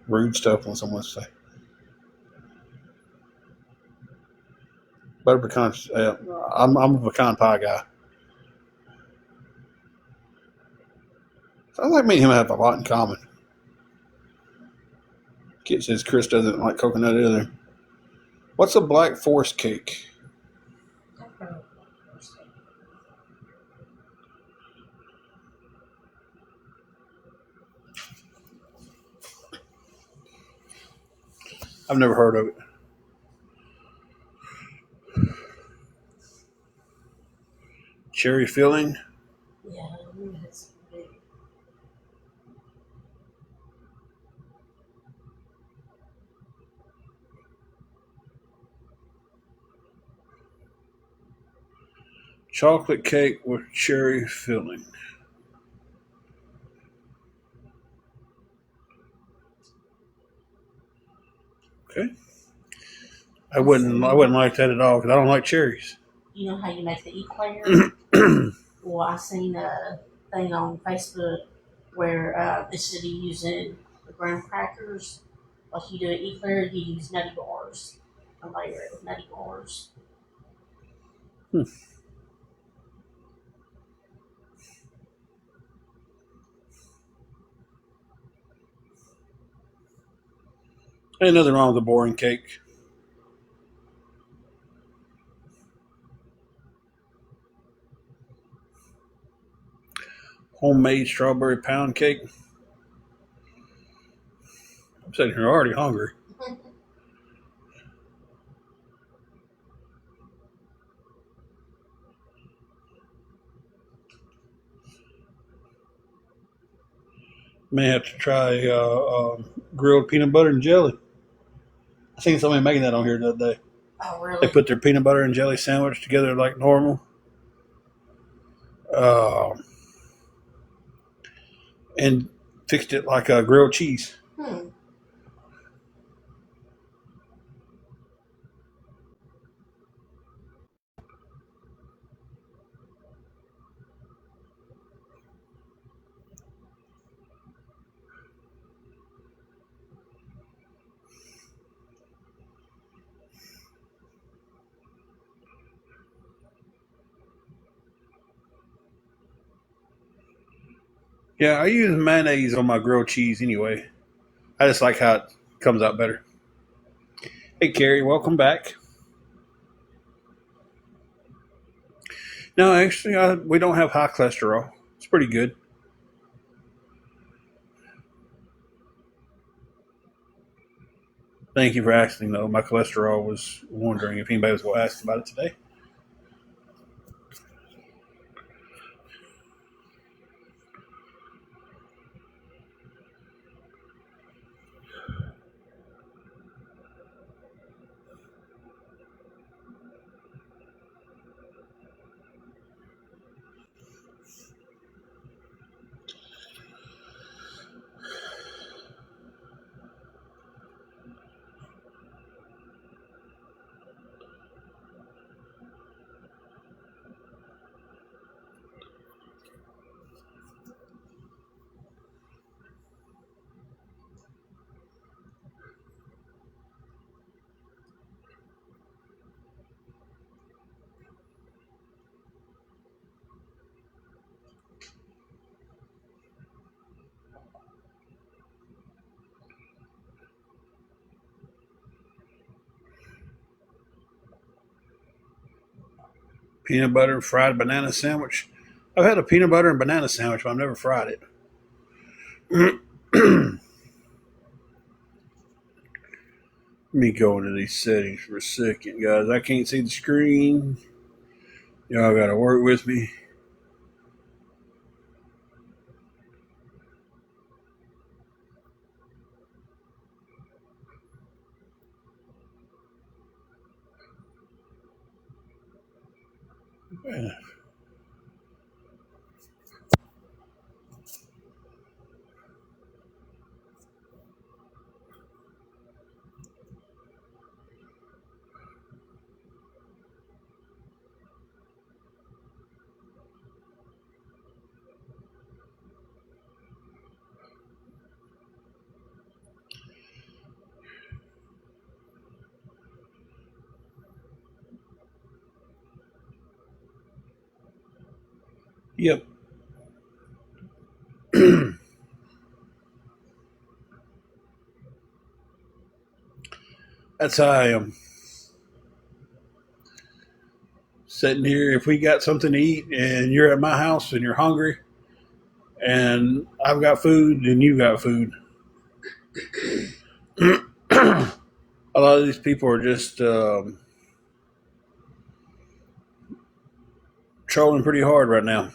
rude stuff on someone's say. Butter pecan. I'm a pecan pie guy. Sounds like me and him have a lot in common. Kit says Chris doesn't like coconut either. What's a Black Forest cake? I've never heard of it. Cherry filling. Yeah, that's big. Chocolate cake with cherry filling. Okay. I wouldn't like that at all because I don't like cherries. You know how you make the eclair? Well, I seen a thing on Facebook where instead of using the graham crackers, like you do an eclair, you use nutty bars and layer it with nutty bars. Ain't nothing wrong with a boring cake. Homemade strawberry pound cake. I'm sitting here already hungry. May have to try grilled peanut butter and jelly. I seen somebody making that on here the other day. Oh, They really? put their peanut butter and jelly sandwich together like normal. And fixed it like a grilled cheese. Hmm. Yeah, I use mayonnaise on my grilled cheese anyway. I just like how it comes out better. Hey, Carrie, welcome back. No, actually, we don't have high cholesterol. It's pretty good. Thank you for asking, though. My cholesterol was wondering if anybody was going to ask about it today. Peanut butter and fried banana sandwich. I've had a peanut butter and banana sandwich, but I've never fried it. Let me go into these settings for a second, guys. I can't see the screen. Y'all got to work with me. Yep. That's how I am. Sitting here, if we got something to eat and you're at my house and you're hungry and I've got food and you got food, a lot of these people are just trolling pretty hard right now.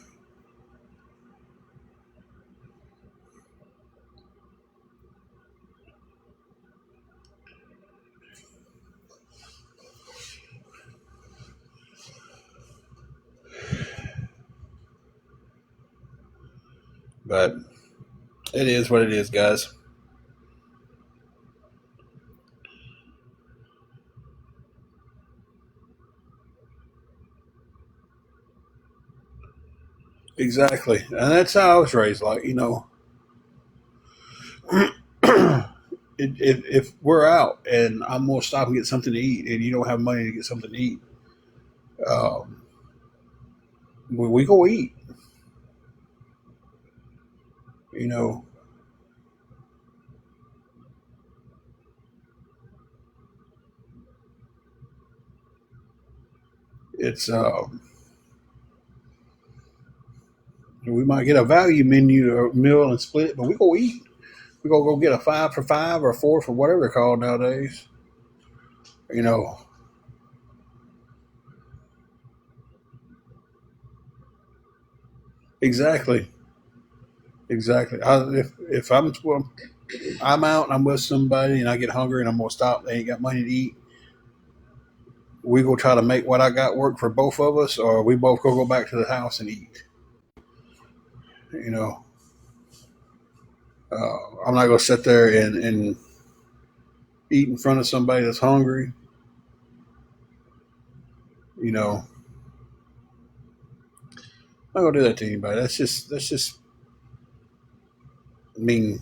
But it is what it is, guys. Exactly. And that's how I was raised. Like, if we're out and I'm going to stop and get something to eat and you don't have money to get something to eat, um, we go eat. You know, it's, we might get a value menu or meal and split it, but we go eat. We go get a 5 for 5 or 4 for whatever they're called nowadays. You know, exactly. Exactly. If I'm out and I'm with somebody and I get hungry and I'm gonna stop, they ain't got money to eat. We go try to make what I got work for both of us, or we both go back to the house and eat. You know, I'm not gonna sit there and eat in front of somebody that's hungry. You know, I'm not gonna do that to anybody. That's just mean.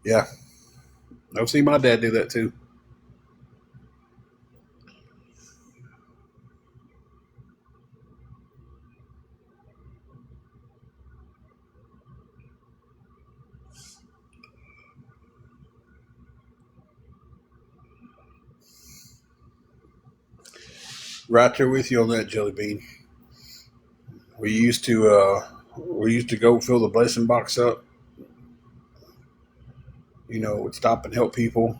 Yeah, I've seen my dad do that too. Right there with you on that, Jelly Bean. We used to go fill the blessing box up. Would stop and help people.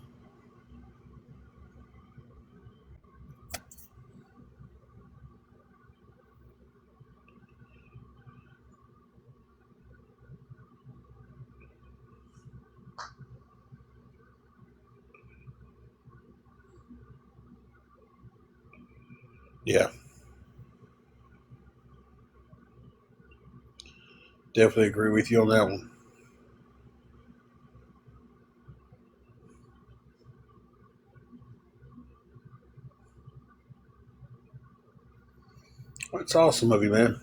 Yeah, definitely agree with you on that one. That's awesome of you, man.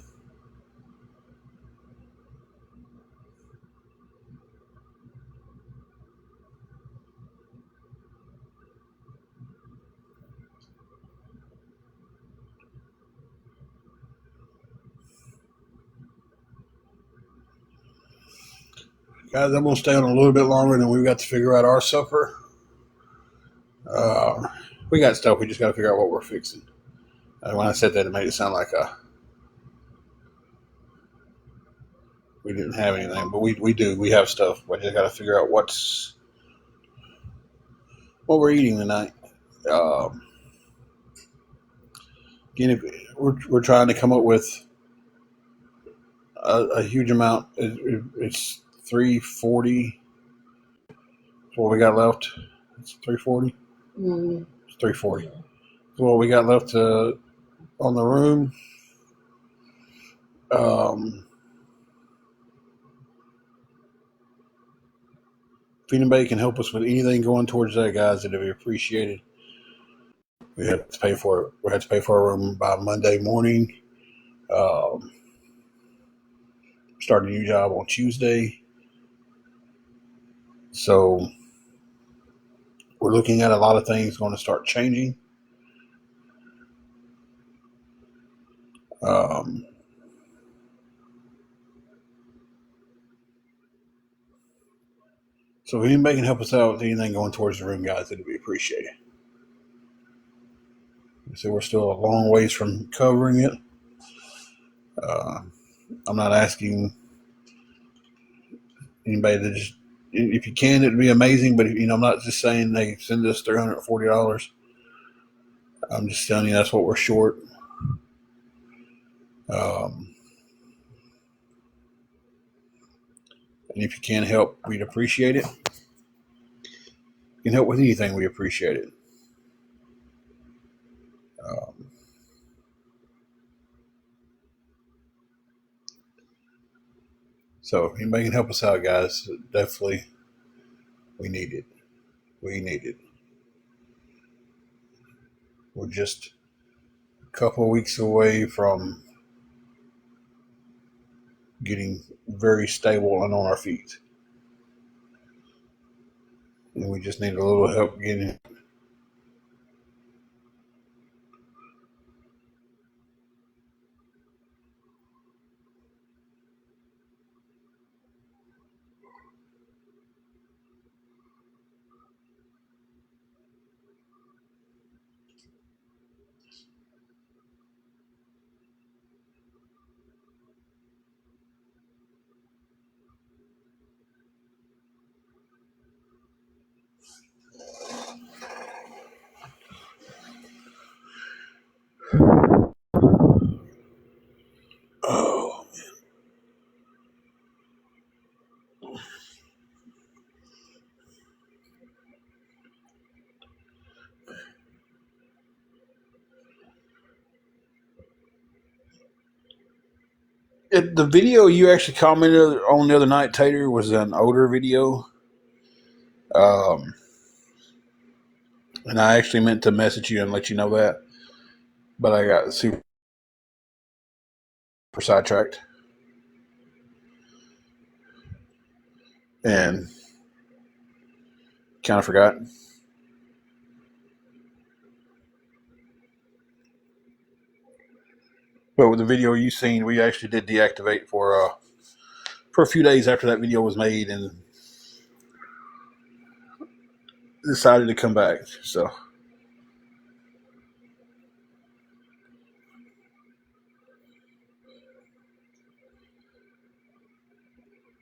Guys, I'm going to stay on a little bit longer than we've got to figure out our supper. We got stuff. We just got to figure out what we're fixing. And when I said that, it made it sound like we didn't have anything, but we do. We have stuff. We just got to figure out what we're eating tonight. Again, we're trying to come up with a huge amount. It's 340. What we got left? It's 340. It's 340. So what we got left on the room. If anybody can help us with anything going towards that, guys, it'd be appreciated. We have to pay for it. We have to pay for our room by Monday morning. Start a new job on Tuesday. So we're looking at a lot of things going to start changing. So if anybody can help us out with anything going towards the room, guys, it'd be appreciated. So we're still a long ways from covering it. I'm not asking anybody to just, if you can, it'd be amazing. But I'm not just saying they send us $340. I'm just telling you that's what we're short. And if you can help, we'd appreciate it. If you can help with anything, we appreciate it. So if anybody can help us out, guys, definitely we need it. We need it. We're just a couple of weeks away from getting very stable and on our feet. And we just need a little help getting it. Oh, the video you actually commented on the other night, Tater, was an older video. And I actually meant to message you and let you know that. But I got super sidetracked. And kind of forgot. But with the video you seen, we actually did deactivate for a few days after that video was made and decided to come back. So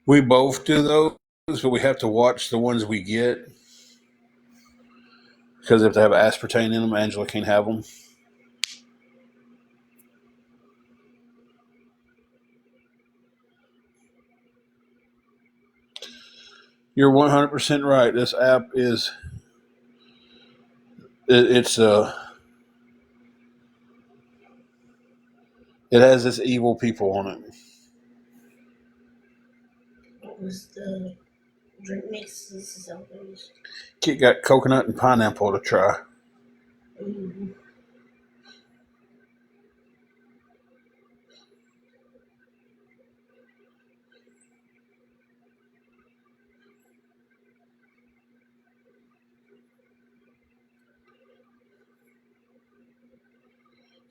we both do those, but we have to watch the ones we get because if they have aspartame in them, Angela can't have them. You're 100% right. This app is it has this evil people on it. What was the drink mixes? Kit got coconut and pineapple to try. Mm-hmm.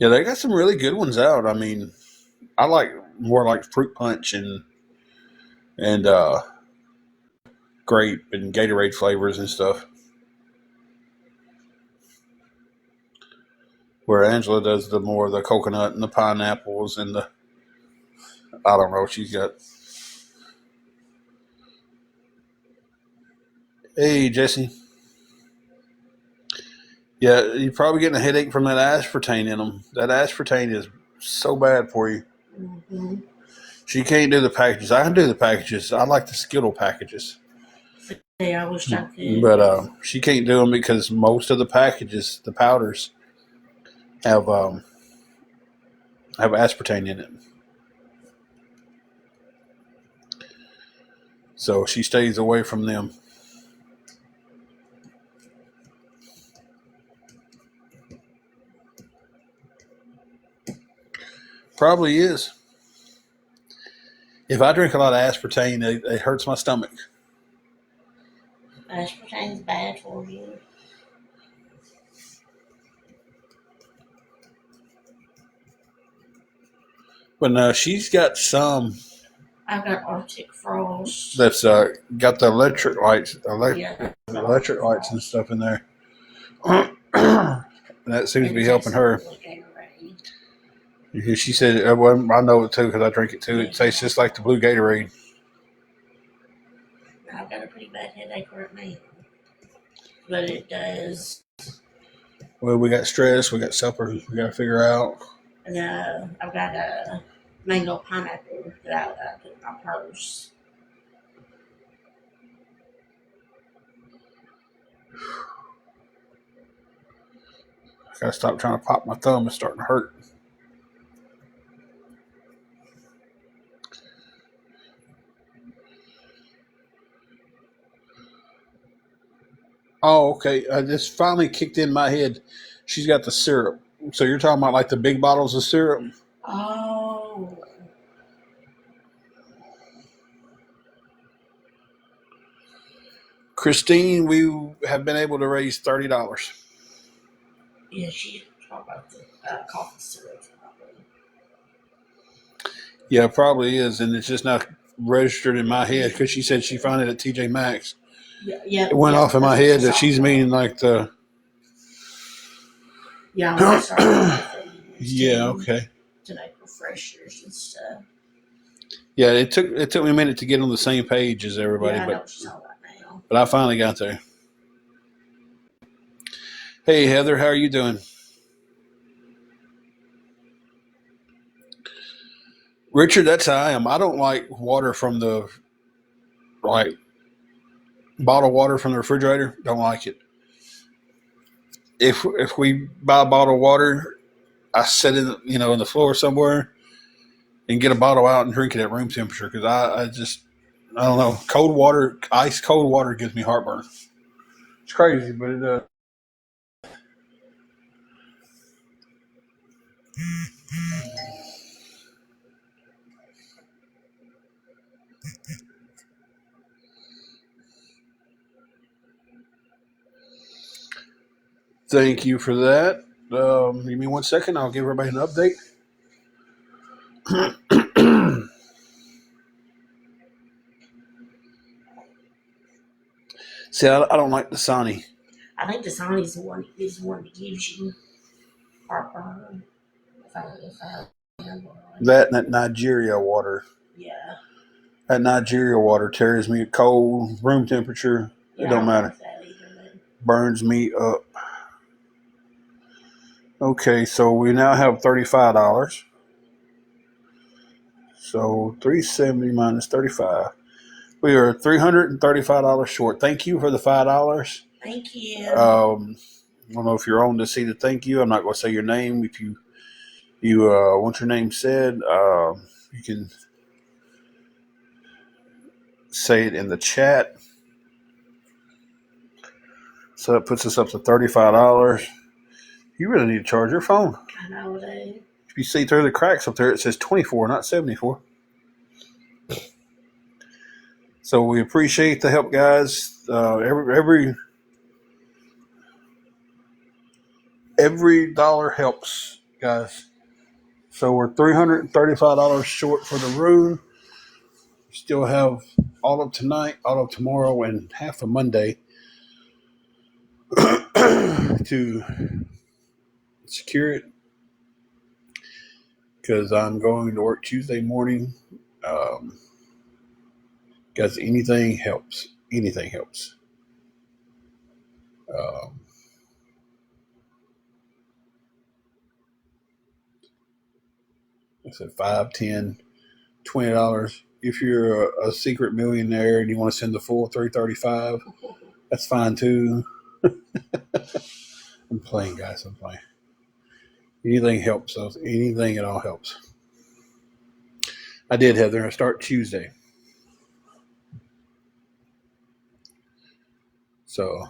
Yeah, they got some really good ones out. I mean, I like more like fruit punch and grape and Gatorade flavors and stuff. Where Angela does the more of the coconut and the pineapples and the I don't know what she's got. Hey Jesse, yeah, you're probably getting a headache from that aspartame in them. That aspartame is so bad for you. Mm-hmm. She can't do the packages. I can do the packages. I like the Skittle packages. Yeah, I wish I could. But she can't do them because most of the packages, the powders, have aspartame in it. So she stays away from them. Probably is. If I drink a lot of aspartame, it hurts my stomach. Aspartame's bad for you. But she's got some I've got Arctic Frost. that's got the electric lights, Yeah. electric lights and stuff in there. That seems to be helping her. She said, well, I know it too because I drink it too. It tastes just like the blue Gatorade. I've got a pretty bad headache right now. But it does. Well, we got stress, we got supper, we got to figure out. And I've got a mango pineapple that I put in my purse. I got to stop trying to pop my thumb. It's starting to hurt. Oh, okay. This finally kicked in my head. She's got the syrup. So you're talking about like the big bottles of syrup? Oh. Christine, we have been able to raise $30. Yeah, she talked about the coffee syrup. Probably. Yeah, it probably is. And it's just not registered in my head because she said she found it at TJ Maxx. Yeah, it went off in my head that she's meaning like the. Yeah, I'm sorry. Yeah, okay. To make refreshers and stuff. Yeah, it took me a minute to get on the same page as everybody, Yeah, I know what you're talking about now. But I finally got there. Hey Heather, how are you doing? Richard, that's how I am. I don't like water from the bottled water from the refrigerator. Don't like it. If we buy bottled water, I set it in the floor somewhere and get a bottle out and drink it at room temperature because I don't know, cold water, ice cold water gives me heartburn. It's crazy, but it does. Thank you for that. Give me 1 second. I'll give everybody an update. See, I don't like Dasani. I think Dasani is the one that gives you heartburn. That and that Nigeria water. Yeah. That Nigeria water tears me cold, room temperature. Yeah, it don't matter. Like that either, burns me up. Okay, so we now have $35. So $370 minus 35. We are $335 short. Thank you for the $5. Thank you. I don't know if you're on to see the thank you. I'm not going to say your name. If you want your name said, you can say it in the chat. So that puts us up to $35. You really need to charge your phone. I know it. If you see through the cracks up there, it says 24, not 74. So we appreciate the help, guys. Every dollar helps guys. So we're $335 short for the room. Still have all of tonight, all of tomorrow, and half of Monday to secure it because I'm going to work Tuesday morning. Because anything helps. Anything helps. Um, I said $5, $10, $20. If you're a secret millionaire and you want to send the full 335, that's fine too. I'm playing, guys. I'm playing. Anything helps. So anything at all helps. I did, Heather. I start Tuesday. So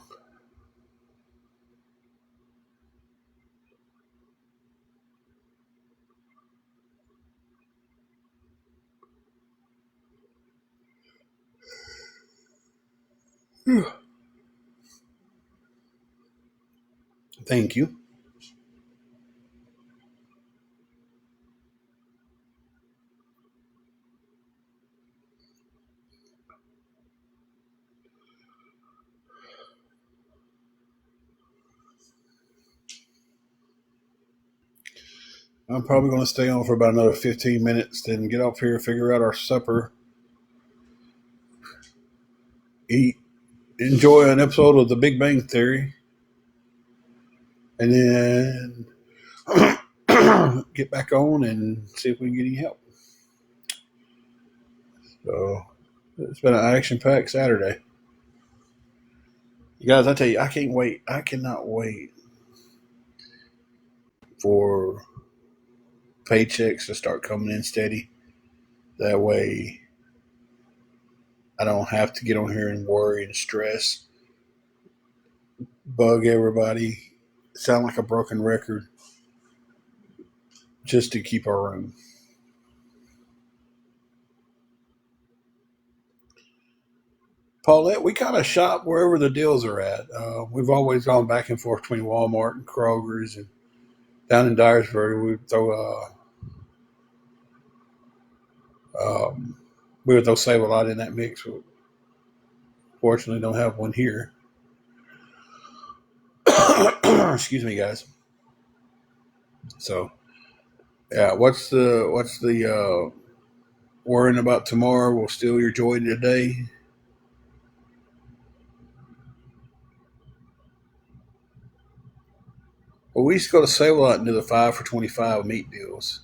thank you. I'm probably going to stay on for about another 15 minutes, then get off here, figure out our supper, eat, enjoy an episode of The Big Bang Theory, and then get back on and see if we can get any help. So it's been an action-packed Saturday. You guys, I tell you, I can't wait. I cannot wait for paychecks to start coming in steady. That way I don't have to get on here and worry and stress, bug everybody, sound like a broken record just to keep our room. Paulette, we kind of shop wherever the deals are at. We've always gone back and forth between Walmart and Kroger's, and down in Dyersburg, um, we would throw Save a Lot in that mix. We fortunately don't have one here. Excuse me, guys. So, yeah, what's the worrying about tomorrow will steal your joy today? Well, we used to go to Save a Lot and do the 5 for 25 meat deals.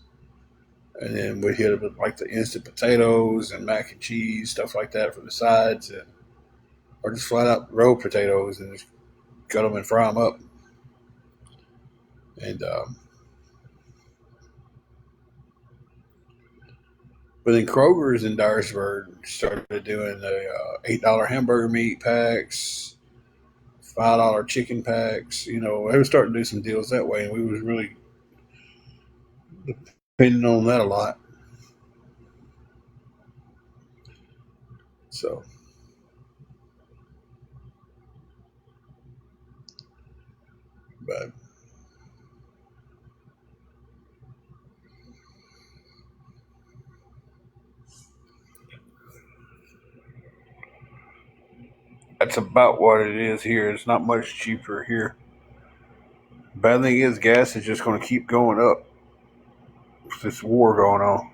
And then we hit it with like the instant potatoes and mac and cheese, stuff like that for the sides, or just flat out rolled potatoes and just cut them and fry them up. And but then Kroger's in Dyersburg started doing the $8 hamburger meat packs, $5 chicken packs. You know, they were starting to do some deals that way, and we was really depending on that a lot. So, but that's about what it is here. It's not much cheaper here. Bad thing is, gas is just going to keep going up with this war going on.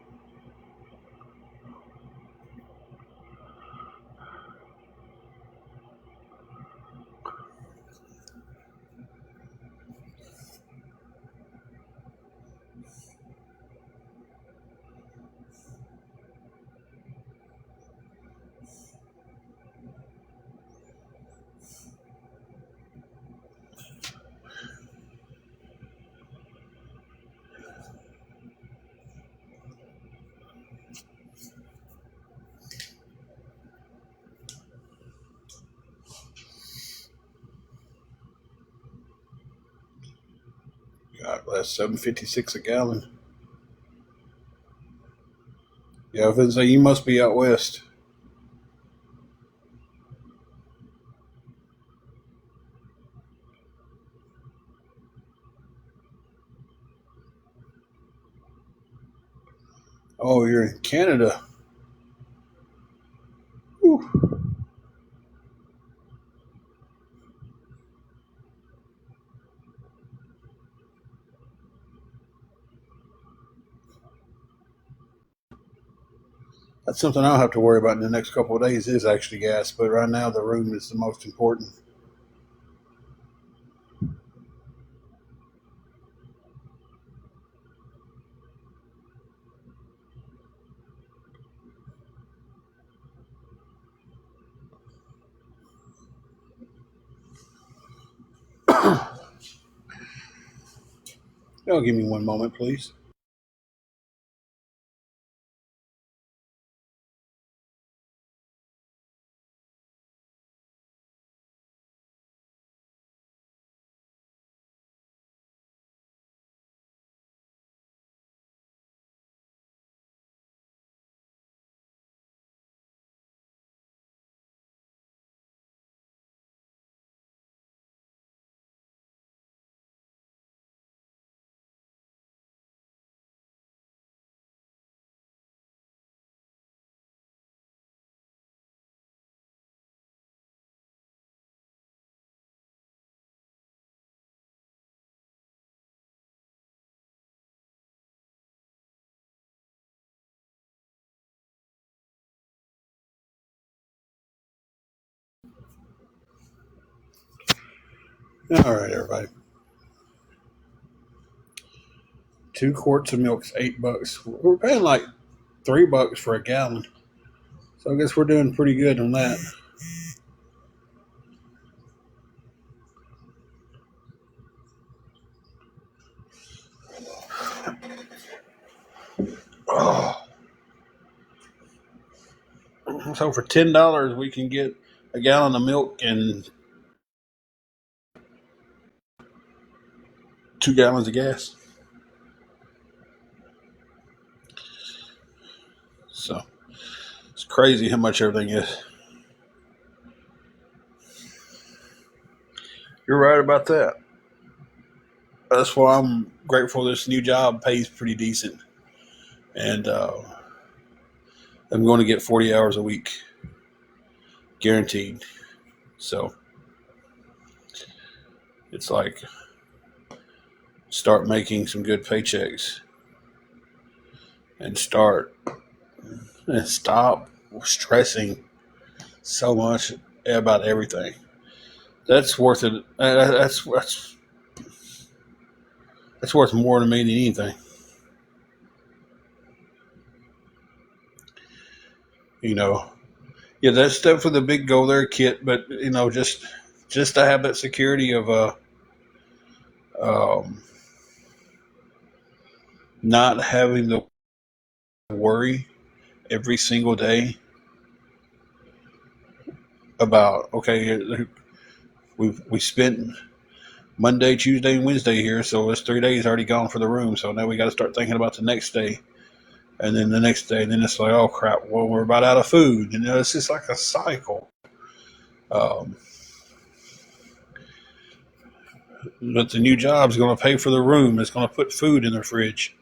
God bless, $7.56 a gallon. Yeah, I was gonna say you must be out west. Oh, you're in Canada. Whew. That's something I'll have to worry about in the next couple of days is actually gas. But right now, the room is the most important. Y'all give me one moment, please. All right, everybody. 2 quarts of milk's $8. We're paying like $3 for a gallon. So I guess we're doing pretty good on that. Oh. So for $10, we can get a gallon of milk and 2 gallons of gas. So it's crazy how much everything is. You're right about that. That's why I'm grateful this new job pays pretty decent. And I'm going to get 40 hours a week, guaranteed. So it's like start making some good paychecks and stop stressing so much about everything. That's worth it. That's worth more to me than anything. You know, yeah, that's definitely the big goal there, Kit. But just to have that security of um, not having to worry every single day about okay, we spent Monday, Tuesday, and Wednesday here, so it's 3 days already gone for the room. So now we got to start thinking about the next day, and then the next day, and then it's like, oh crap, well we're about out of food. It's just like a cycle. Um, but the new job is going to pay for the room. It's going to put food in the fridge.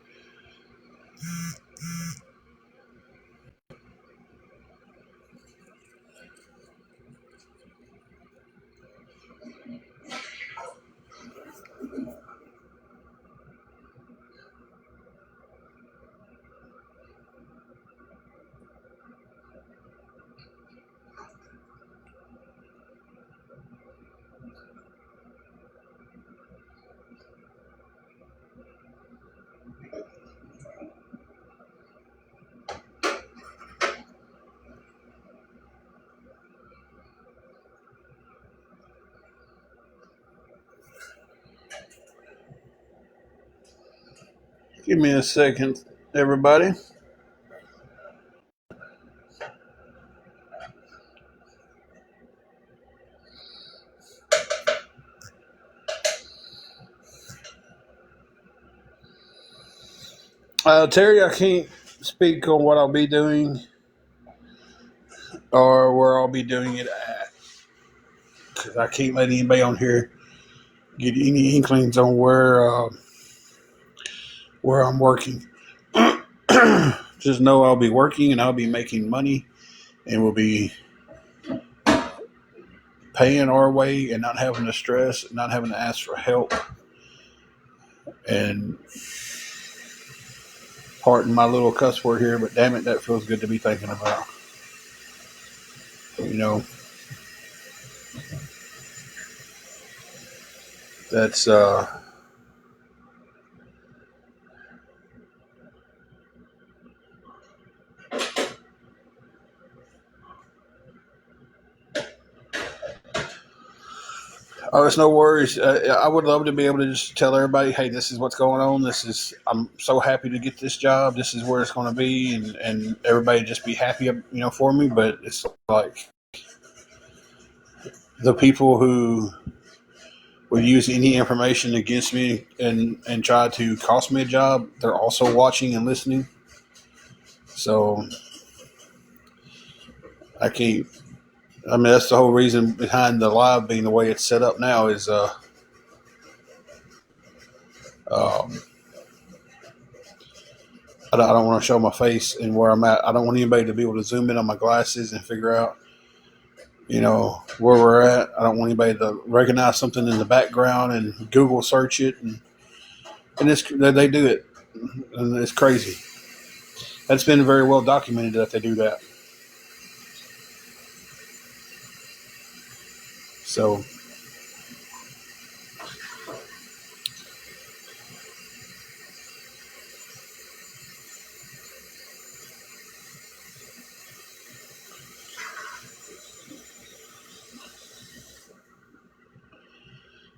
Give me a second, everybody. Terry, I can't speak on what I'll be doing or where I'll be doing it at because I can't let anybody on here get any inklings on where I'm working. just know I'll be working and I'll be making money, and we'll be paying our way and not having to stress, not having to ask for help. And pardon my little cuss word here, but damn it, that feels good to be thinking about. You know, that's oh, it's no worries. I would love to be able to just tell everybody, hey, this is what's going on. I'm so happy to get this job. This is where it's going to be, and everybody just be happy, for me. But it's like the people who would use any information against me and try to cost me a job, they're also watching and listening. So I can't. I mean, that's the whole reason behind the live being the way it's set up now is um, I don't want to show my face and where I'm at. I don't want anybody to be able to zoom in on my glasses and figure out, where we're at. I don't want anybody to recognize something in the background and Google search it, and they do it, and it's crazy. That's been very well documented that they do that. So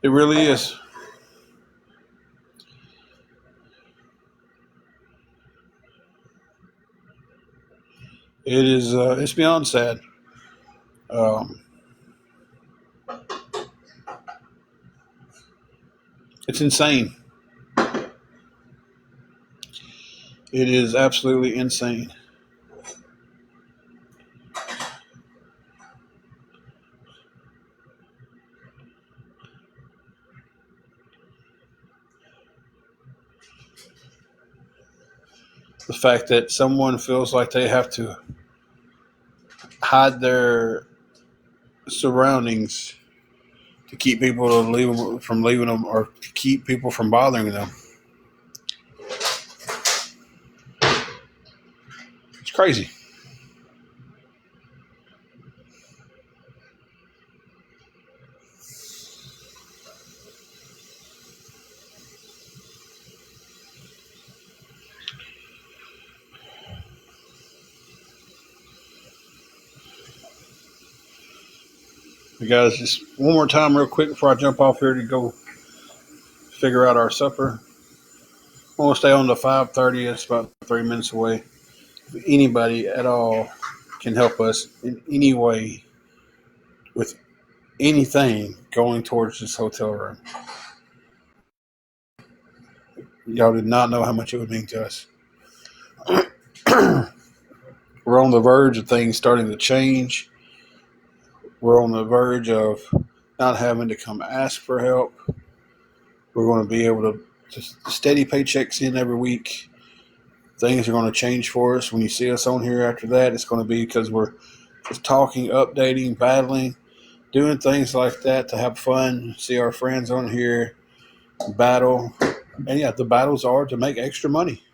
it really is. It is. It's beyond sad. Um, it's insane. It is absolutely insane. The fact that someone feels like they have to hide their surroundings to keep people from leaving them, or to keep people from bothering them. It's crazy. You guys, just one more time, real quick, before I jump off here to go figure out our supper. I'm gonna stay on to 5:30. It's about 3 minutes away. If anybody at all can help us in any way with anything going towards this hotel room, y'all did not know how much it would mean to us. We're on the verge of things starting to change. We're on the verge of not having to come ask for help. We're going to be able to just steady paychecks in every week. Things are going to change for us. When you see us on here after that, it's going to be because we're just talking, updating, battling, doing things like that to have fun, see our friends on here, battle. And yeah, the battles are to make extra money.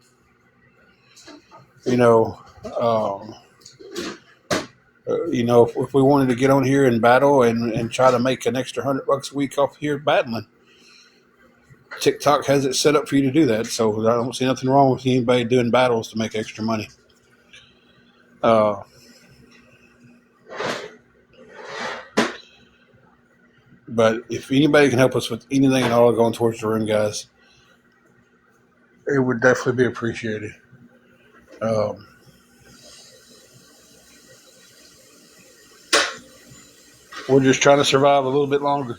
You know, um, if we wanted to get on here and battle and try to make an extra $100 a week off here battling, TikTok has it set up for you to do that. So I don't see nothing wrong with anybody doing battles to make extra money. Uh, but if anybody can help us with anything at all going towards the room, guys, it would definitely be appreciated. Um, we're just trying to survive a little bit longer.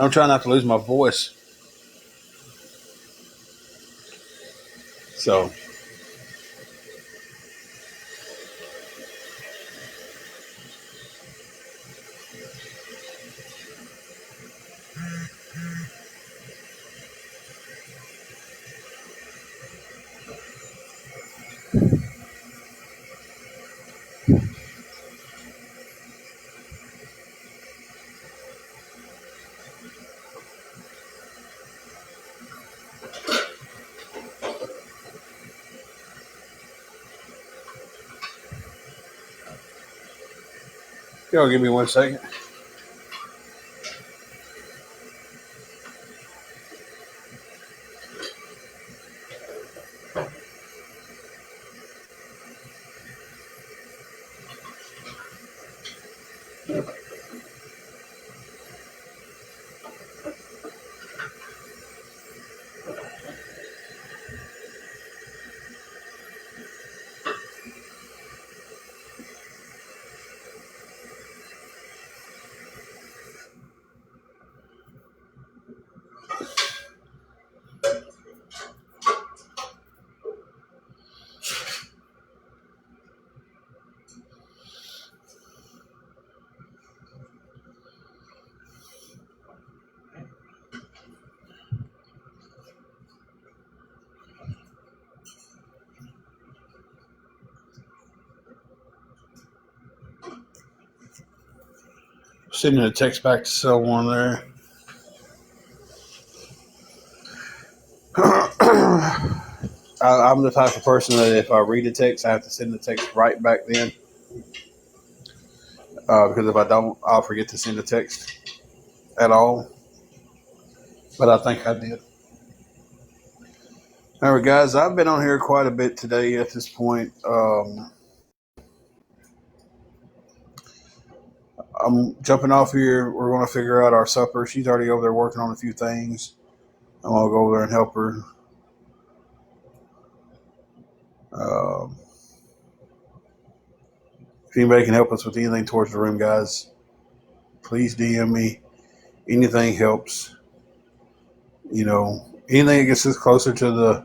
I'm trying not to lose my voice. So Y'all give me 1 second. Sending a text back to someone there. I'm the type of person that if I read a text, I have to send the text right back then. Because if I don't, I'll forget to send a text at all. But I think I did. All right, guys, I've been on here quite a bit today at this point. I'm jumping off here. We're going to figure out our supper. She's already over there working on a few things. I'm going to go over there and help her. If anybody can help us with anything towards the room, guys, please DM me. Anything helps. You know, anything that gets us closer to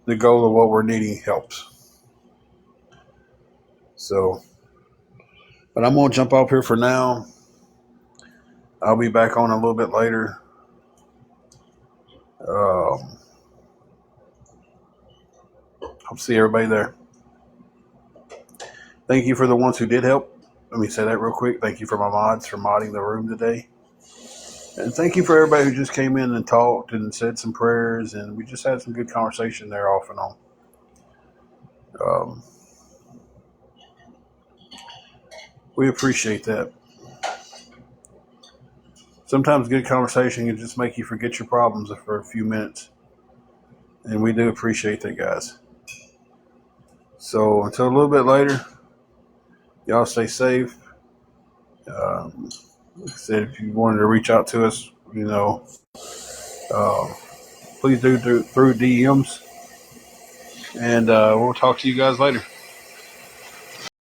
the goal of what we're needing helps. So, but I'm going to jump off here for now. I'll be back on a little bit later. I'll see everybody there. Thank you for the ones who did help. Let me say that real quick. Thank you for my mods for modding the room today. And thank you for everybody who just came in and talked and said some prayers. And we just had some good conversation there off and on. We appreciate that. Sometimes good conversation can just make you forget your problems for a few minutes. And we do appreciate that, guys. So until a little bit later, y'all stay safe. Like I said, if you wanted to reach out to us, you know, please do through DMs. And we'll talk to you guys later.